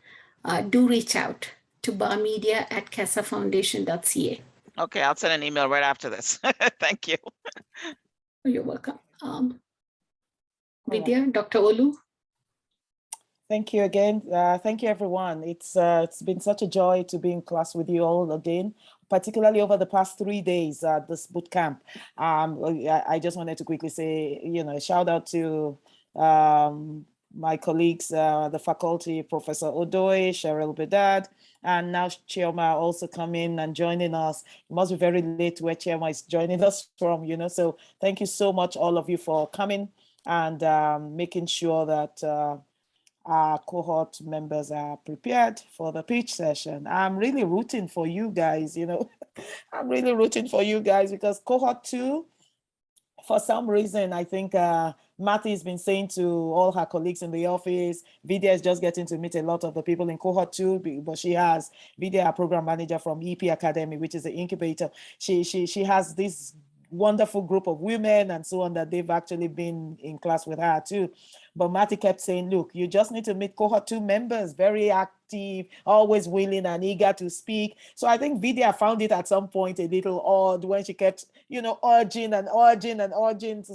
do reach out to barmedia@casafoundation.ca. Okay, I'll send an email right after this. Thank you. You're welcome. Vidya, Dr. Olu. Thank you again. Thank you, everyone. It's been such a joy to be in class with you all again, particularly over the past 3 days at this boot camp. I just wanted to quickly say, a shout out to my colleagues, the faculty, Professor Odoye, Cheryl Bedard, and now Chioma also coming and joining us. It must be very late where Chioma is joining us from, so thank you so much, all of you, for coming and making sure that our cohort members are prepared for the pitch session. I'm really rooting for you guys, I'm really rooting for you guys, because cohort 2, for some reason, I think Matthie's been saying to all her colleagues in the office, Vidya is just getting to meet a lot of the people in cohort 2, but she has Vidya, our program manager from EP Academy, which is the incubator. She has this wonderful group of women and so on that they've actually been in class with her too. But Mattie kept saying, look, you just need to meet cohort 2 members, very active, always willing and eager to speak. So I think Vidya found it at some point a little odd when she kept, urging and urging and urging,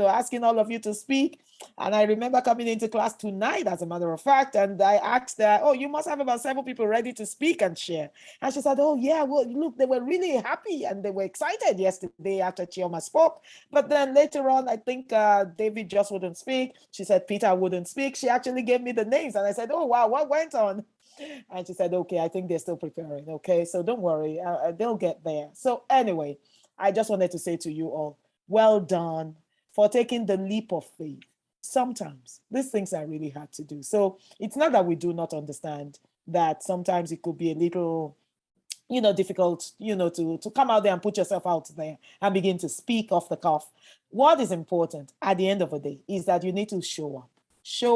asking all of you to speak. And I remember coming into class tonight, as a matter of fact, and I asked her, oh, you must have about 7 people ready to speak and share. And she said, oh, yeah, well, look, they were really happy and they were excited yesterday after Chioma spoke. But then later on, I think David just wouldn't speak. She said Peter wouldn't speak. She actually gave me the names. And I said, oh, wow, what went on? And she said, okay, I think they're still preparing. Okay, so don't worry, they'll get there. So anyway, I just wanted to say to you all, well done for taking the leap of faith. Sometimes these things are really hard to do. So it's not that we do not understand that sometimes it could be a little, difficult, to come out there and put yourself out there and begin to speak off the cuff. What is important at the end of the day is that you need to show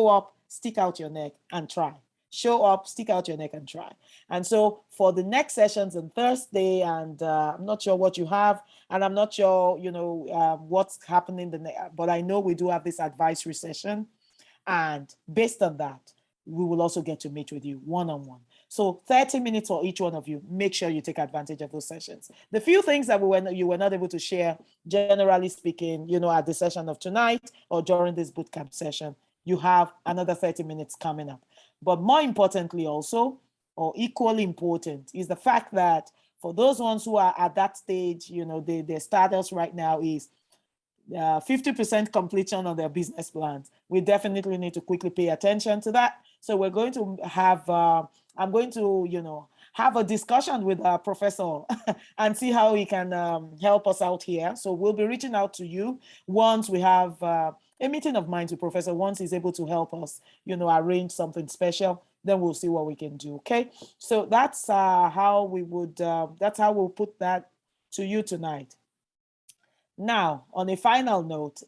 up, stick out your neck and try. Show up, stick out your neck and try. And so for the next sessions on Thursday, and I'm not sure what you have, and I'm not sure, what's happening, but I know we do have this advisory session. And based on that, we will also get to meet with you one-on-one. So 30 minutes for each one of you. Make sure you take advantage of those sessions. The few things that you were not able to share, generally speaking, at the session of tonight or during this bootcamp session, you have another 30 minutes coming up. But more importantly also, or equally important, is the fact that for those ones who are at that stage, their status right now is 50% completion of their business plans. We definitely need to quickly pay attention to that. So we're going to have, I'm going to, have a discussion with our professor and see how he can help us out here. So we'll be reaching out to you once we have a meeting of minds with Professor. Once he's able to help us, arrange something special, then we'll see what we can do. Okay. So that's how we would, that's how we'll put that to you tonight. Now, on a final note,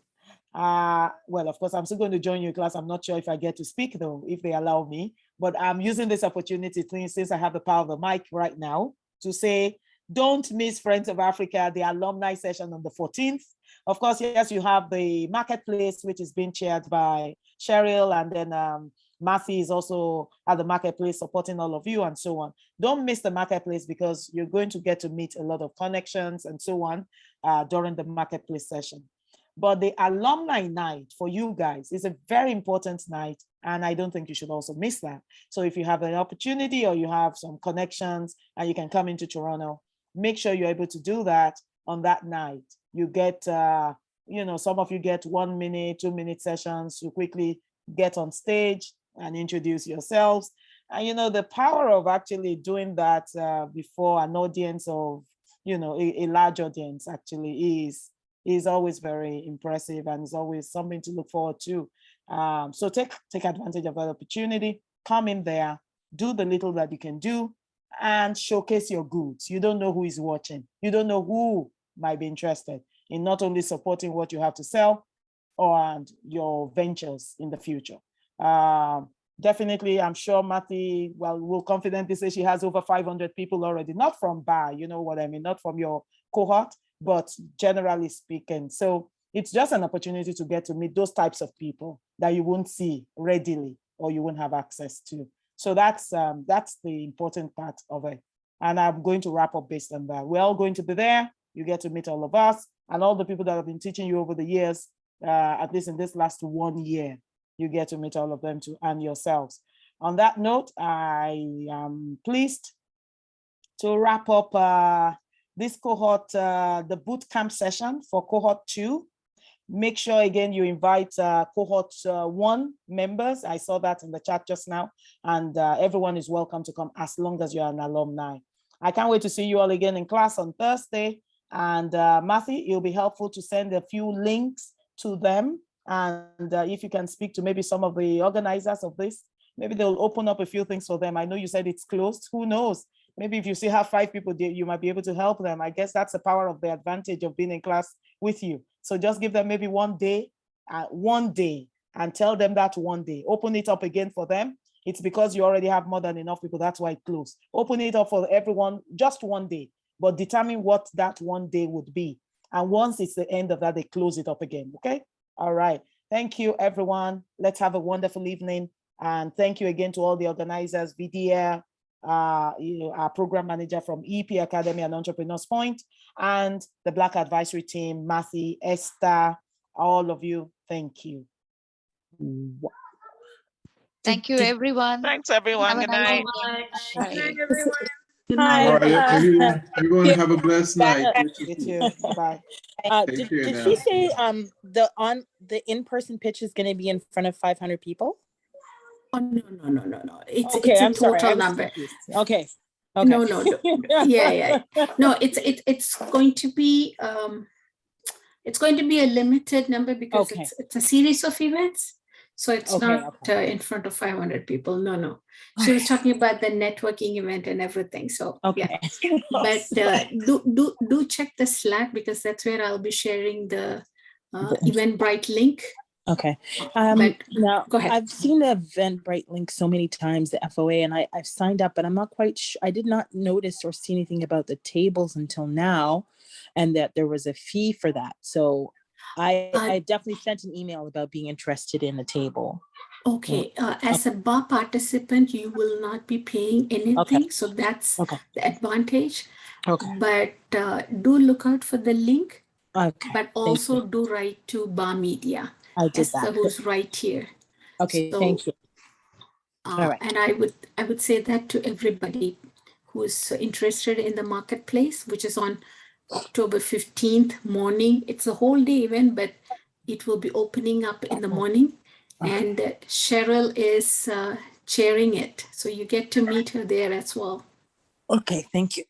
well, of course, I'm still going to join your class. I'm not sure if I get to speak though, if they allow me, but I'm using this opportunity since I have the power of the mic right now to say, don't miss Friends of Africa, the alumni session on the 14th. Of course, yes, you have the marketplace, which is being chaired by Cheryl, and then Matthew is also at the marketplace supporting all of you and so on. Don't miss the marketplace because you're going to get to meet a lot of connections and so on during the marketplace session. But the alumni night for you guys is a very important night, and I don't think you should also miss that. So if you have an opportunity or you have some connections and you can come into Toronto, make sure you're able to do that on that night. You get, some of you get 1 minute, 2 minute sessions to quickly get on stage and introduce yourselves. And the power of actually doing that before an audience of, a large audience actually is always very impressive, and it's always something to look forward to. So take advantage of that opportunity, come in there, do the little that you can do, and showcase your goods. You don't know who is watching. You don't know who might be interested in not only supporting what you have to sell and your ventures in the future. Definitely, I'm sure Matthew will confidently say she has over 500 people already, not from bar, you know what I mean, not from your cohort, but generally speaking. So it's just an opportunity to get to meet those types of people that you won't see readily or you won't have access to. So that's the important part of it. And I'm going to wrap up based on that. We're all going to be there. You get to meet all of us and all the people that have been teaching you over the years, at least in this last 1 year, you get to meet all of them too, and yourselves. On that note, I am pleased to wrap up this cohort, the bootcamp session for cohort 2. Make sure again you invite cohort 1 members. I saw that in the chat just now, and everyone is welcome to come as long as you're an alumni. I can't wait to see you all again in class on Thursday. And Matthew, it'll be helpful to send a few links to them. And if you can speak to maybe some of the organizers of this, maybe they'll open up a few things for them. I know you said it's closed. Who knows? Maybe if you still have 5 people, you might be able to help them. I guess that's the power of the advantage of being in class with you. So just give them maybe 1 day, and tell them that 1 day. Open it up again for them. It's because you already have more than enough people. That's why it closed. Open it up for everyone, just 1 day, but determine what that 1 day would be. And once it's the end of that, they close it up again, okay? All right. Thank you, everyone. Let's have a wonderful evening. And thank you again to all the organizers, Vidya, our program manager from EP Academy and Entrepreneurs Point, and the Black Advisory Team, Matthew, Esther, all of you, thank you. Thank you, everyone. Thanks, everyone. Have a Good nice night. evening. Good night, everyone. Good Hi, night. All right, everyone have a blessed night. You too. Bye-bye. Take care Did now. she say the in-person pitch is going to be in front of 500 people? Oh, no. It's Okay, it's a I'm sorry. I total was number. confused. Okay. No. Yeah. No, it's going to be a limited number because Okay. it's a series of events. So it's Okay, not in front of 500 people. No. She was talking about the networking event and everything. So okay. yeah. But do check the Slack because that's where I'll be sharing the Eventbrite link. Okay. But Now, go ahead. I've seen the Eventbrite link so many times, the FOA, and I've signed up, but I'm not quite sure. I did not notice or see anything about the tables until now, and that there was a fee for that. So I definitely sent an email about being interested in a table. Okay, as a bar participant, you will not be paying anything. So that's the advantage. Okay. But do look out for the link. Okay. But also do write to Bar Media. I did Esther, that. who's right here. Okay, So, thank you. All right. And I would say that to everybody who's interested in the marketplace, which is on October 15th morning. It's a whole day event, but it will be opening up in the morning. And Cheryl is chairing it. So you get to meet her there as well. Okay, thank you.